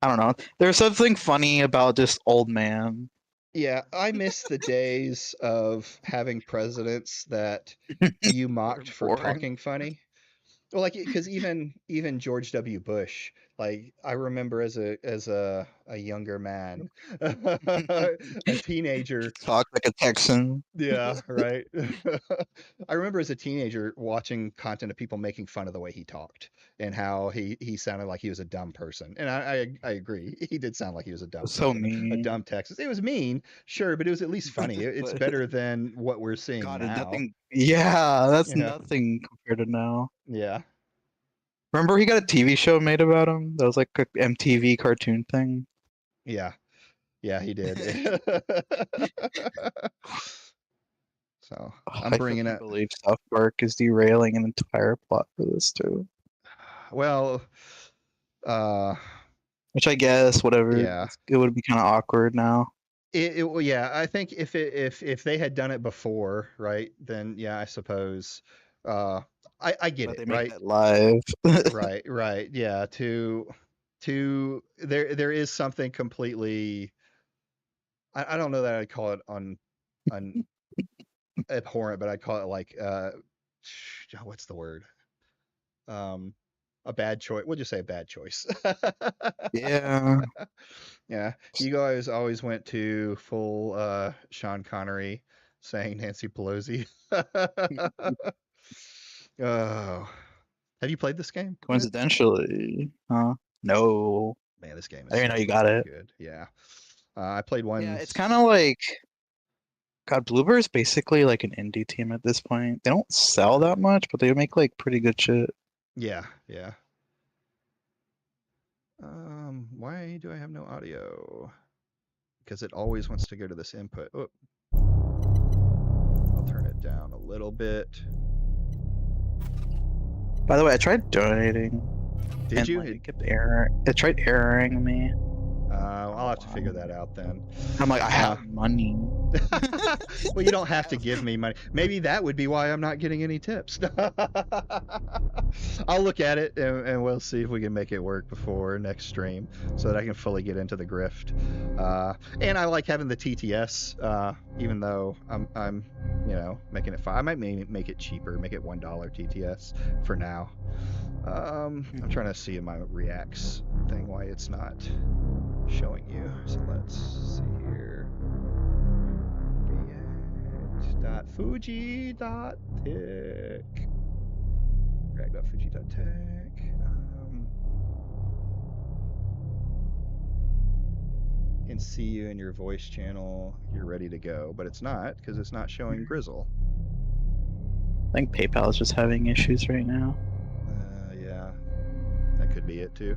I don't know. There's something funny about this old man. Yeah, I miss the days of having presidents that you mocked for talking funny. Well, like, because even George W. Bush, like, I remember as a younger man, a teenager, talk like a Texan. Yeah, right. I remember as a teenager watching content of people making fun of the way he talked and how he sounded like he was a dumb person. And I agree. He did sound like he was a dumb so person, mean. a dumb Texas. It was mean, sure, but it was at least funny. It's better than what we're seeing now. Nothing. Yeah, that's nothing compared to now. Yeah. Remember he got a TV show made about him? That was like a MTV cartoon thing. Yeah. Yeah, he did. So I'm bringing it. I believe South Park is derailing an entire plot for this too. Well, which I guess whatever. Yeah, it would be kind of awkward now. Yeah, I think if they had done it before, right? Then yeah, I suppose. I get but it, they right? Make that live. right. Yeah, there is something completely. I don't know that I'd call it abhorrent, but I'd call it like what's the word? A bad choice. We'll just say a bad choice. Yeah. Yeah. You guys always went to full Sean Connery saying Nancy Pelosi. Oh. Have you played this game? Coincidentally. No. Man, this game is I didn't know you got it. Good. Yeah. I played one. Yeah, it's kind of like God, Bloober is basically like an indie team at this point. They don't sell that much, but they make like pretty good shit. Yeah. Why do I have no audio? Because it always wants to go to this input. Oh. I'll turn it down a little bit. By the way, I tried donating. Did you? Like, it tried erroring me. I'll have to figure that out then. I'm like, I have money. Well, you don't have to give me money. Maybe that would be why I'm not getting any tips. I'll look at it and we'll see if we can make it work before next stream so that I can fully get into the grift. And I like having the TTS, even though I'm making it $5. I might make it cheaper, make it $1 TTS for now. I'm trying to see in my reacts thing why it's not showing you. So let's see here. React.fuji.tech. can see you in your voice channel. You're ready to go, but it's not because it's not showing Grizzle. I think PayPal is just having issues right now. Yeah, that could be it too.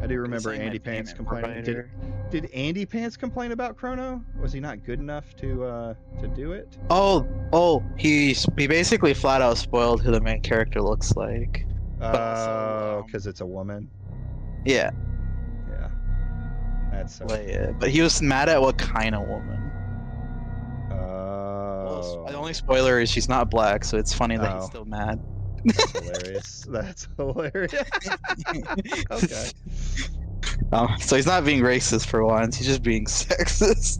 I do remember saying my Andy Pants payment complaining. Did Andy Pants complain about Crono? Was he not good enough to do it? Oh, he basically flat out spoiled who the main character looks like. Oh, because it's a woman. Yeah. Yeah. That's so. But he was mad at what kind of woman. Oh. The only spoiler is she's not black, so it's funny that he's Oh. still mad. That's hilarious. That's hilarious. Okay. So he's not being racist for once. He's just being sexist.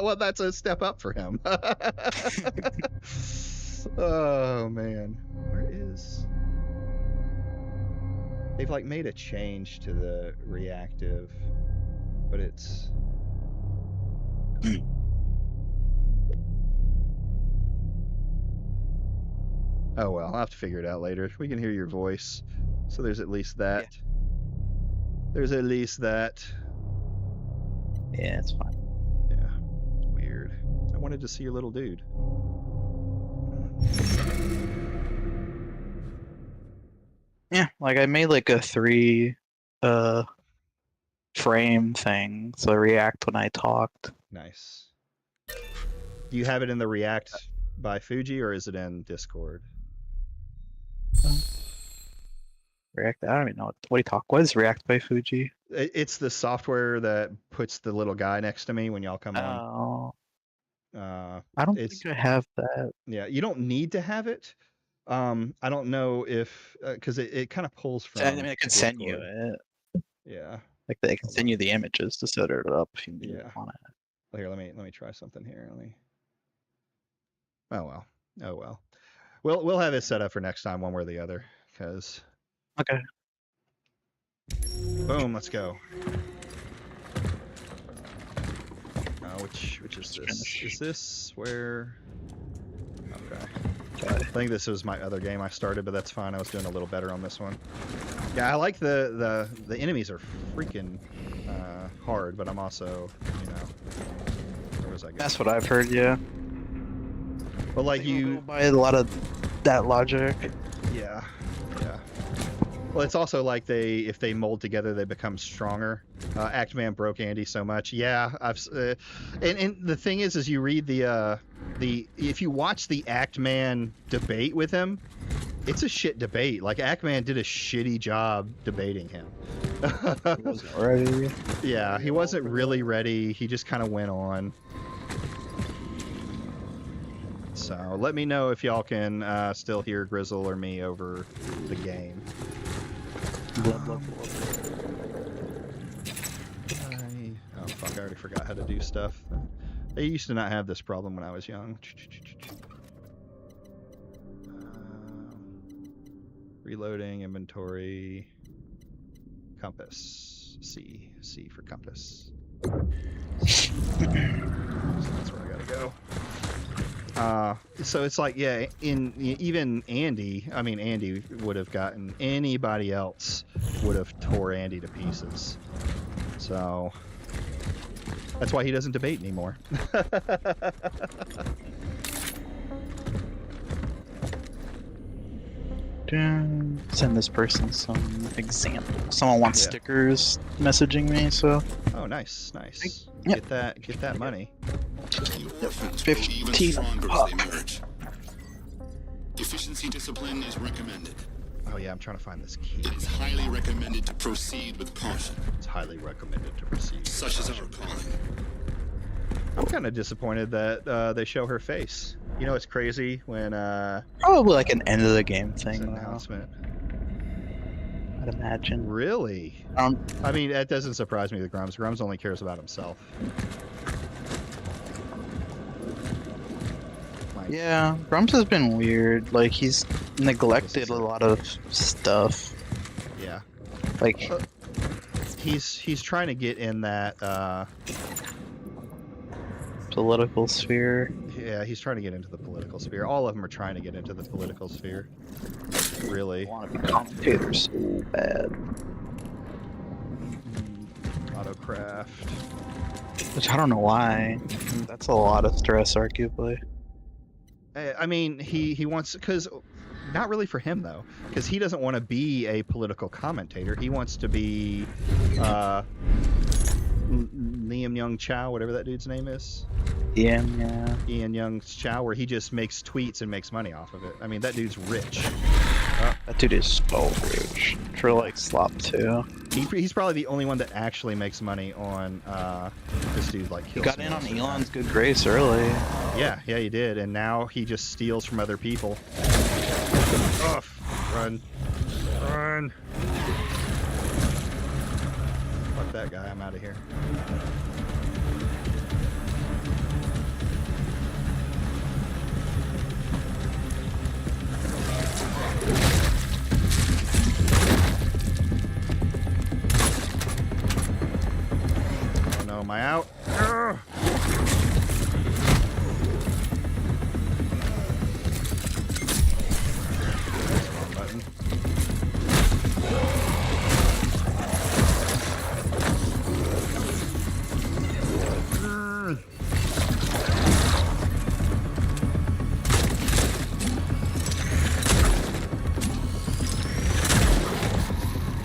Well, that's a step up for him. Oh man, where is? They've like made a change to the reactive, but it's. Oh well, I'll have to figure it out later. We can hear your voice, so there's at least that. Yeah. There's at least that. Yeah, it's fine. Yeah, weird. I wanted to see your little dude. Yeah, like I made like a 3 frame thing, so I react when I talked. Nice. Do you have it in the React by Fuji, or is it in Discord? React? I don't even know. What do you talk? What is React by Fuji? It's the software that puts the little guy next to me when y'all come on. I don't think I have that. Yeah, you don't need to have it. I don't know if because it kind of pulls from. I mean, I can send you it. Yeah. Like I can send you the images to set it up if you want it. Here, let me try something here. Oh well. Oh well. We'll have it set up for next time, one way or the other, because. Okay. Boom. Let's go. Which is this? Is this where? Okay. I think this was my other game I started, but that's fine. I was doing a little better on this one. Yeah, I like the enemies are freaking hard, but I'm also, where was I going? That's what I've heard, yeah. But like you buy a lot of that logic. Yeah. Well, it's also like if they mold together, they become stronger. Act-Man broke Andy so much. Yeah, and the thing is you read if you watch the Act-Man debate with him, it's a shit debate. Like Act-Man did a shitty job debating him. He wasn't ready. Yeah, he wasn't really ready. He just kind of went on. So let me know if y'all can still hear Grizzle or me over the game. Blah. Oh fuck, I already forgot how to do stuff. I used to not have this problem when I was young. Reloading, inventory, compass. C for compass. So that's where I gotta go. So it's like, yeah, even Andy would have gotten, anybody else would have tore Andy to pieces. So that's why he doesn't debate anymore. Send this person some examples. Someone wants stickers messaging me, so. Oh, nice. Get that money. 15 pop. Efficiency discipline is recommended. Oh yeah, I'm trying to find this key. It is highly recommended to proceed with caution. It's highly recommended to proceed. Such is our calling. I'm kind of disappointed that they show her face. You know, it's crazy when probably like an end of the game thing. Announcement. I'd imagine. Really? I mean, that doesn't surprise me. Grums only cares about himself. Yeah, Grums has been weird. Like he's neglected a lot of stuff. Yeah. Like he's trying to get in that political sphere. Yeah, he's trying to get into the political sphere. All of them are trying to get into the political sphere. Really. I want to be commentators so bad. Auto aircraft. Which I don't know why. That's a lot of stress, arguably. I mean, he wants, because not really for him though, because he doesn't want to be a political commentator. He wants to be Liam Young Chow, whatever that dude's name is. Yeah. Ian Young Chow, where he just makes tweets and makes money off of it. I mean, that dude's rich. That dude is so rich. For like slop too. He's probably the only one that actually makes money on this dude. Like he got in on Elon's good grace early. Yeah, he did, and now he just steals from other people. Oh, run. Fuck that guy. I'm out of here. Oh no, am I out? Ugh. Wrong button.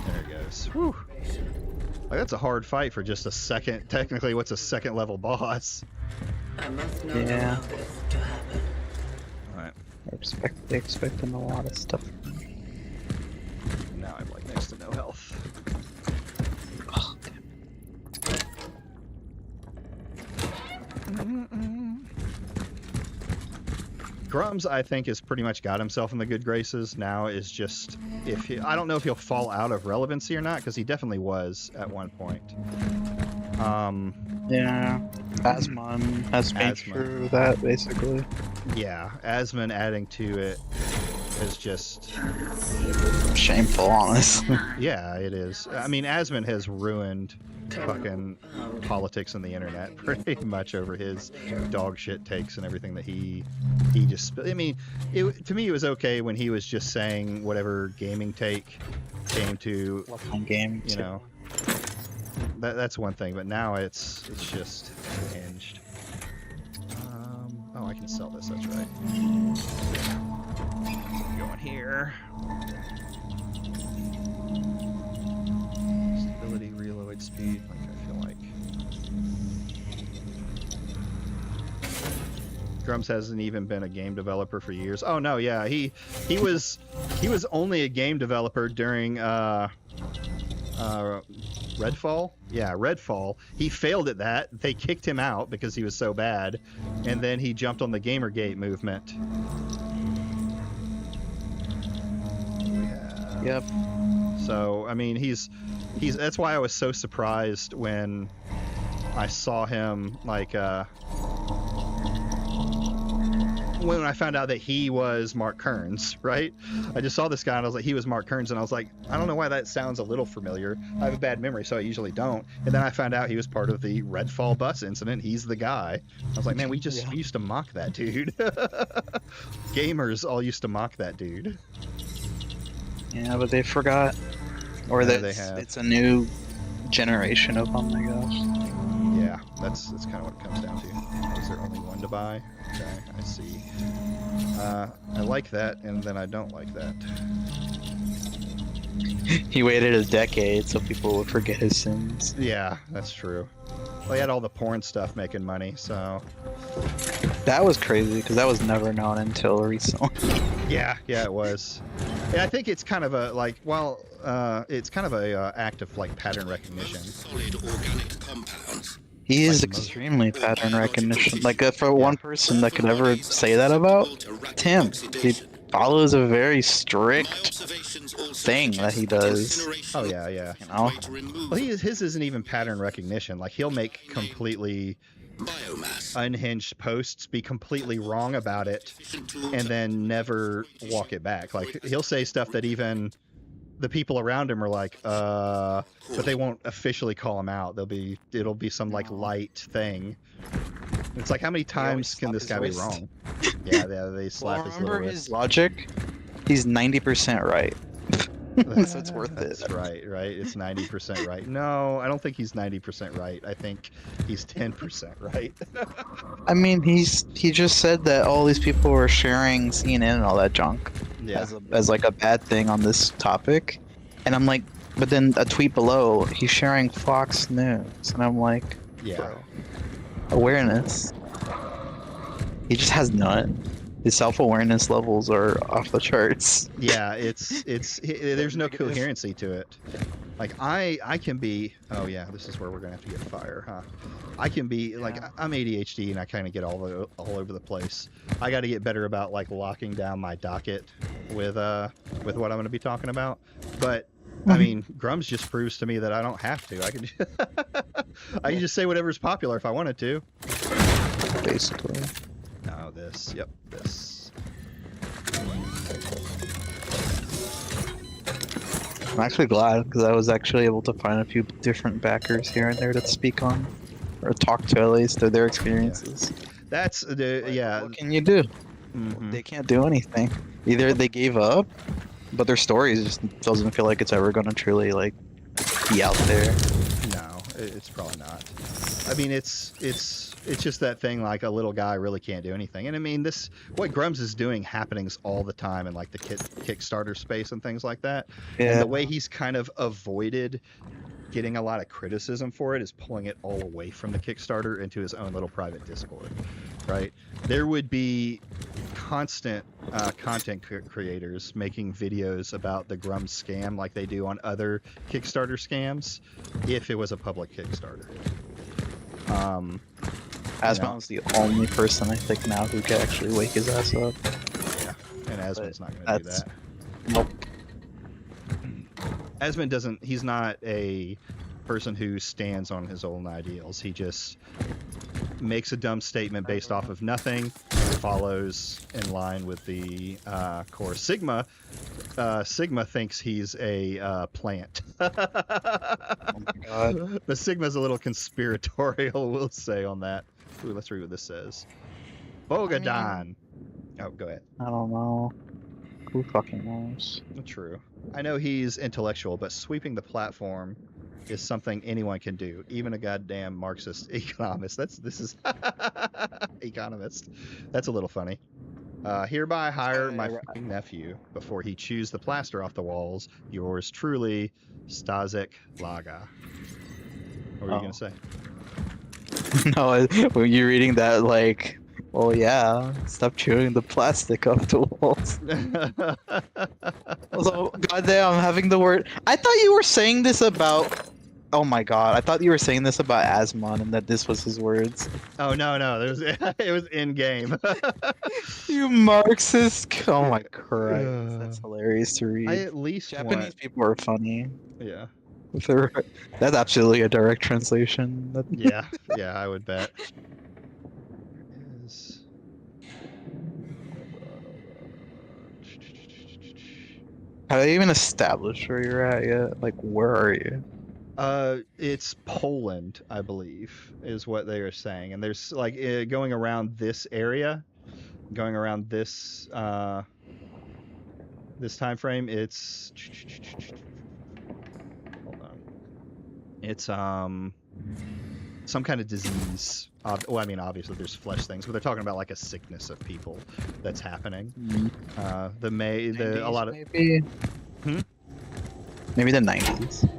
There it goes. Whew. Like, that's a hard fight for just a second. Technically, what's a second level boss? Yeah. Alright. They're expecting a lot of stuff. Now I'm like next to no health. Oh, Grums, I think, has pretty much got himself in the good graces. Now is just, I don't know if he'll fall out of relevancy or not, because he definitely was at one point. Yeah. Asmon has made through that, basically. Yeah, Asmon adding to it is just shameful, honestly. Yeah, it is. I mean, Asmon has ruined fucking politics and the internet pretty much over his dog shit takes and everything that he just. I mean, to me it was okay when he was just saying whatever gaming take came to. Game, you know. That's one thing, but now it's just hinged. Oh, I can sell this. That's right. Going here. Stability, reload speed. Like I feel like. Grums hasn't even been a game developer for years. Oh no, yeah, he was only a game developer during Redfall? Yeah, Redfall. He failed at that. They kicked him out because he was so bad, and then he jumped on the Gamergate movement. Yep. So, I mean, he's that's why I was so surprised when I saw him, like, when I found out that he was Mark Kearns, right? I just saw this guy and I was like, he was Mark Kearns, and I was like, I don't know why that sounds a little familiar. I have a bad memory, so I usually don't. And then I found out he was part of the Redfall bus incident. He's the guy. I was like, man, we used to mock that dude. Gamers all used to mock that dude. Yeah, but they forgot. Or Yeah, that they have. it's a new generation of them, I guess. Yeah, that's kind of what it comes down to. Is there only one to buy? Okay, I see. I like that, and then I don't like that. He waited a decade so people would forget his sins. Yeah, that's true. Well, he had all the porn stuff making money, so... That was crazy, because that was never known until recently. Yeah, it was. Yeah, I think it's kind of a, like, well, it's kind of a act of, like, pattern recognition. Solid organic compounds. He is extremely pattern recognition. Like, for one person that could ever say that about, it's him. He follows a very strict thing that he does. Oh, yeah. You know? Well, his isn't even pattern recognition. Like, he'll make completely unhinged posts, be completely wrong about it, and then never walk it back. Like, he'll say stuff that even the people around him are like, but they won't officially call him out. It'll be some like light thing. It's like, how many times can this guy be wrong? Yeah, they slap his little remember wrist. his logic? He's 90% right. So it's worth it. That's right. It's 90% right. No, I don't think he's 90% right. I think he's 10% right. I mean, he just said that all these people were sharing CNN and all that junk as like a bad thing on this topic, and I'm like, but then a tweet below, he's sharing Fox News, and I'm like, bro, awareness. He just has none. His self-awareness levels are off the charts. Yeah, there's no coherency to it. Like I can be. Oh yeah, this is where we're gonna have to get fire, huh? I can be like I'm ADHD and I kind of get all over the place. I got to get better about like locking down my docket with what I'm gonna be talking about. But I mean, Grums just proves to me that I don't have to. I can just say whatever's popular if I wanted to. Basically. No, this. Yep, this. I'm actually glad because I was actually able to find a few different backers here and there to speak on, or talk to at least, or their experiences. Yeah. That's What can you do? Mm-hmm. They can't do anything. Either they gave up, but their stories just doesn't feel like it's ever gonna truly like be out there. No, it's probably not. I mean, it's just that thing like a little guy really can't do anything. And I mean, what Grums is doing happenings all the time in like the Kickstarter space and things like that. Yeah. And the way he's kind of avoided getting a lot of criticism for it is pulling it all away from the Kickstarter into his own little private Discord, right? There would be constant content creators making videos about the Grums scam like they do on other Kickstarter scams if it was a public Kickstarter. Asmon's the only person I think now who can actually wake his ass up. Yeah, and Asmon's not going to do that. Nope. Asmon he's not a person who stands on his own ideals. He just makes a dumb statement based off of nothing, follows in line with the core. Sigma thinks he's a plant. Oh my god. But Sigma's a little conspiratorial, we'll say, on that. Ooh, let's read what this says. Bogadon. Oh, go ahead. I don't know. Who fucking knows? True. I know he's intellectual, but sweeping the platform is something anyone can do, even a goddamn Marxist economist. This is economist. That's a little funny. Hereby hire my fucking nephew before he chews the plaster off the walls. Yours truly, Stasek Laga. What were you gonna say? No, when you're reading that, like, well, yeah, stop chewing the plastic off the walls. Also, goddamn, I'm having the word. I thought you were saying this about. Oh my god, I thought you were saying this about Asmon and that this was his words. Oh no, it was in game. You Marxist! Oh my Christ, that's hilarious to read. I at least Japanese people are funny. Yeah. That's absolutely a direct translation. Yeah, I would bet. Have they even established where you're at yet? Like, where are you? It's Poland, I believe, is what they are saying. And there's like going around this area, going around this this time frame. It's hold on. It's some kind of disease. Well, I mean, obviously there's flesh things, but they're talking about like a sickness of people that's happening. A lot of maybe. Maybe the 90s.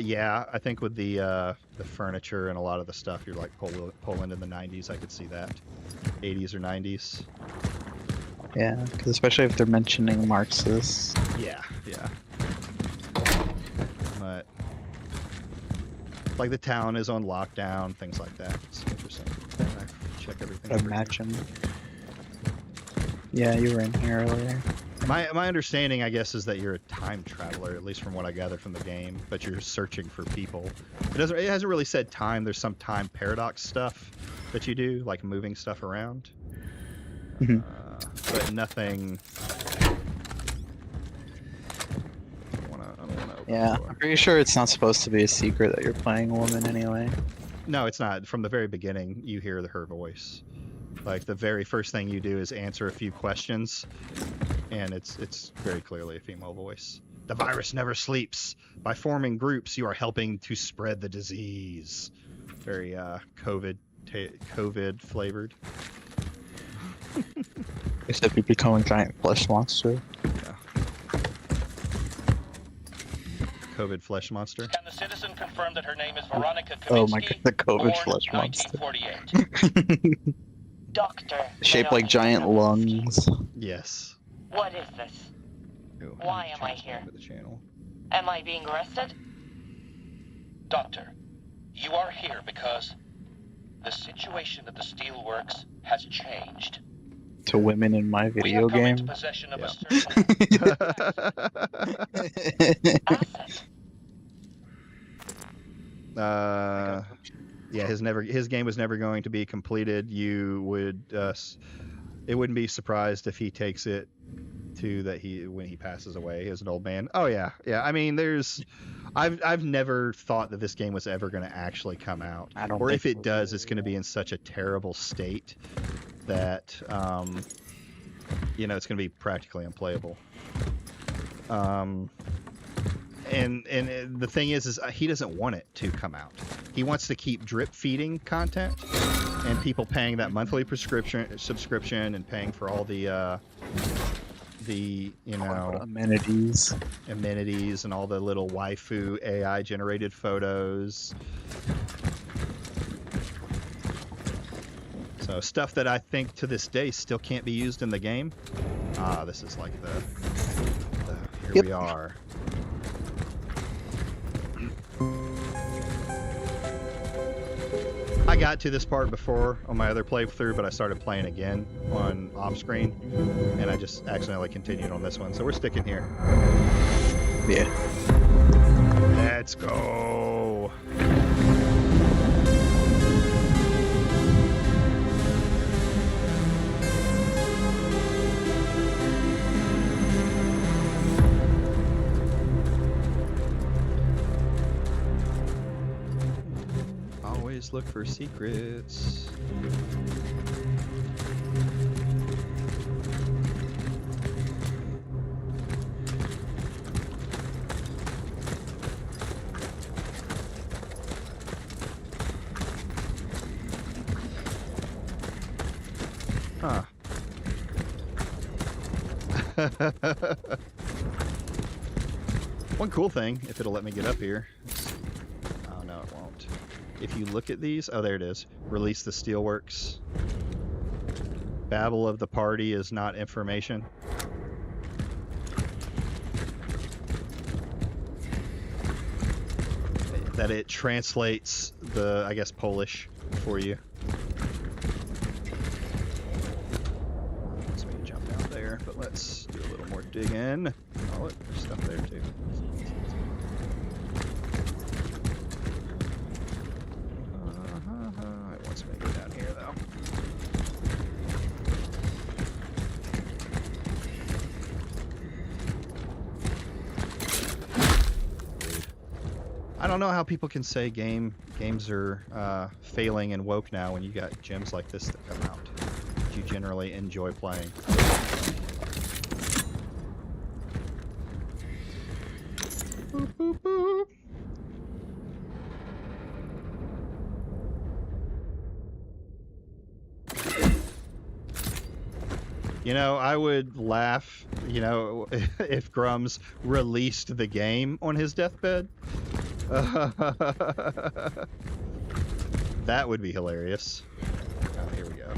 Yeah, I think with the furniture and a lot of the stuff, you're like Poland in the 90s. I could see that. 80s or 90s. Yeah, because especially if they're mentioning Marxists. Yeah. But like the town is on lockdown, things like that. It's interesting. Check everything. Imagine. Yeah, you were in here earlier. My understanding, I guess, is that you're a time traveler, at least from what I gather from the game, but you're searching for people. It hasn't really said time. There's some time paradox stuff that you do, like moving stuff around. But nothing. Yeah, I'm pretty sure it's not supposed to be a secret that you're playing a woman anyway. No, it's not. From the very beginning, you hear her voice. Like the very first thing you do is answer a few questions, and it's very clearly a female voice. The virus never sleeps. By forming groups, you are helping to spread the disease. Very COVID flavored. Except you become a giant flesh monster. Yeah. COVID flesh monster. Can the citizen confirm that her name is Veronica Kaminsky? Oh my god, the COVID flesh monster. 1948. Doctor. Shaped like giant lungs. Yes. What is this? Ooh, Why am I here? the channel. Am I being arrested? Doctor, you are here because the situation at the steelworks has changed. To women in my video we have come game. into possession of Yeah. a certain Yeah, his game was never going to be completed. You would it wouldn't be surprised if he takes it to when he passes away as an old man. Oh yeah. I mean, I've never thought that this game was ever going to actually come out, or if it does, it's going to be in such a terrible state that it's going to be practically unplayable. And the thing is he doesn't want it to come out. He wants to keep drip feeding content and people paying that monthly subscription and paying for all the amenities and all the little waifu AI generated photos. So stuff that I think to this day still can't be used in the game. This is like here we are. I got to this part before on my other playthrough, but I started playing again on off screen, and I just accidentally continued on this one. So we're sticking here. Yeah. Let's go. Always look for secrets. Huh. One cool thing, if it'll let me get up here. Oh no, it won't. If you look at these, oh there it is. Release the steelworks. Babble of the party is not information. That it translates the, I guess, Polish for you. Let's maybe jump down there, but let's do a little more digging. Oh look, there's stuff there too. It wants me to go down here though. I don't know how people can say games are failing and woke now when you got gems like this that come out that you generally enjoy playing. Boop, boop, boop. You know, I would laugh, if Grums released the game on his deathbed. That would be hilarious. Oh, here we go.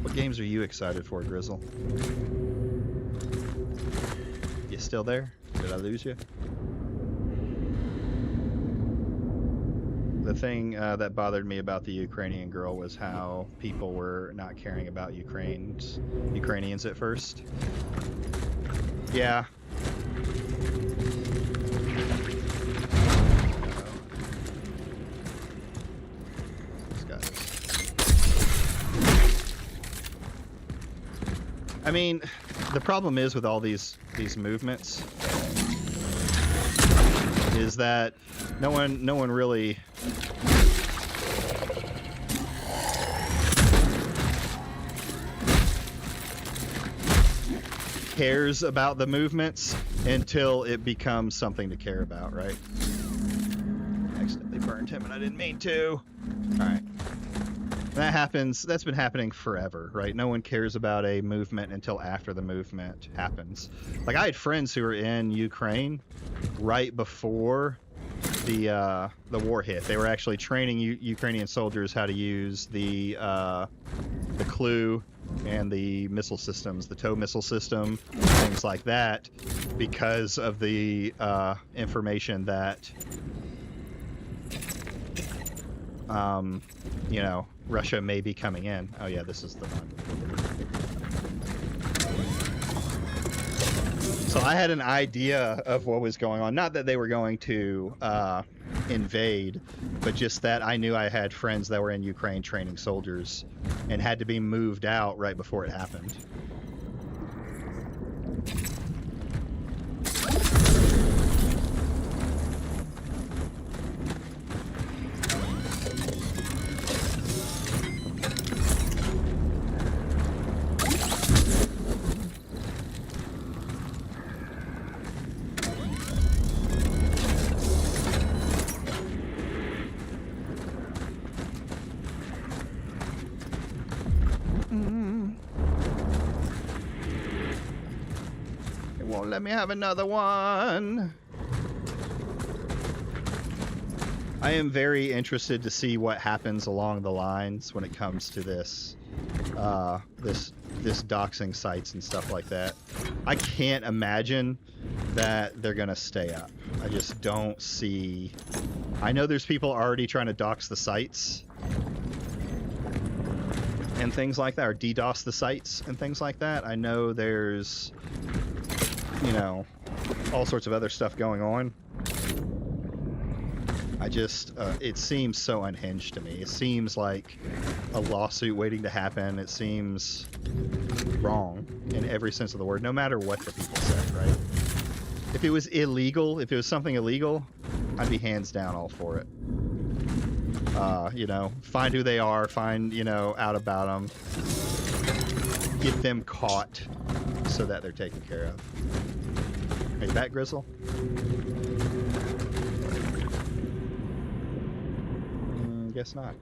What games are you excited for, Grizzle? You still there? Did I lose you? The thing that bothered me about the Ukrainian girl was how people were not caring about Ukrainians at first. Yeah. I mean, the problem is with all these movements is that No one really cares about the movements until it becomes something to care about, right? I accidentally burned him and I didn't mean to. All right. That happens. That's been happening forever, right? No one cares about a movement until after the movement happens. Like, I had friends who were in Ukraine right before the war hit. They were actually training Ukrainian soldiers how to use the Clue and the missile systems, the TOW missile system, things like that, because of the information that you know, Russia may be coming in. Oh yeah, this is the one. So I had an idea of what was going on. Not that they were going to invade, but just that I knew I had friends that were in Ukraine training soldiers and had to be moved out right before it happened. Let me have another one. I am very interested to see what happens along the lines when it comes to this this doxing sites and stuff like that. I can't imagine that they're gonna stay up. I just don't see. I know there's people already trying to dox the sites and things like that, or DDoS the sites and things like that. I know there's, you know, all sorts of other stuff going on. I just, it seems so unhinged to me. It seems like a lawsuit waiting to happen. It seems wrong in every sense of the word, no matter what the people said, right? If it was illegal, if it was something illegal, I'd be hands down all for it. You know, find who they are, find, you know, out about them, get them caught so that they're taken care of. Are you back, Grizzle? Guess not.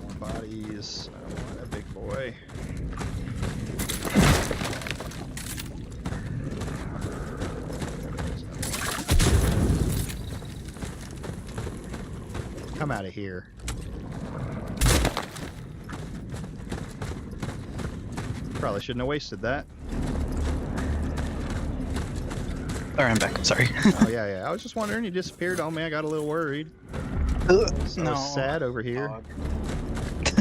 More bodies. I don't want that big boy. Come out of here. Probably shouldn't have wasted that. Alright, I'm back. Sorry. Oh, yeah. I was just wondering, you disappeared on me. I got a little worried. So sad over here.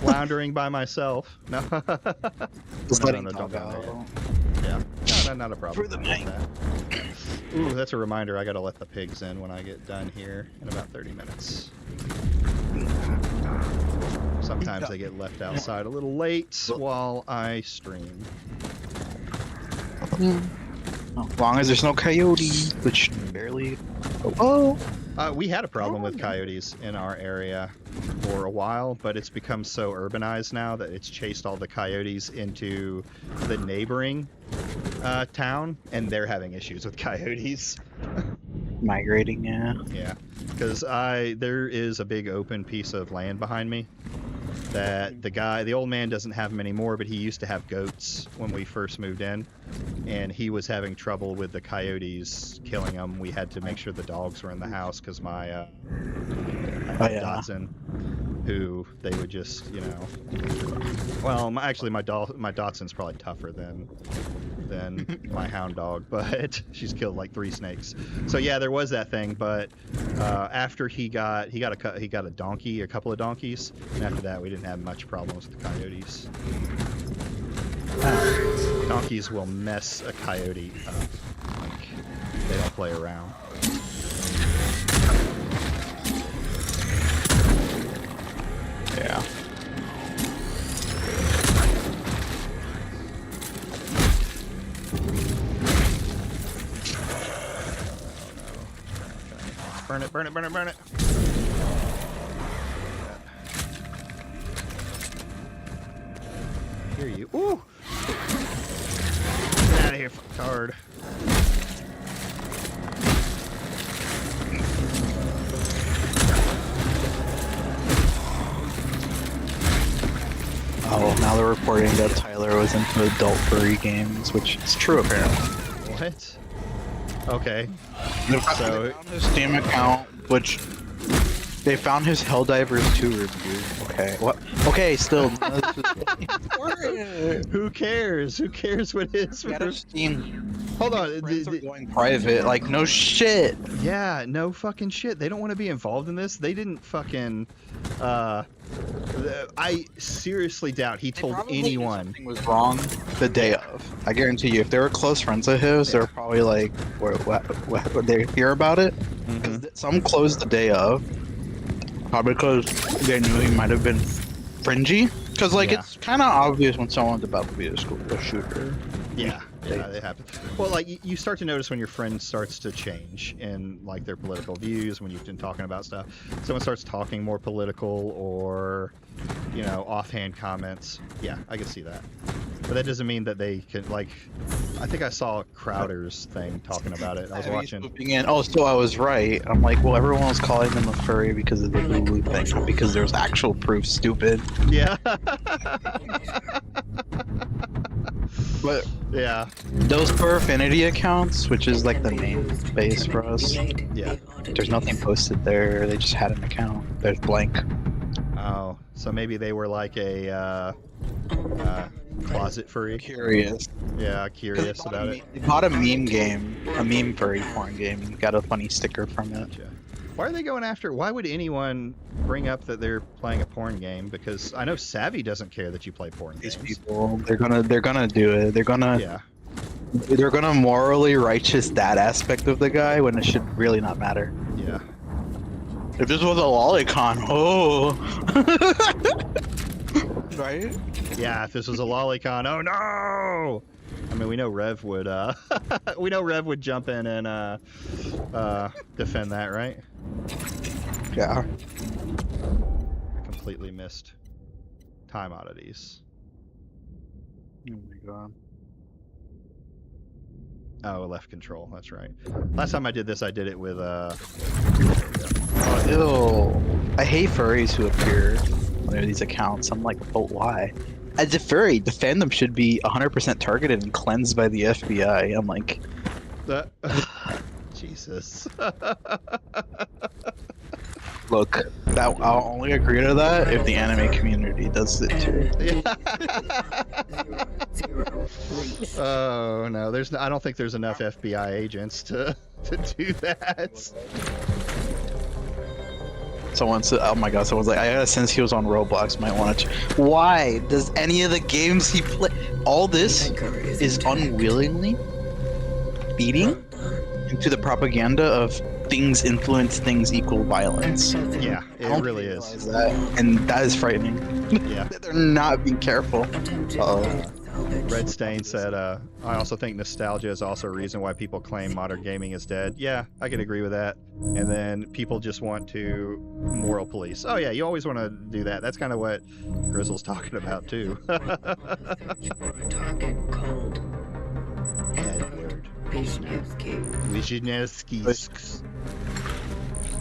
Floundering by myself. No. Just letting no, dog out. Yeah. No, not a problem. For the night. Ooh, that's a reminder. I gotta let the pigs in when I get done here in about 30 minutes. Sometimes they get left outside a little late while I stream. As long as there's no coyotes, which barely. Oh. We had a problem with coyotes in our area for a while, but it's become so urbanized now that it's chased all the coyotes into the neighboring town, and they're having issues with coyotes. Migrating, yeah. Yeah, because there is a big open piece of land behind me that the old man doesn't have them anymore, but he used to have goats when we first moved in, and he was having trouble with the coyotes killing them. We had to make sure the dogs were in the house because my Dotson, who they would just, you know, well, my Dotson's probably tougher than my hound dog, but she's killed like 3 snakes. So yeah, there was that thing, but after he got a donkey, a couple of donkeys, and after that we didn't have much problems with the coyotes. Donkeys will mess a coyote up. Like, they don't play around. Yeah. burn it, burn it, burn it, burn it. I hear you. Ooh! Get out of here, fucktard. Oh, now they're reporting that Tyler was into adult furry games, which is true apparently. What? Okay. They So found his Steam account, which they found his Helldivers 2 review. Okay, what? Okay, still. who cares? Who cares what his Steam? Hold on. Friends are going private. Like, no shit. Yeah, no fucking shit. They don't want to be involved in this. They didn't fucking. I seriously doubt he told anyone. Something was wrong the day of. I guarantee you, if they were close friends of his, they're probably like, what would they hear about it? Because some closed the day of. Probably because they knew he might have been fringy. Because, like, it's kind of obvious when someone's about to be a school shooter. Yeah, it happens. Well, like, you start to notice when your friend starts to change in, like, their political views, when you've been talking about stuff. Someone starts talking more political or, you know, offhand comments. Yeah, I can see that. But that doesn't mean that they can, like, I think I saw Crowder's thing talking about it. I was watching. Oh, so I was right. I'm like, well, everyone was calling them a furry because of the Lulu thing, not because there's actual proof, stupid. Yeah. But yeah, those for affinity accounts, which is like the main base for us. Yeah. There's nothing posted there. They just had an account. There's blank. Oh, so maybe they were like a closet furry. Curious. Yeah, curious about it. They bought a meme game, a meme furry porn game, and got a funny sticker from it. Gotcha. Why are they going after? Why would anyone bring up that they're playing a porn game? Because I know Savvy doesn't care that you play porn games. These people, they're gonna do it. They're gonna morally righteous that aspect of the guy when it should really not matter. Yeah. If this was a lolicon, oh. Right? Yeah, if this was a lolicon, oh no! I mean, we know Rev would jump in and defend that, right? Yeah. I completely missed time oddities. Oh my god. Oh, left control, that's right. Last time I did this, I did it with Ew. I hate furries who appear on these accounts. I'm like, but why? As a furry, the fandom should be 100% targeted and cleansed by the FBI. I'm like... Jesus. Look, I'll only agree to that if the anime community does it too. Oh no, I don't think there's enough FBI agents to do that. Someone said, oh my god, someone's like, I gotta sense he was on Roblox, might want to Why? Does any of the games he play... All this is unwillingly feeding into the propaganda of things influence things equal violence. Yeah, it really is. That, and that is frightening. Yeah. They're not being careful. Red Stain said, I also think nostalgia is also a reason why people claim modern gaming is dead. Yeah, I can agree with that. And then people just want to moral police. Oh yeah, you always want to do that. That's kind of what Grizzle's talking about too. Target called Edward Wisniewski.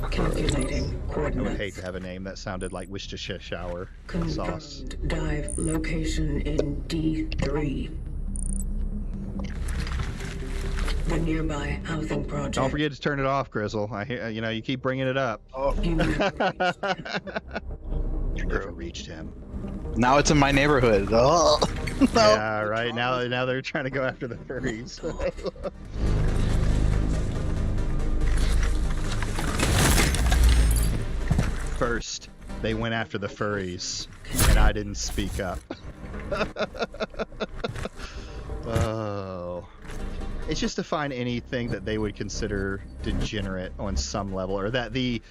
Calculating I coordinates. would hate to have a name that sounded like Worcestershire sauce. Dive location in D3. The nearby housing project. Don't forget to turn it off, Grizzle. I hear, you keep bringing it up. Oh. You never reached him. Now it's in my neighborhood. Oh. No. Yeah, right. Now they're trying to go after the furries. First, they went after the furries, and I didn't speak up. Oh. It's just to find anything that they would consider degenerate on some level, or that the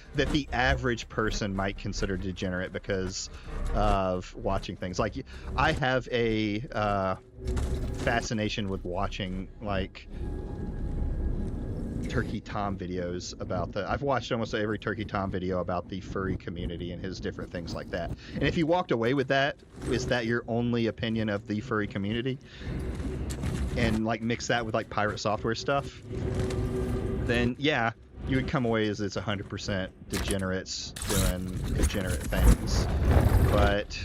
average person might consider degenerate because of watching things. Like, I have a fascination with watching, like, Turkey Tom videos about I've watched almost every Turkey Tom video about the furry community and his different things like that. And if you walked away with that, is that your only opinion of the furry community? And like mix that with like pirate software stuff, then yeah, you would come away as it's 100% degenerates doing degenerate things. But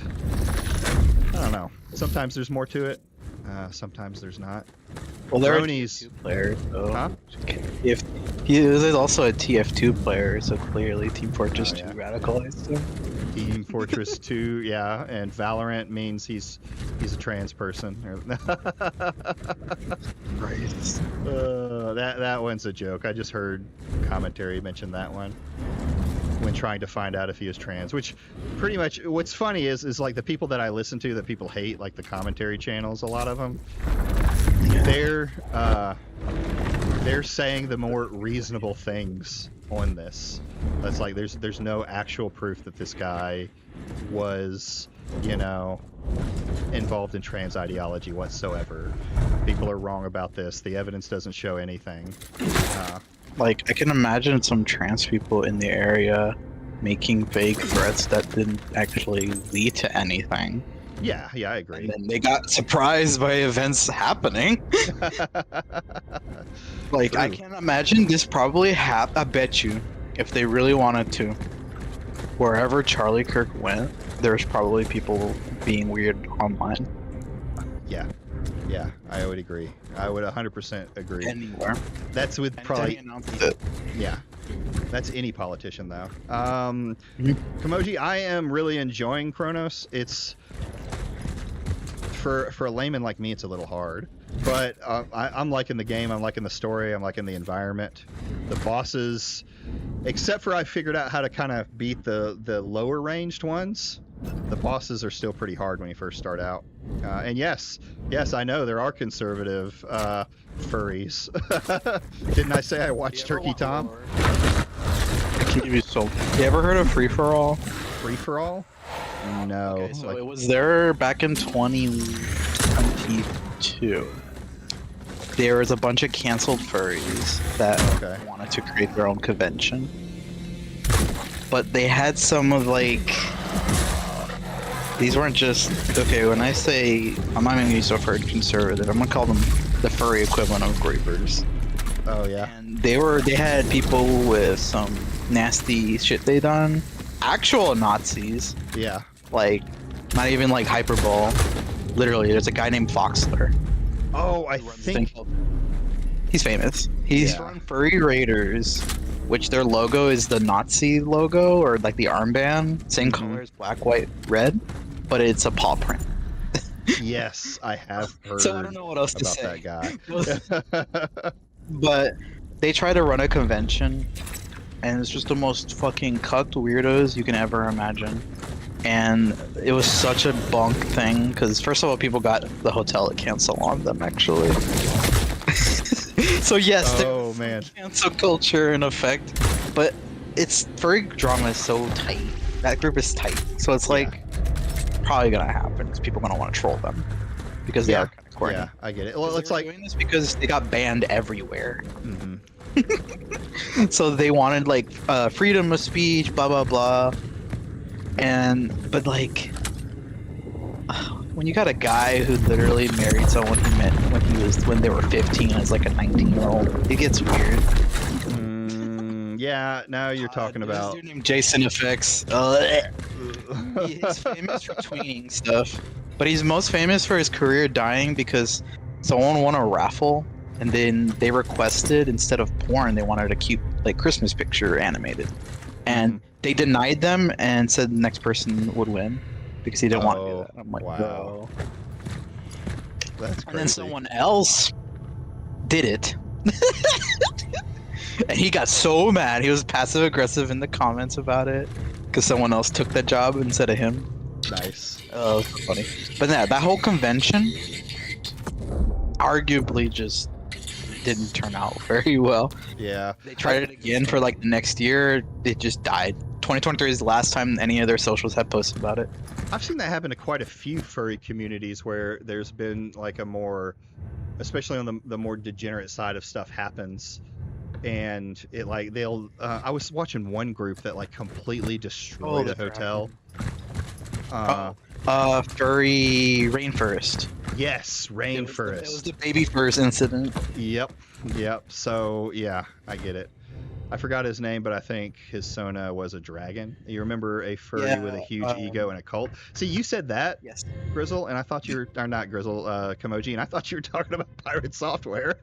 I don't know. Sometimes there's more to it. Sometimes there's not. Well, there are Bronies, TF2 players, though. huh? If he is also a TF2 player, so clearly Team Fortress 2 yeah. radicalized him. Team Fortress 2, yeah, and Valorant means he's a trans person. Right. That one's a joke. I just heard commentary mention that one when trying to find out if he was trans, which pretty much what's funny is like the people that I listen to that people hate, like the commentary channels, a lot of them, they're saying the more reasonable things on this. That's like there's no actual proof that this guy was, you know, involved in trans ideology whatsoever. People are wrong about this. The evidence doesn't show anything. Like, I can imagine some trans people in the area making vague threats that didn't actually lead to anything. Yeah, I agree. And then they got surprised by events happening. Like, True. I can imagine this probably I bet you, if they really wanted to, wherever Charlie Kirk went, there's probably people being weird online. Yeah, I would agree. I would 100% agree. Anywhere. That's with probably. It. Yeah, that's any politician though. Kamoji, I am really enjoying Kronos. It's for a layman like me, it's a little hard, but I'm liking the game. I'm liking the story. I'm liking the environment. The bosses, except for I figured out how to kind of beat the lower ranged ones. The bosses are still pretty hard when you first start out. And yes, I know there are conservative furries. Didn't I say I watched Turkey Tom? You ever heard of Free For All? Free For All? No. Okay, so it was there back in 2022. There was a bunch of canceled furries that wanted to create their own convention. But they had some of like... These weren't just... Okay, when I say... I'm not even going to use the word conservative. I'm going to call them the furry equivalent of Grapers. Oh, yeah. And they had people with some nasty shit they done. Actual Nazis. Yeah. Like, not even like hyperbole. Literally, there's a guy named Foxler. Oh, I think... He's famous. He's from Furry Raiders, which their logo is the Nazi logo, or like the armband. Same color as black, white, red, but it's a paw print. Yes, I have heard So I don't know what else to about say. that guy. But they try to run a convention, and it's just the most fucking cucked weirdos you can ever imagine. And it was such a bunk thing, because first of all, people got the hotel to cancel on them, actually. So yes, man, cancel culture in effect, but it's furry drama is so tight. That group is tight, so it's like probably gonna happen because people are gonna want to troll them because they are kind of corny. Yeah, I get it. Well, it's like doing this because they got banned everywhere. So they wanted like freedom of speech, blah blah blah, but like. When you got a guy who literally married someone he met when they were 15 as like a 19-year-old, it gets weird. Yeah, now you're talking about dude named Jason FX. He's famous for tweeting stuff, but he's most famous for his career dying because someone won a raffle and then they requested, instead of porn, they wanted a cute like Christmas picture animated, and they denied them and said the next person would win. Because he didn't want to do that. I'm like, wow. Whoa. That's crazy. And then someone else did it. And he got so mad. He was passive aggressive in the comments about it. Because someone else took that job instead of him. Nice. Oh, so funny. But yeah, that whole convention arguably just didn't turn out very well. Yeah. They tried it again for like the next year. It just died. 2023 is the last time any of their socials have posted about it. I've seen that happen to quite a few furry communities where there's been like a more, especially on the more degenerate side of stuff happens, and it like they'll. I was watching one group that like completely destroyed a hotel. Furry rainforest. Yes, rainforest. It was the baby first incident. Yep. So yeah, I get it. I forgot his name, but I think his Sona was a dragon. You remember a furry with a huge ego and a cult? See, you said that, yes, Grizzle, and I thought you were, or not Grizzle, Kamoji, and I thought you were talking about Pirate Software.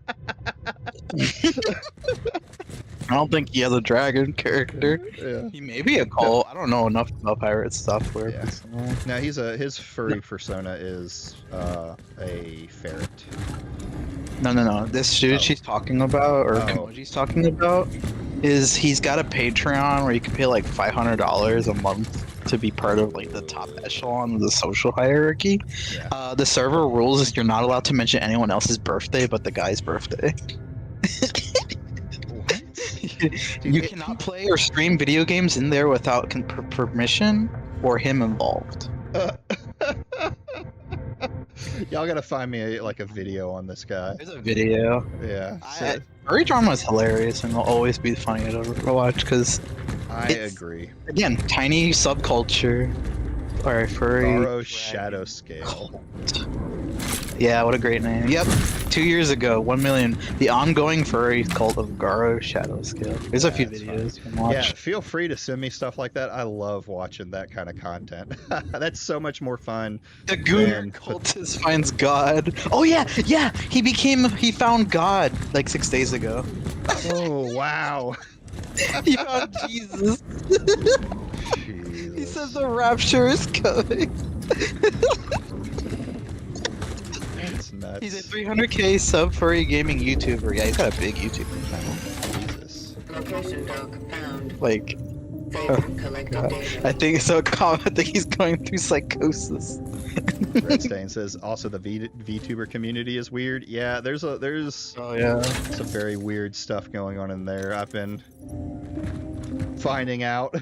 I don't think he has a dragon character. Yeah. He may be a cult. I don't know enough about Pirate Software. Yeah. No, his furry persona is a ferret. No. This dude she's talking about, or Kamoji's talking about, is he's got a Patreon where you can pay like $500 a month to be part of like the top echelon of the social hierarchy. Yeah. The server rules is you're not allowed to mention anyone else's birthday but the guy's birthday. You cannot play or stream video games in there without permission or him involved. Y'all gotta find me like a video on this guy. There's a video. Yeah. Furry drama is hilarious and will always be funny to watch because I agree. Again, tiny subculture. Or furry. Garo Shadow Scale. Yeah, what a great name. Yep, 2 years ago, 1 million. The ongoing furry cult of Garo Shadow Scale. There's a few videos you can watch. Yeah, feel free to send me stuff like that. I love watching that kind of content. That's so much more fun. The Gooner cultist finds God. Oh yeah, he found God like 6 days ago. Oh wow. He found Jesus. He said the rapture is coming. That's nuts. He's a 300k sub furry gaming YouTuber. Yeah, he's got a big YouTube channel. Jesus. Location dog found. Like, I think so. I think he's going through psychosis. Redstain says also the VTuber community is weird. Yeah, there's some very weird stuff going on in there. I've been finding out.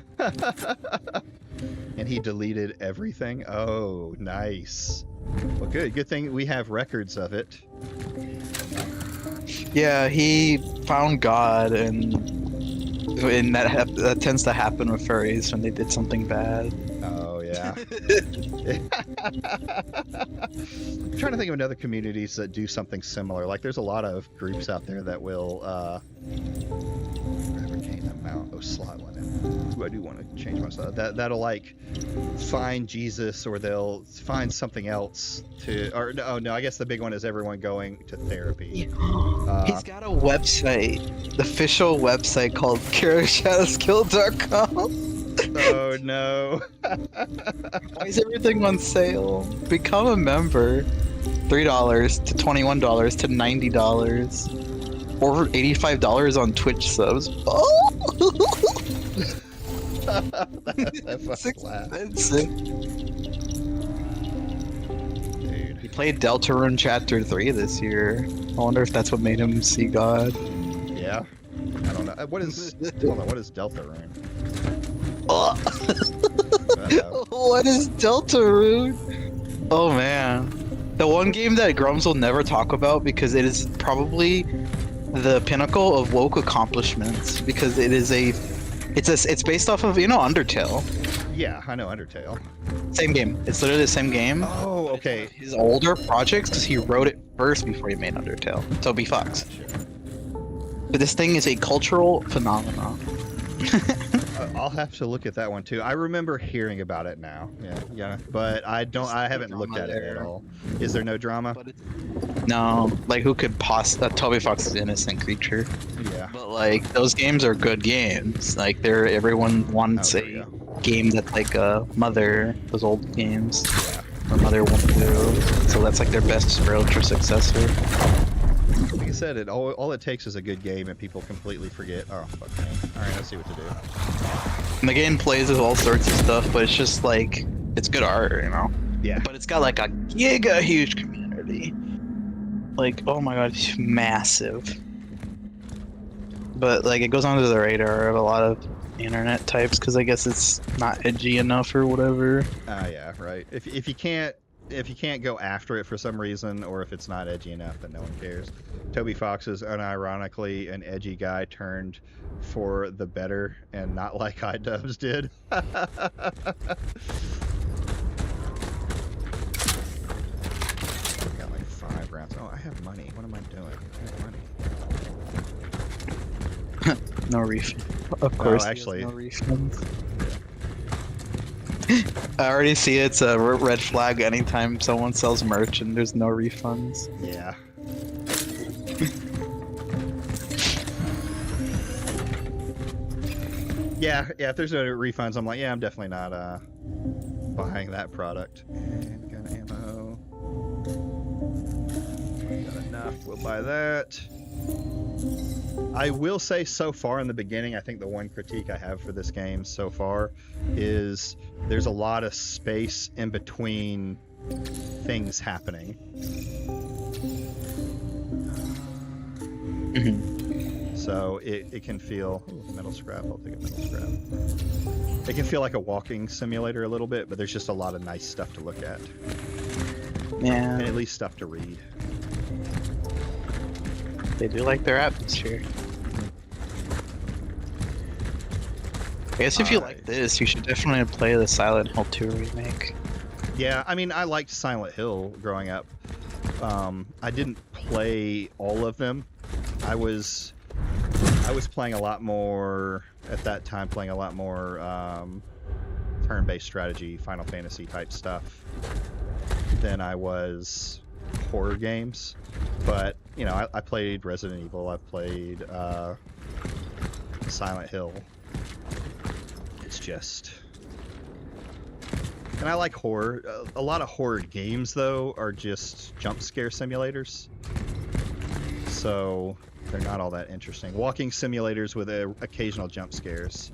And he deleted everything. Oh, nice. Well, good thing we have records of it. Yeah, he found God, and that tends to happen with furries when they did something bad. Oh yeah. I'm trying to think of other communities that do something similar. Like there's a lot of groups out there that will slot one in. Ooh, I do want to change my slot. That'll like find Jesus, or they'll find something else to, or no, I guess the big one is everyone going to therapy. He's got a website, the official website called CareShadowSkill.com. Oh no. Why is everything on sale? Become a member. $3 to $21 to $90. Or $85 on Twitch subs. Oh! That's expensive. Dude. He played Deltarune Chapter 3 this year. I wonder if that's what made him see God. Yeah. I don't know. What is Deltarune? What is Deltarune? Oh man. The one game that Grums will never talk about because it is probably the pinnacle of woke accomplishments, because it's based off of, Undertale. Yeah, I know Undertale. Same game. It's literally the same game. Oh, okay. His older projects, because he wrote it first before he made Undertale. Toby Fox. But this thing is a cultural phenomenon. I'll have to look at that one too. I remember hearing about it now. Yeah, but I haven't looked at it at all. Is there no drama? No, like who could Toby Fox is an innocent creature. Yeah. But like those games are good games. Like everyone wants a game that's like Mother, those old games. Yeah. Or Mother 1 2. So that's like their best spiritual successor. Like I said, all it takes is a good game and people completely forget. Oh, fuck me. Alright, let's see what to do. And the game plays with all sorts of stuff, but it's just like, it's good art, Yeah. But it's got like a giga huge community. Like, oh my god, it's massive. But like, it goes under the radar of a lot of internet types, because I guess it's not edgy enough or whatever. Yeah, right. If you can't go after it for some reason, or if it's not edgy enough, then no one cares. Toby Fox is unironically an edgy guy turned for the better, and not like iDubbbz did. Got like 5 rounds. Oh, I have money. What am I doing? I have money. No refund. Of course, actually, no refunds. I already see it's a red flag anytime someone sells merch and there's no refunds. Yeah. Yeah, if there's no refunds, I'm like, yeah, I'm definitely not buying that product. And got ammo. Got enough, we'll buy that. I will say so far in the beginning, I think the one critique I have for this game so far is there's a lot of space in between things happening. So it can feel metal scrap. I'll take a metal scrap. It can feel like a walking simulator a little bit, but there's just a lot of nice stuff to look at. Yeah. And at least stuff to read. They do like their atmosphere. I guess if you like this, you should definitely play the Silent Hill 2 remake. Yeah, I mean, I liked Silent Hill growing up. I didn't play all of them. I was playing a lot more at that time, turn-based strategy, Final Fantasy type stuff than I was horror games. But you know, I played Resident Evil. I've played Silent Hill. It's just, and I like horror. A lot of horror games though are just jump scare simulators, so they're not all that interesting. Walking simulators with occasional jump scares.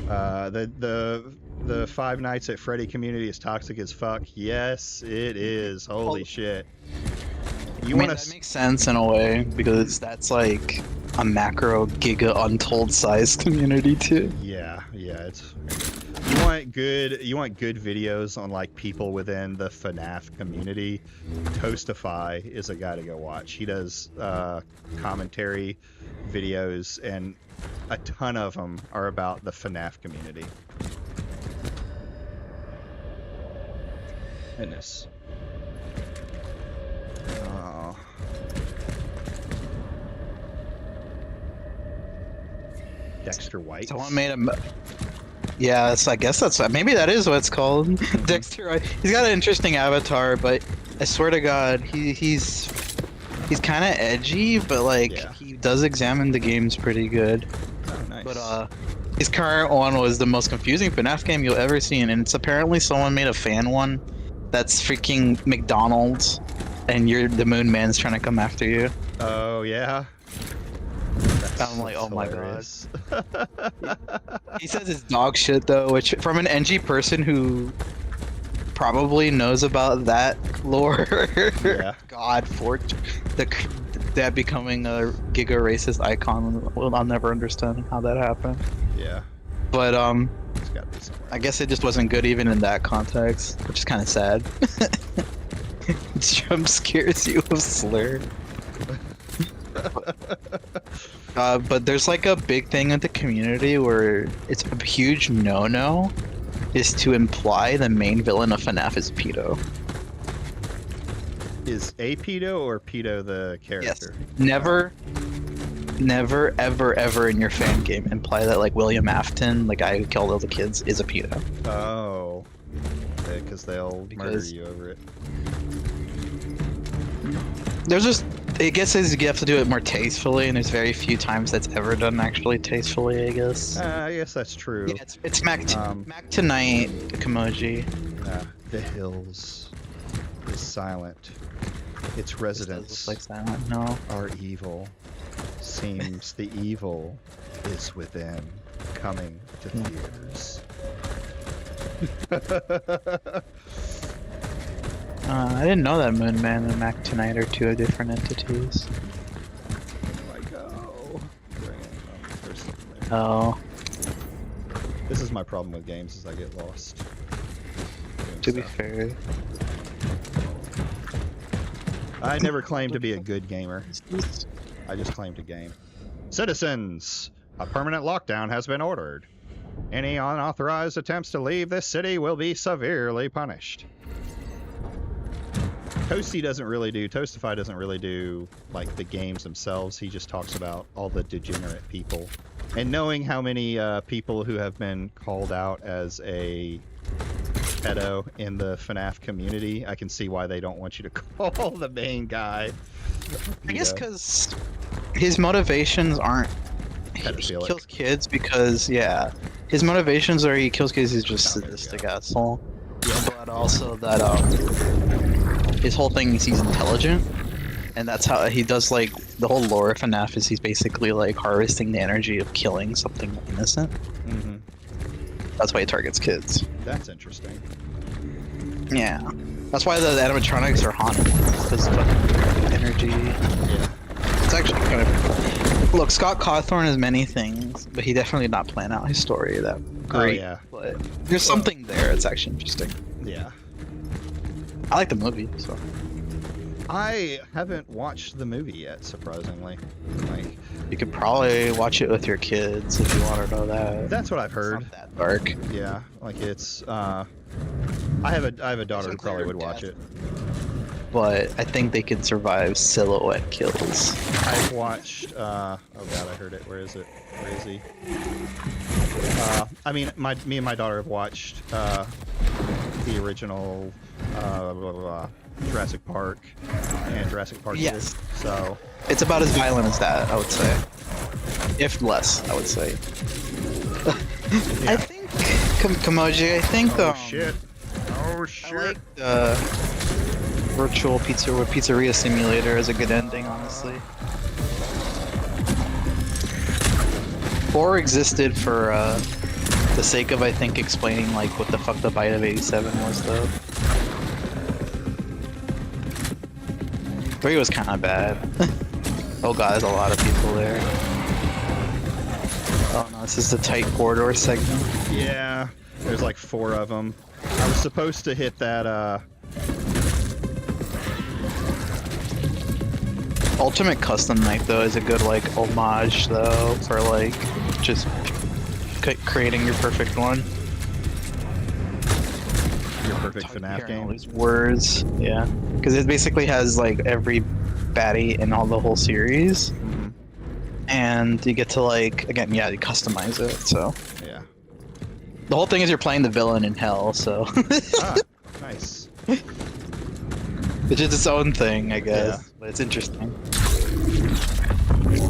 The Five Nights at Freddy community is toxic as fuck. Yes, it is. Holy shit. That makes sense in a way, because that's like a macro giga untold size community too. Yeah, it's you want good videos on like people within the FNAF community. Toastify is a guy to go watch. He does commentary videos, and a ton of them are about the FNAF community. Goodness. Dexter White. Someone made a. Yeah, I guess maybe that is what it's called. Dexter White. He's got an interesting avatar, but I swear to God, he's kind of edgy, but like he does examine the games pretty good. Oh, nice. But his current one was the most confusing FNAF game you'll ever see, and it's apparently someone made a fan one that's freaking McDonald's, and the Moon Man's trying to come after you. Oh yeah. I'm like, oh hilarious. My god. He says it's dog shit though, which from an NG person who probably knows about that lore. Yeah. God, that becoming a giga racist icon. Well, I'll never understand how that happened. Yeah. But it's gotta be somewhere. I guess it just wasn't good even in that context, which is kind of sad. Jump scares you with slur. But there's like a big thing in the community where it's a huge no-no is to imply the main villain of FNAF is pedo. Is a pedo or pedo the character? Yes. Never, ever in your fan game imply that like William Afton, the guy who killed all the kids, is a pedo. Oh. Because they'll murder you over it. There's just, I guess you have to do it more tastefully, and there's very few times that's ever done actually tastefully, I guess. I guess that's true. Yeah, it's Mac Tonight, Kimoji. The hills is silent. Its residents like silent, no. are evil. Seems the evil is within, coming to theaters. I didn't know that Moon Man and Mac Tonight are two different entities. Oh. This is my problem with games, is I get lost. To be fair. I never claimed to be a good gamer. I just claimed to game. Citizens, a permanent lockdown has been ordered. Any unauthorized attempts to leave this city will be severely punished. Toastify doesn't really do like the games themselves. He just talks about all the degenerate people. And knowing how many people who have been called out as a pedo in the FNAF community, I can see why they don't want you to call the main guy. I guess because his motivations aren't. He kills kids because, yeah. His motivations are he kills kids, he's just a sadistic asshole. Yeah, but also that, his whole thing is he's intelligent. And that's how he does, like, the whole lore of FNAF is he's basically, like, harvesting the energy of killing something innocent. Mm-hmm. That's why he targets kids. That's interesting. Yeah. That's why the animatronics are haunted. Because of energy. Yeah. It's actually kind of... Look, Scott Cawthorn is many things, but he definitely did not plan out his story that great. Oh, yeah. But there's something there. It's actually interesting. Yeah. I like the movie, so... I haven't watched the movie yet, surprisingly. Like, you could probably watch it with your kids if you want to know that. That's what I've heard. It's not that dark. Yeah, like it's. I have a daughter who probably would watch it. But I think they could survive silhouette kills. I've watched. Oh god, I heard it. Where is it? Where is he? I mean, me and my daughter have watched the original. Jurassic Park and Jurassic Park 2. Yes. So it's about as violent as that, I would say. If less, I would say. Yeah. I think Kamoji, I think oh shit. Oh shit. I like the virtual pizzeria simulator is a good ending, honestly. 4 existed for the sake of I think explaining like what the fuck the Bite of 87 was though. 3 was kind of bad. Oh god, there's a lot of people there. Oh no, this is the tight corridor segment. Yeah, there's like 4 of them. I was supposed to hit that, Ultimate Custom Night though is a good like homage though for like just creating your perfect one. Your perfect FNAF game. All these words, yeah, because it basically has like every baddie in all the whole series, and you get to like again, yeah, you customize it. So yeah, the whole thing is you're playing the villain in hell. So nice. It's just its own thing, I guess, Yeah. but it's interesting.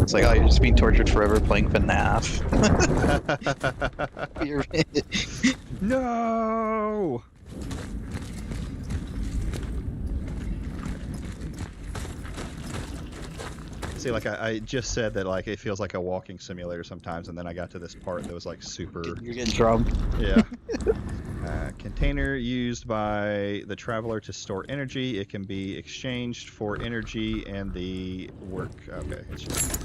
It's like, oh, you're just being tortured forever playing FNAF. No. See, like I just said that like it feels like a walking simulator sometimes, and then I got to this part that was like super. You're getting drunk. Yeah. Container used by the traveler to store energy. It can be exchanged for energy and the work. Okay. It's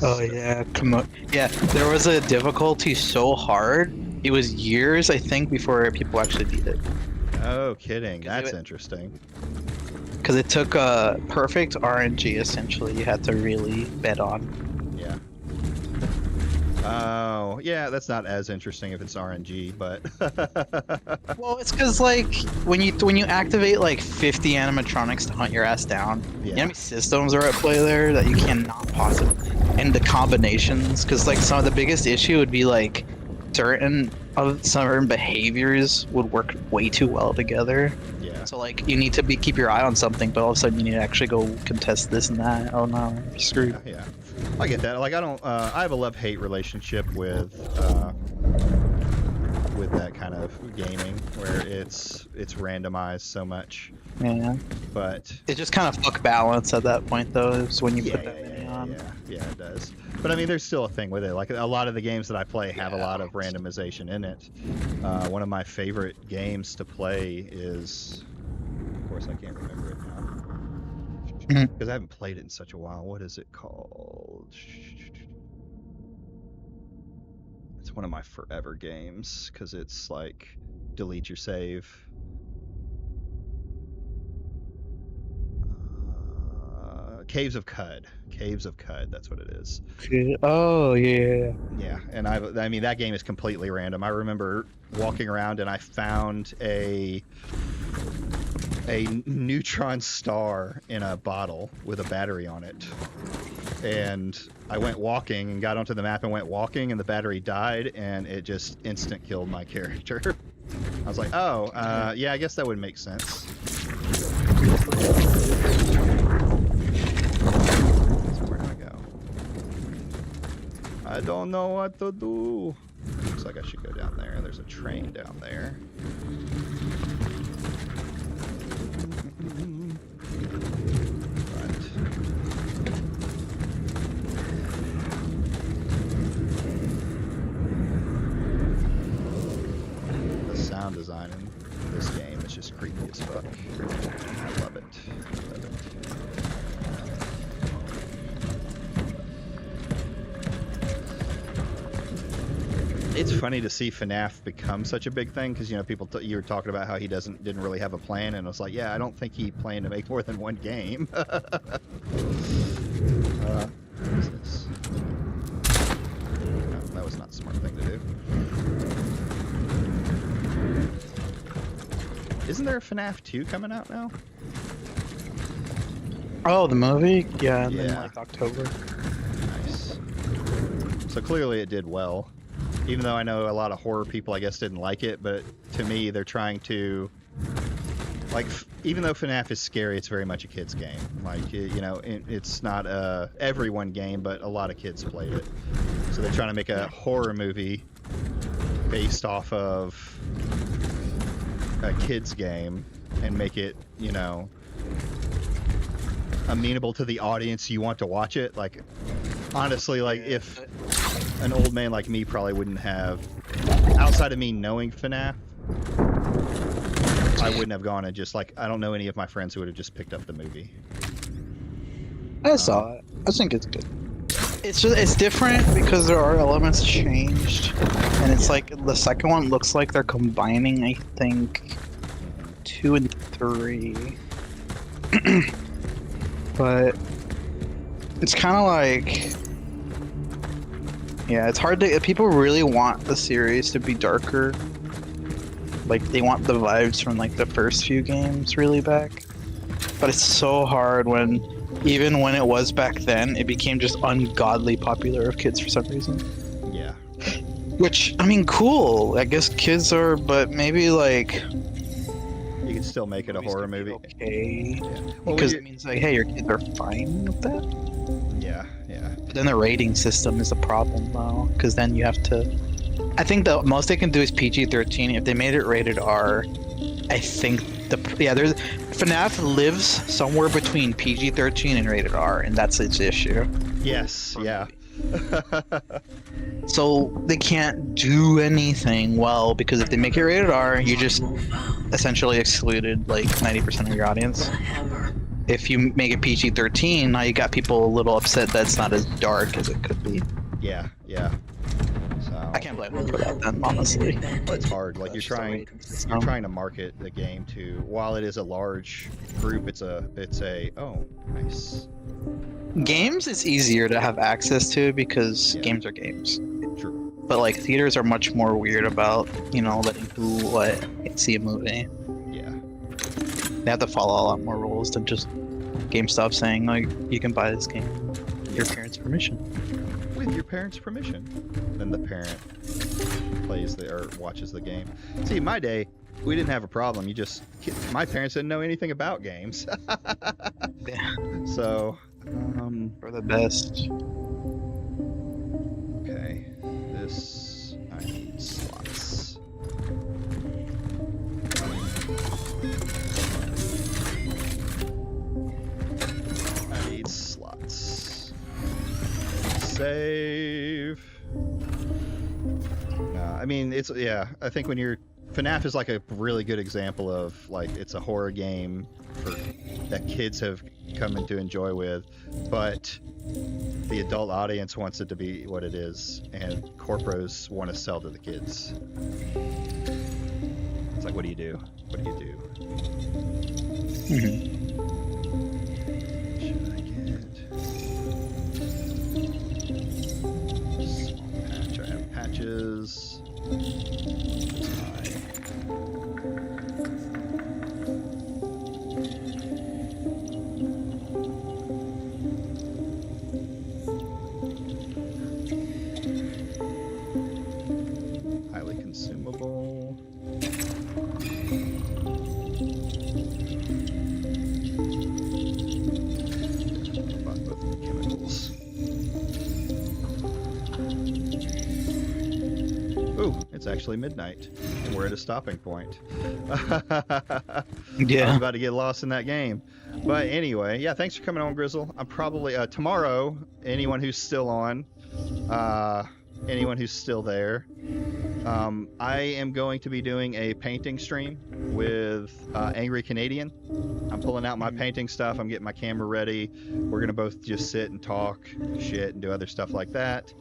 oh yeah, come on. Yeah, there was a difficulty so hard. It was years, I think, before people actually beat it. Oh, kidding. That's interesting. Because it took a perfect RNG, essentially. You had to really bet on. Yeah. Oh, yeah, that's not as interesting if it's RNG, but... Well, it's because, like, when you activate, like, 50 animatronics to hunt your ass down, you know how many systems are at play there that you cannot possibly... And the combinations, because, like, some of the biggest issue would be, like, certain behaviors would work way too well together. Yeah. So, like, you need to keep your eye on something, but all of a sudden you need to actually go contest this and that. Oh, no, you're screwed. Yeah. I get that. Like, I don't. I have a love-hate relationship with that kind of gaming where it's randomized so much. Yeah. But it just kind of fuck balance at that point, though. Is when you put that many on. Yeah, it does. But I mean, there's still a thing with it. Like a lot of the games that I play have a lot of randomization in it. One of my favorite games to play is, of course, I can't remember it now. Because I haven't played it in such a while. What is it called? It's one of my forever games because it's like delete your save. Caves of Cud. Caves of Cud. That's what it is. Oh yeah. Yeah, and I mean that game is completely random. I remember walking around and I found a neutron star in a bottle with a battery on it. And I went walking and got onto the map and went walking, and the battery died, and it just instant killed my character. I was like, oh, yeah, I guess that would make sense. So where do I go? I don't know what to do. Looks like I should go down there. There's a train down there. Sound design in this game is just creepy as fuck. I love it. Love it. It's funny to see FNAF become such a big thing because, you know, you were talking about how he didn't really have a plan, and I was like, yeah, I don't think he planned to make more than one game. What is this? No, that was not a smart thing to do. Isn't there a FNAF 2 coming out now? Oh, the movie? Yeah, in like October. Nice. So clearly it did well. Even though I know a lot of horror people, I guess, didn't like it, but to me, they're trying to... Like, even though FNAF is scary, it's very much a kid's game. Like, you know, it's not a everyone game, but a lot of kids played it. So they're trying to make a horror movie based off of a kid's game and make it, you know, amenable to the audience you want to watch it. Like, honestly, like, if an old man like me probably wouldn't have, outside of me knowing FNAF, I wouldn't have gone and just, like, I don't know any of my friends who would have just picked up the movie. I saw it. I think it's good. It's different because there are elements changed, and it's like the second one looks like they're combining, I think, 2 and 3. But it's kind of like, yeah, it's hard to. People really want the series to be darker. Like, they want the vibes from like the first few games really back, but it's so hard when. Even when it was back then, it became just ungodly popular with kids for some reason. Yeah. Which, I mean, cool. I guess kids are, but maybe like... You can still make it a horror movie. Okay. Yeah. Well, because it means like, hey, your kids are fine with that? Yeah, yeah. But then the rating system is a problem, though. Because then you have to... I think the most they can do is PG-13. If they made it rated R, I think... there's FNAF lives somewhere between PG-13 and rated R, and that's its issue. Yes, yeah. So they can't do anything well because if they make it rated R, you just essentially excluded like 90% of your audience. If you make it PG-13, now you got people a little upset that it's not as dark as it could be. Yeah, yeah. So I can't blame them for that then, honestly. Well, it's hard. Like you're trying to market the game to, while it is a large group, it's a oh, nice. Games is easier to have access to because games are games. True. But like theaters are much more weird about, you know, letting who see a movie. Yeah. They have to follow a lot more rules than just GameStop saying like you can buy this game with your parents' permission. With your parents' permission. Then the parent plays or watches the game. See, in my day, we didn't have a problem. My parents didn't know anything about games. Yeah. So, for the best. Okay, I need slots. I need slots. Save. I mean, I think when FNAF is like a really good example of like it's a horror game that kids have come in to enjoy with, but the adult audience wants it to be what it is, and corporos want to sell to the kids. It's like, what do you do? What do you do? Mm-hmm. Should I get matches. Highly consumable. Combine both of the chemicals. Ooh, it's actually midnight, and we're at a stopping point. Yeah. I was about to get lost in that game. But anyway, yeah, thanks for coming on, Grizzle. I'm probably, tomorrow, anyone who's still on, anyone who's still there, I am going to be doing a painting stream with Angry Canadian. I'm pulling out my painting stuff. I'm getting my camera ready. We're going to both just sit and talk shit and do other stuff like that.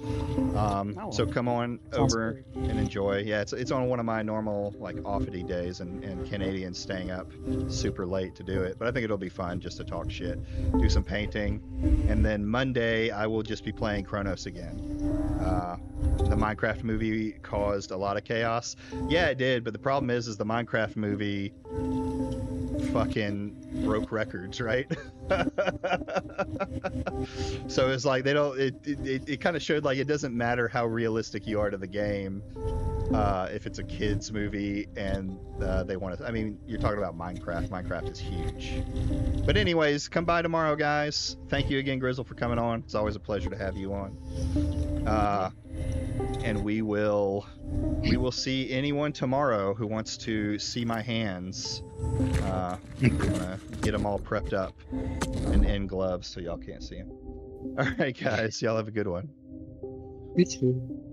So come on over and enjoy. Yeah, it's on one of my normal like offity days, and Canadian's staying up super late to do it. But I think it'll be fun just to talk shit, do some painting, and then Monday I will just be playing Cronos again. The Minecraft movie caused a lot of chaos. Yeah, it did, but the problem is the Minecraft movie fucking broke records, right? So it's like they don't. It kind of showed like it doesn't matter how realistic you are to the game. If it's a kids movie and they want to, I mean, you're talking about Minecraft. Minecraft is huge. But anyways, come by tomorrow, guys. Thank you again, Grizzle, for coming on. It's always a pleasure to have you on. And we will see anyone tomorrow who wants to see my hands. We're gonna get them all prepped up and in gloves so y'all can't see them. All right, guys. Y'all have a good one. You too.